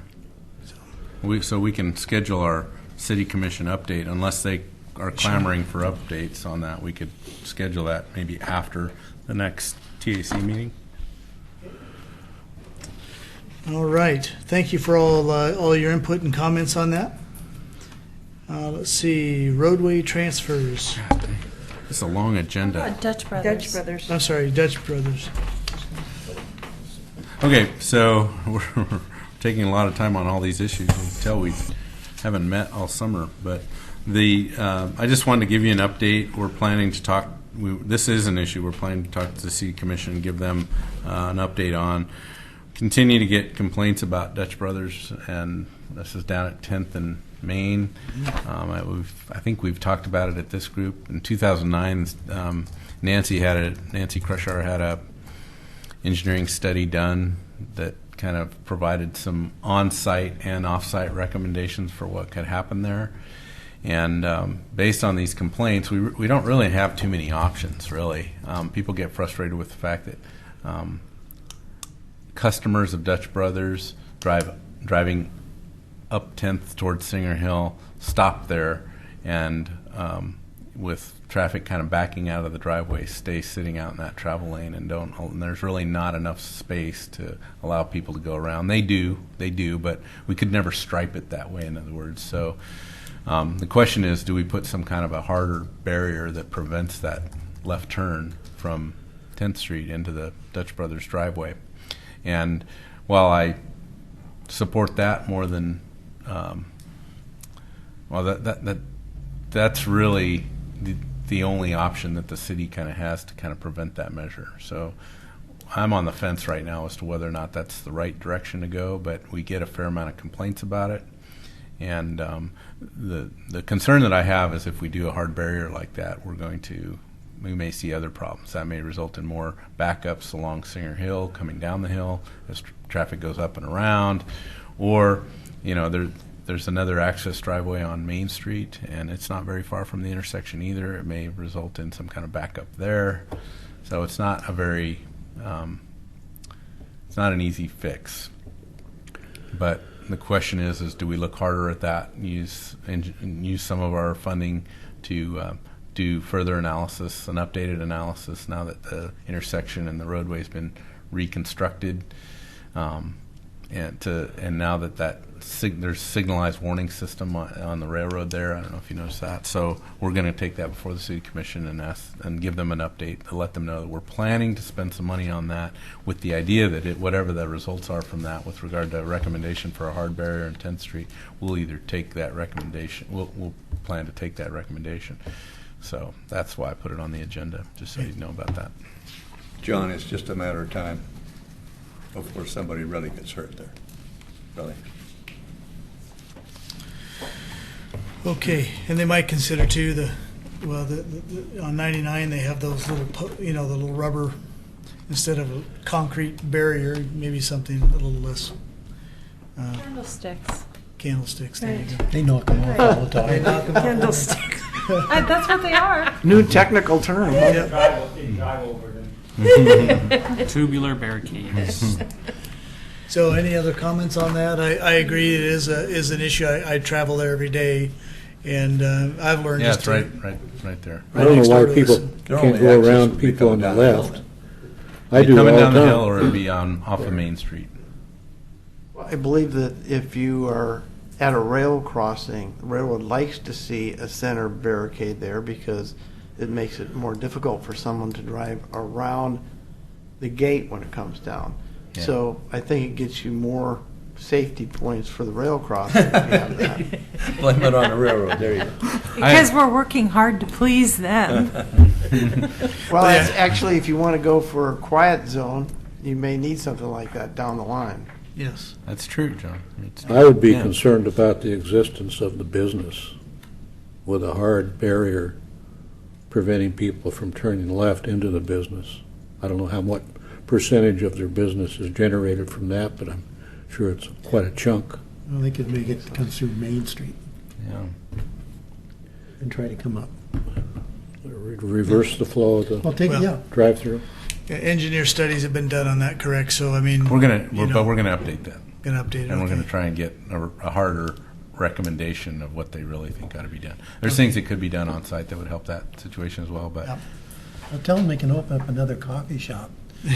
So we can schedule our City Commission update, unless they are clamoring for updates on that. We could schedule that maybe after the next TAC meeting. All right. Thank you for all your input and comments on that. Let's see, roadway transfers. It's a long agenda. Dutch Brothers. Dutch Brothers. I'm sorry, Dutch Brothers. Okay, so we're taking a lot of time on all these issues. You can tell we haven't met all summer, but I just wanted to give you an update. We're planning to talk. This is an issue we're planning to talk to the City Commission and give them an update on. Continue to get complaints about Dutch Brothers, and this is down at 10th and Main. I think we've talked about it at this group. In 2009, Nancy Crushar had a engineering study done that kind of provided some on-site and off-site recommendations for what could happen there. And based on these complaints, we don't really have too many options, really. People get frustrated with the fact that customers of Dutch Brothers driving up 10th towards Singer Hill stop there, and with traffic kind of backing out of the driveway, stay sitting out in that travel lane and there's really not enough space to allow people to go around. They do, but we could never stripe it that way, in other words. So the question is, do we put some kind of a harder barrier that prevents that left turn from 10th Street into the Dutch Brothers driveway? And while I support that more than, that's really the only option that the city kind of has to kind of prevent that measure. So I'm on the fence right now as to whether or not that's the right direction to go, but we get a fair amount of complaints about it. And the concern that I have is if we do a hard barrier like that, we may see other problems. That may result in more backups along Singer Hill coming down the hill as traffic goes up and around, or there's another access driveway on Main Street, and it's not very far from the intersection either. It may result in some kind of backup there. So it's not a very, it's not an easy fix. But the question is do we look harder at that and use some of our funding to do further analysis, an updated analysis now that the intersection and the roadway's been reconstructed, and now that there's signalized warning system on the railroad there. I don't know if you noticed that. So we're going to take that before the city commission and give them an update to let them know that we're planning to spend some money on that, with the idea that whatever the results are from that with regard to a recommendation for a hard barrier on 10th Street, we'll either take that recommendation. We'll plan to take that recommendation. So that's why I put it on the agenda, just so you know about that. John, it's just a matter of time before somebody really gets hurt there. Really. Okay, and they might consider too the on 99 they have those little the little rubber instead of a concrete barrier, maybe something a little less. Candlesticks. Candlesticks. There you go. They knock them off all the time. They knock 'em off. Candlesticks. That's what they are. New technical term. They drive over them. Tubular barricades. So, any other comments on that? I agree. It is an issue. I travel there every day, and I've learned. Yeah, just it's to- right there. I don't next know door why to people us. Their can't only go access around would be people on coming the down the left. hill. I do all Coming the down the hill, time. or it'd be off of Main Street. I believe that if you are at a rail crossing, the railroad likes to see a center barricade there because it makes it more difficult for someone to drive around the gate when it comes down. Yeah. So I think it gets you more safety points for the rail crossing if you have that. Blame it on the railroad. There you go. Because we're working hard to please them. Well, it's actually, if you want to go for a quiet zone, you may need something like that down the line. Yes. That's true, John. I would be Yeah. concerned about the existence of the business with a hard barrier preventing people from turning left into the business. I don't know what percentage of their business is generated from that, but I'm sure it's quite a chunk. Well, they could make it come through Main Street Yeah. and try to come up. Reverse the flow of the Well- drive-through. Engineer studies have been done on that, correct? So I mean, But we're gonna update that, gonna update it. and we're okay. gonna try and get a harder recommendation of what they really think ought to be done. There's things that could be done on site that would help that situation as well, but Yep. I'll tell them they can open up another coffee shop.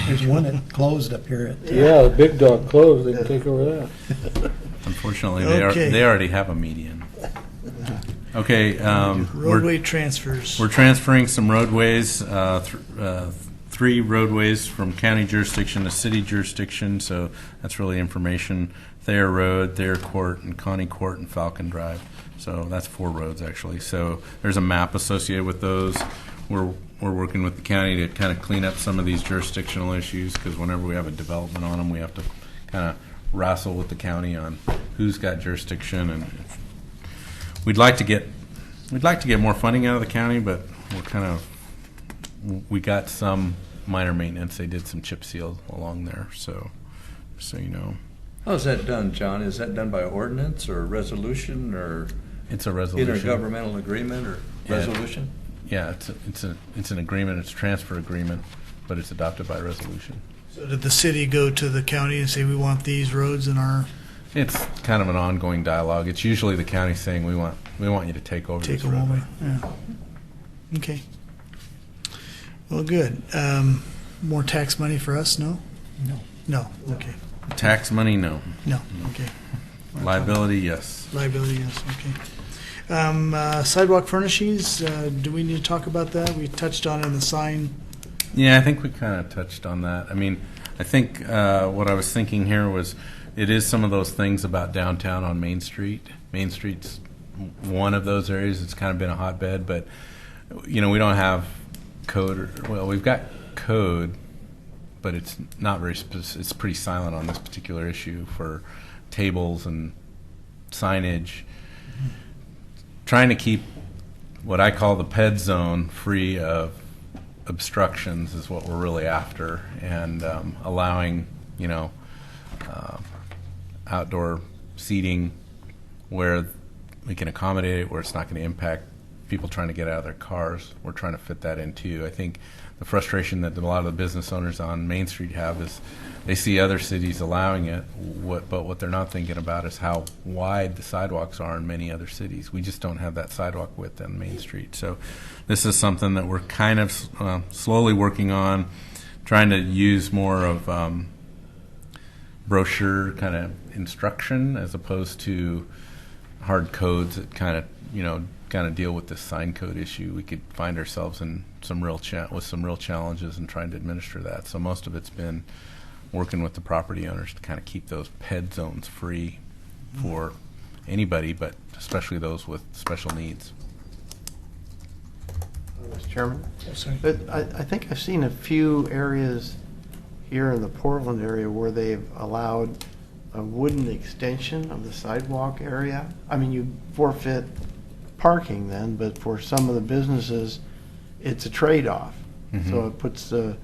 There's one that closed up here at. Yeah, the big dog closed, they can take over that. unfortunately, Okay. they already have a median. Okay, Roadway transfers. we're transferring some roadways, 3 roadways from county jurisdiction to city jurisdiction, so that's really information. Thayer Road, Thayer Court, and Connie Court, and Falcon Drive. So that's 4 roads, actually. So there's a map associated with those. We're working with the county to kind of clean up some of these jurisdictional issues, because whenever we have a development on them, we have to kind of wrestle with the county on who's got jurisdiction, and we'd like to get more funding out of the county, but we got some minor maintenance. They did some chip seal along there, so you know. How's that done, John? Is that done by ordinance or resolution or It's a resolution. intergovernmental agreement or Yeah. resolution? Yeah, it's an agreement. It's a transfer agreement, but it's adopted by resolution. So did the city go to the county and say we want these roads in our It's kind of an ongoing dialogue. It's usually the county saying we want you to take over take this them over? roadway. Yeah. Okay. Well, good. More tax money for us? No. No. No. Okay. Tax money, no. No. Okay. Liability, yes. Liability, yes. Okay. Sidewalk furnishings. Do we need to talk about that? We touched on it in the sign. Yeah, I think we kind of touched on that. I mean, I think what I was thinking here was it is some of those things about downtown on Main Street. Main Street's one of those areas that's kind of been a hotbed, but, you know, we don't have code. Well, we've got code, but it's not very it's pretty silent on this particular issue for tables and signage. Trying to keep what I call the PED zone free of obstructions is what we're really after, and allowing, you know, outdoor seating where we can accommodate it, where it's not going to impact people trying to get out of their cars, we're trying to fit that in too. I think the frustration that a lot of the business owners on Main Street have is they see other cities allowing it, but what they're not thinking about is how wide the sidewalks are in many other cities. We just don't have that sidewalk width on Main Street. So this is something that we're kind of slowly working on, trying to use more of brochure kind of instruction as opposed to hard codes that kind of deal with this sign code issue. We could find ourselves in some real challenges in trying to administer that. So most of it's been working with the property owners to kind of keep those ped zones free for anybody, but especially those with special needs. Mr. Chairman? Yes, sir. But I think I've seen a few areas here in the Portland area where they've allowed a wooden extension of the sidewalk area. I mean, you forfeit parking then, but for some of the businesses, it's a trade-off. Mm-hmm. So it puts the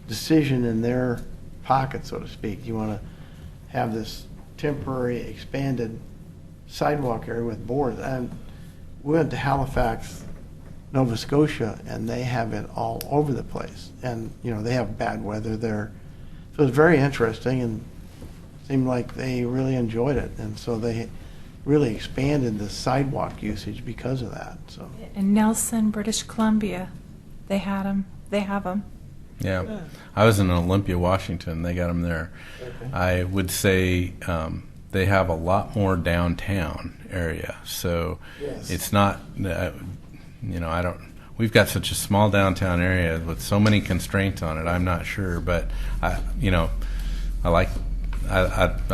decision in their pocket, so to speak. You want to have this temporary expanded sidewalk area with boards. And we went to Halifax, Nova Scotia, and they have it all over the place. And, you know, they have bad weather there. So it's very interesting and seemed like they really enjoyed it. And so they really expanded the sidewalk usage because of that. So In Nelson, British Columbia, they had them. They have them. Yeah, I was in Olympia, Washington. They got them there. Okay. I would say they have a lot more downtown area, so Yes. it's not. I don't. We've got such a small downtown area with so many constraints on it. I'm not sure, but I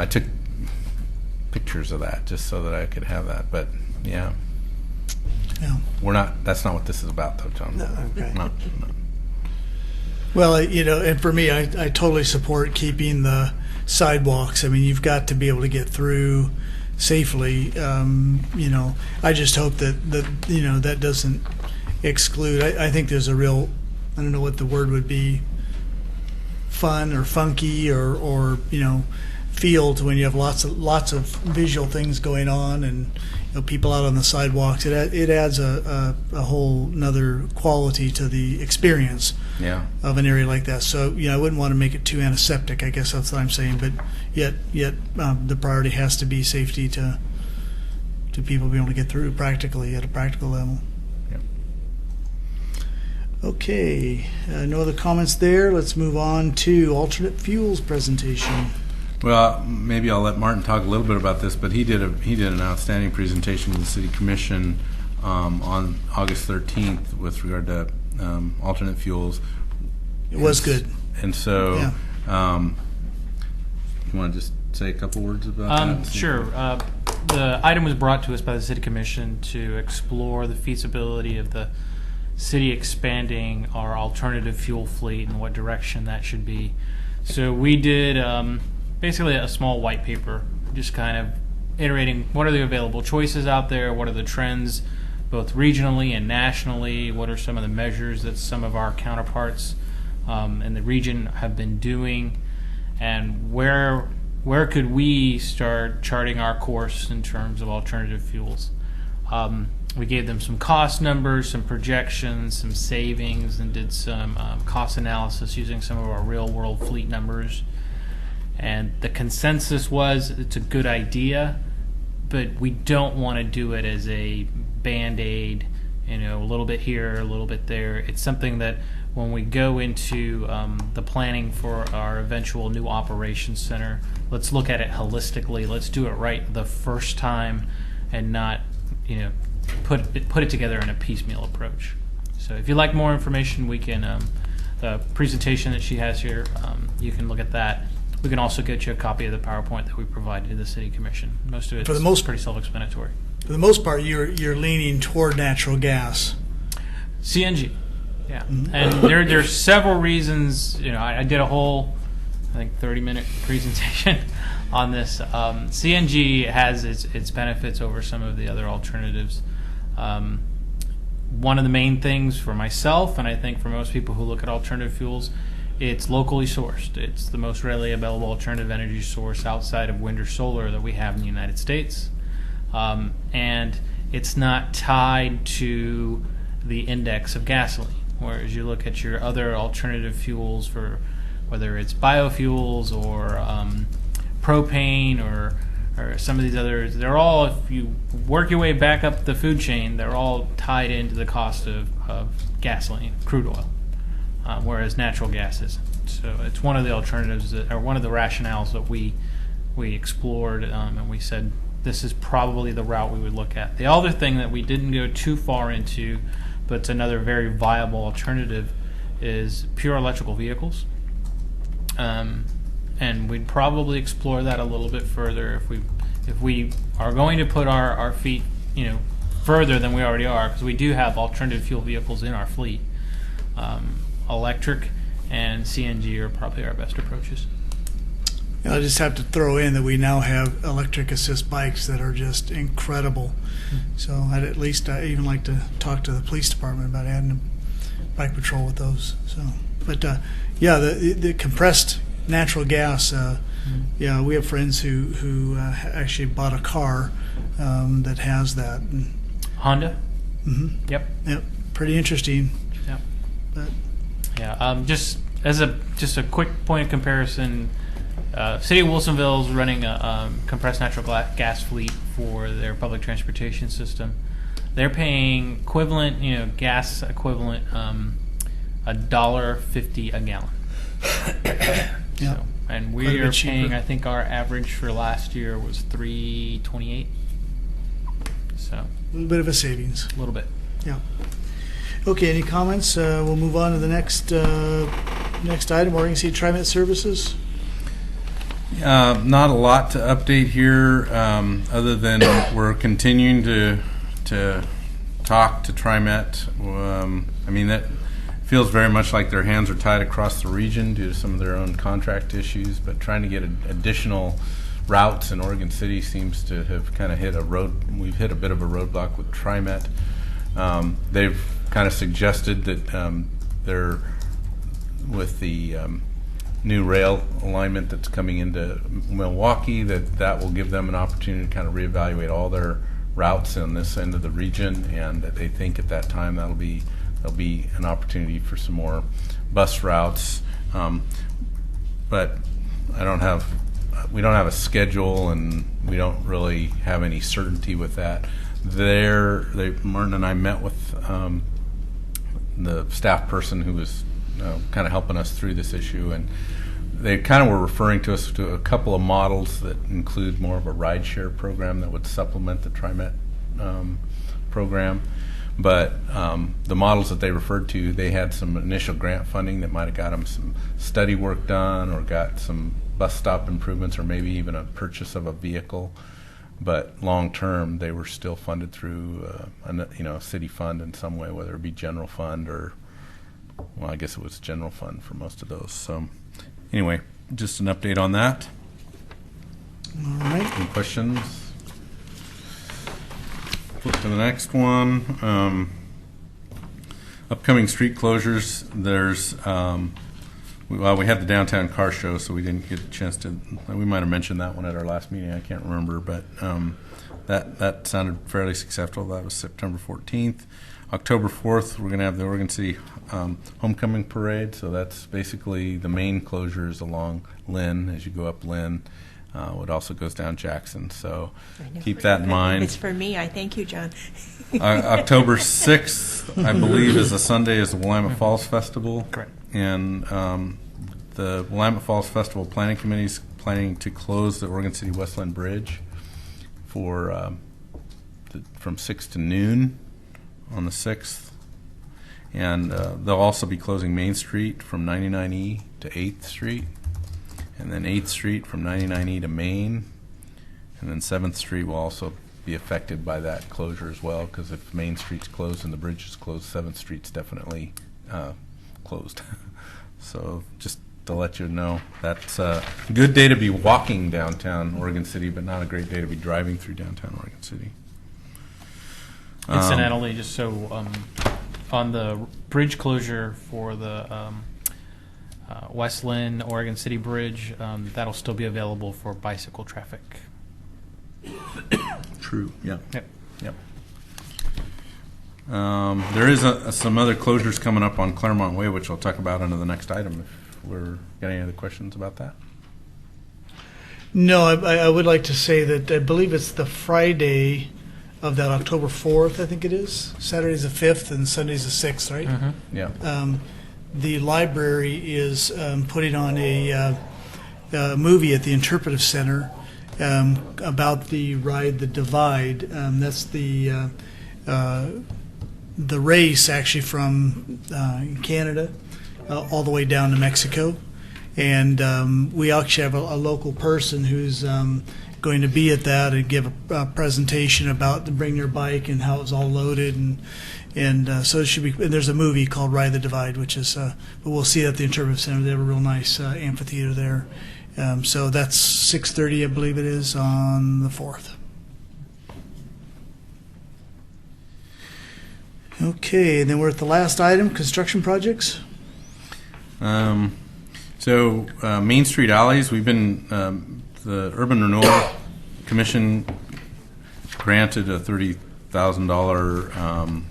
took pictures of that just so that I could have that. But yeah, we're not. That's not what this is about, though, John. No, okay. No. Well, and for me, I totally support keeping the sidewalks. I mean, you've got to be able to get through safely. I just hope that doesn't exclude. I think there's a real, I don't know what the word would be, fun or funky or feel to when you have lots of visual things going on and people out on the sidewalks. It adds a whole another quality to the experience of an area like that. So I wouldn't want to make it too antiseptic. I guess that's what I'm saying. But yet the priority has to be safety to people being able to get through practically at a practical level. Yep. Okay, no other comments there. Let's move on to alternate fuels presentation. Well, maybe I'll let Martin talk a little bit about this, but he did an outstanding presentation to the City Commission on August 13th with regard to alternate fuels. It was good. And so, you want to just say a couple words about that? Sure. The item was brought to us by the City Commission to explore the feasibility of the city expanding our alternative fuel fleet and what direction that should be. So we did basically a small white paper, just kind of iterating what are the available choices out there, what are the trends both regionally and nationally, what are some of the measures that some of our counterparts in the region have been doing, and where could we start charting our course in terms of alternative fuels. We gave them some cost numbers, some projections, some savings, and did some cost analysis using some of our real-world fleet numbers. And the consensus was it's a good idea, but we don't want to do it as a Band-Aid, a little bit here, a little bit there. It's something that when we go into the planning for our eventual new operations center, let's look at it holistically. Let's do it right the first time and not, put it together in a piecemeal approach. So if you'd like more information, we can, the presentation that she has here, you can look at that. We can also get you a copy of the PowerPoint that we provided to the City Commission. Most of it's pretty self-explanatory. For the most part, you're leaning toward natural gas. CNG, yeah. Mm-hmm. And there's several reasons. I did a whole, 30-minute presentation on this. CNG has its benefits over some of the other alternatives. One of the main things for myself, and I think for most people who look at alternative fuels, it's locally sourced. It's the most readily available alternative energy source outside of wind or solar that we have in the United States. And it's not tied to the index of gasoline. Whereas you look at your other alternative fuels, for whether it's biofuels or propane or some of these others, they're all, if you work your way back up the food chain, they're all tied into the cost of gasoline, crude oil, whereas natural gas isn't. So it's one of the alternatives, or one of the rationales that we explored, and we said this is probably the route we would look at. The other thing that we didn't go too far into, but it's another very viable alternative, is pure electrical vehicles. And we'd probably explore that a little bit further if we are going to put our feet, further than we already are, because we do have alternative fuel vehicles in our fleet. Electric and CNG are probably our best approaches. I just have to throw in that we now have electric assist bikes that are just incredible. So I'd at least even like to talk to the police department about adding a bike patrol with those. So, but yeah, the compressed natural gas. Yeah, we have friends who actually bought a car that has that. Honda. Mm-hmm. Yep. Pretty interesting. Yep. But yeah. Just as a quick point of comparison. City of Wilsonville is running a compressed natural gas fleet for their public transportation system. They're paying equivalent, gas equivalent, $1.50 a gallon. So, and we are paying, I think our average for last year was $3.28. So a little bit of a savings. A little bit. Yeah. Okay. Any comments? We'll move on to the next item. Oregon City TriMet Services. Not a lot to update here, other than we're continuing to talk to TriMet. That feels very much like their hands are tied across the region due to some of their own contract issues, but trying to get additional routes in Oregon City seems to have kind of we've hit a bit of a roadblock with TriMet. They've kind of suggested that they're with the new rail alignment that's coming into Milwaukee, that will give them an opportunity to kind of reevaluate all their routes on this end of the region, and that they think at that time there'll be an opportunity for some more bus routes. But we don't have a schedule, and we don't really have any certainty with that. Martin and I met with the staff person who was kind of helping us through this issue, and they kind of were referring to us to a couple of models that include more of a rideshare program that would supplement the TriMet program. But the models that they referred to, they had some initial grant funding that might have got them some study work done, or got some bus stop improvements, or maybe even a purchase of a vehicle. But long term, they were still funded through a city fund in some way, whether it be general fund or, well, I guess it was general fund for most of those. So anyway, just an update on that. All right. Any questions? Flip to the next one. Upcoming street closures. There's we had the downtown car show, so we didn't get a chance to. We might have mentioned that one at our last meeting. I can't remember, but that sounded fairly successful. That was September 14th. October 4th, we're going to have the Oregon City Homecoming Parade. So that's basically the main closures along Lynn as you go up Lynn. It also goes down Jackson. So keep that in mind. It's for me. I thank you, John. October 6th, I believe, is a Sunday, is the Willamette Falls Festival. Correct. And the Willamette Falls Festival Planning Committee is planning to close the Oregon City Westland Bridge for from 6 to noon on the 6th. And they'll also be closing Main Street from 99E to 8th Street, and then 8th Street from 99E to Main, and then 7th Street will also be affected by that closure as well, because if Main Street's closed and the bridge is closed, 7th Street's definitely closed. So just to let you know, that's a good day to be walking downtown Oregon City, but not a great day to be driving through downtown Oregon City. Incidentally, just so on the bridge closure for the West Lynn Oregon City Bridge, that'll still be available for bicycle traffic. True. Yeah. Yep. There is some other closures coming up on Claremont Way, which I'll talk about under the next item. If we're got any other questions about that? No, I would like to say that I believe it's the Friday of that October 4th, I think it is. Saturday's the 5th and Sunday's the 6th, right? Yeah. The library is putting on a movie at the Interpretive Center about the ride, the Divide. That's the race actually from Canada all the way down to Mexico. And we actually have a local person who's going to be at that and give a presentation about to bring their bike and how it's all loaded. And so it should be, and there's a movie called Ride the Divide, which is, but we'll see it at the Interpretive Center. They have a real nice amphitheater there. So that's 6:30, I believe it is, on the 4th. Okay, and then we're at the last item, construction projects. So Main Street alleys, we've been, the Urban Renewal Commission granted a $30,000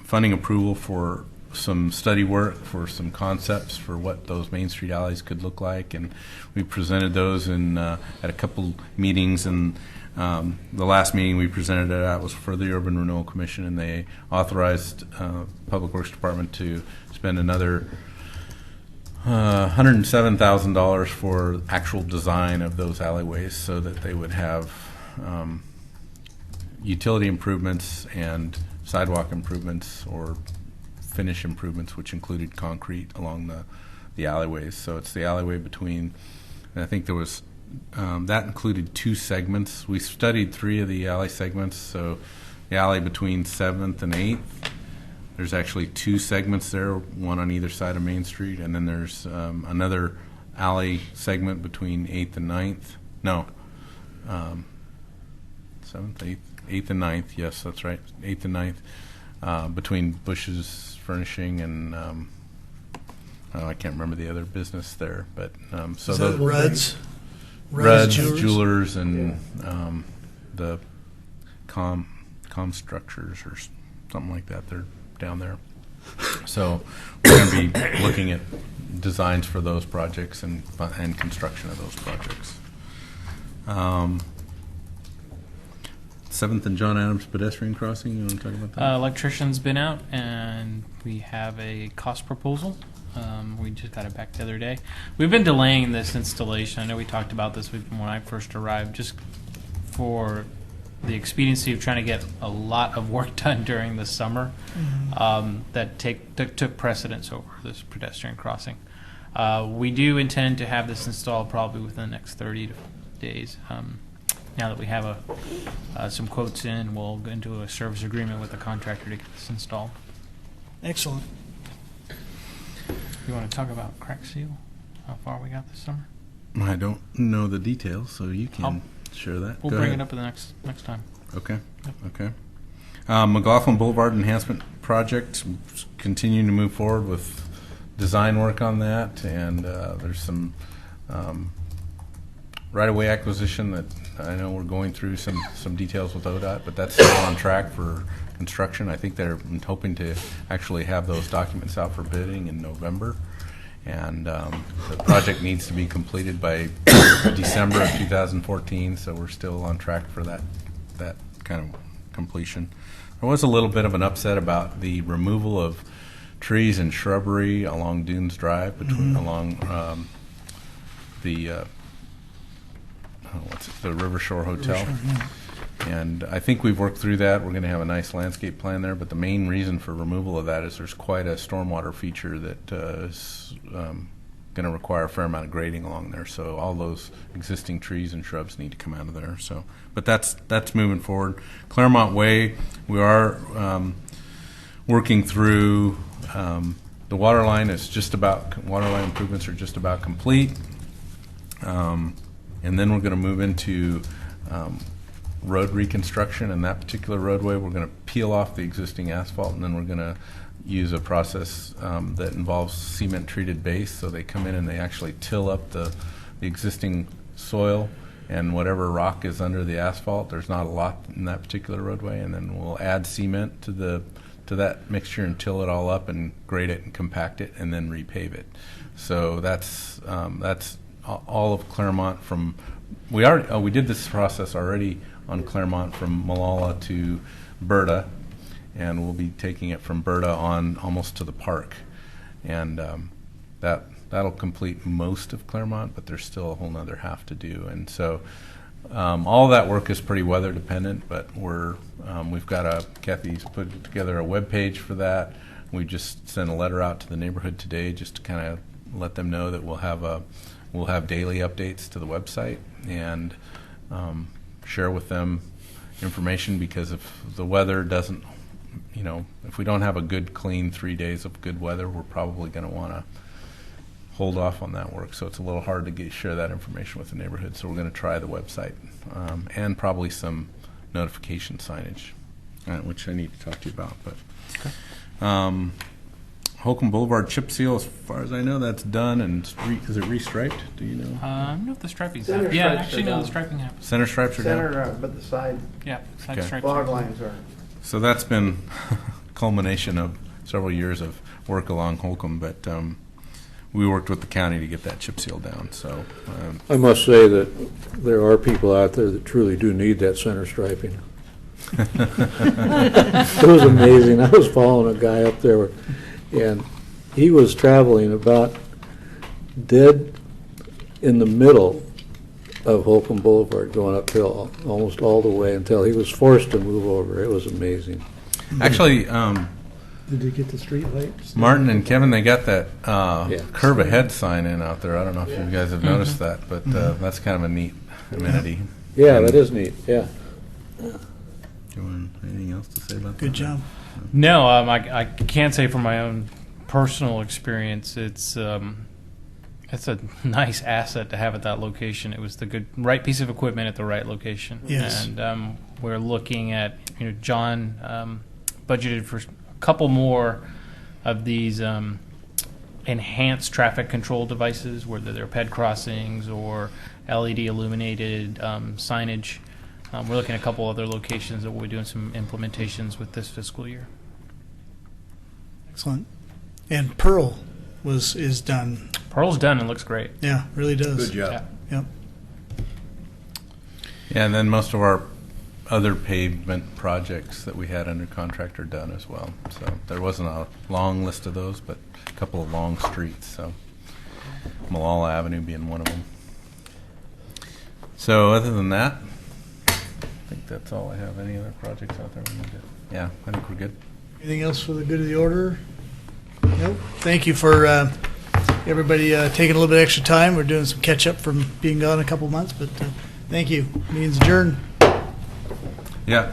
funding approval for some study work, for some concepts for what those Main Street alleys could look like, and we presented those in at a couple meetings, and the last meeting we presented it at was for the Urban Renewal Commission, and they authorized Public Works Department to spend another $107,000 for actual design of those alleyways, so that they would have utility improvements and sidewalk improvements or finish improvements, which included concrete along the alleyways. So it's the alleyway between, and I think there was, that included 2 segments. We studied 3 of the alley segments. So the alley between 7th and 8th, there's actually 2 segments there, one on either side of Main Street. And then there's another alley segment between 8th and 9th. No, 7th, 8th and 9th. Yes, that's right, 8th and 9th. Between Bush's Furnishing and I can't remember the other business there, but so Is that Rudd's Rudd's Jewelers and the Com Structures or something like that. They're down there. So we're going to be looking at designs for those projects and construction of those projects. 7th and John Adams pedestrian crossing, you want to talk about that? Electrician's been out, and we have a cost proposal. We just got it back the other day. We've been delaying this installation. I know we talked about this when I first arrived, just for the expediency of trying to get a lot of work done during the summer. That took precedence over this pedestrian crossing. We do intend to have this installed probably within the next 30 days. Now that we have some quotes in, we'll go into a service agreement with the contractor to get this installed. Excellent. You want to talk about crack seal? How far we got this summer? I don't know the details, so you can share that. We'll Go bring ahead. it up in the next time. Okay. Okay. McLaughlin Boulevard Enhancement Project, continuing to move forward with design work on that, and there's some right-of-way acquisition that I know we're going through some details with ODOT, but that's still on track for construction. I think they're hoping to actually have those documents out for bidding in November, and the project needs to be completed by December of 2014, so we're still on track for that kind of completion. There was a little bit of an upset about the removal of trees and shrubbery along Dunes Drive, along the River Shore Hotel. And I think we've worked through that. We're going to have a nice landscape plan there, but the main reason for removal of that is there's quite a stormwater feature that is going to require a fair amount of grading along there. So all those existing trees and shrubs need to come out of there. So, but that's moving forward. Claremont Way, we are working through the water line improvements are just about complete. And then we're going to move into road reconstruction. And that particular roadway, we're going to peel off the existing asphalt, and then we're going to use a process that involves cement-treated base. So they come in and they actually till up the existing soil and whatever rock is under the asphalt, there's not a lot in that particular roadway, and then we'll add cement to that mixture and till it all up and grade it and compact it and then repave it. So that's all of Claremont from. We did this process already on Claremont from Malala to Berta, and we'll be taking it from Berta on almost to the park, and that'll complete most of Claremont, but there's still a whole nother half to do. And so all of that work is pretty weather dependent, but we've got Kathy's put together a web page for that. We just sent a letter out to the neighborhood today just to kind of let them know that we'll have daily updates to the website and share with them information, because if the weather doesn't, if we don't have a good clean 3 days of good weather, we're probably going to want to hold off on that work. So it's a little hard to share that information with the neighborhood. So we're going to try the website and probably some notification signage, which I need to talk to you about. But Holcomb Boulevard chip seal, as far as I know, that's done. And is it restriped? Do you know? I don't know if the striping's Center happened. Yeah, stripes actually, are no, done. the striping happened. Center stripes are down? Center, but the side Yeah, side Okay. stripes. fog lines are. So that's been a culmination of several years of work along Holcomb, but we worked with the county to get that chip seal down. So I must say that there are people out there that truly do need that center striping. It was amazing. I was following a guy up there, and he was traveling about dead in the middle of Holcomb Boulevard, going uphill almost all the way until he was forced to move over. It was amazing. actually, Did you get the street lights? Martin and Kevin, they got that Yeah. curve ahead sign in out there. I don't know if you guys have noticed that, but that's kind of a neat amenity. Yeah, that is neat, yeah. Do you want anything else to say about that? Good job. No, I can't say from my own personal experience, it's a nice asset to have at that location. It was the right piece of equipment at the right location. Yes. And we're looking at, John budgeted for a couple more of these enhanced traffic control devices, whether they're ped crossings or LED illuminated signage. We're looking at a couple other locations that we'll be doing some implementations with this fiscal year. Excellent. And Pearl is done. Pearl's done and looks great. Yeah, really does. Good job. Yeah. Yep. Yeah, and then most of our other pavement projects that we had under contract are done as well. So there wasn't a long list of those, but a couple of long streets. So Malala Avenue being one of them. So other than that, I think that's all I have. Any other projects out there? Yeah, I think we're good. Anything else for the good of the order? Nope. Thank you for everybody taking a little bit extra time. We're doing some catch up from being gone a couple months, but thank you. Meeting's adjourned. Yeah.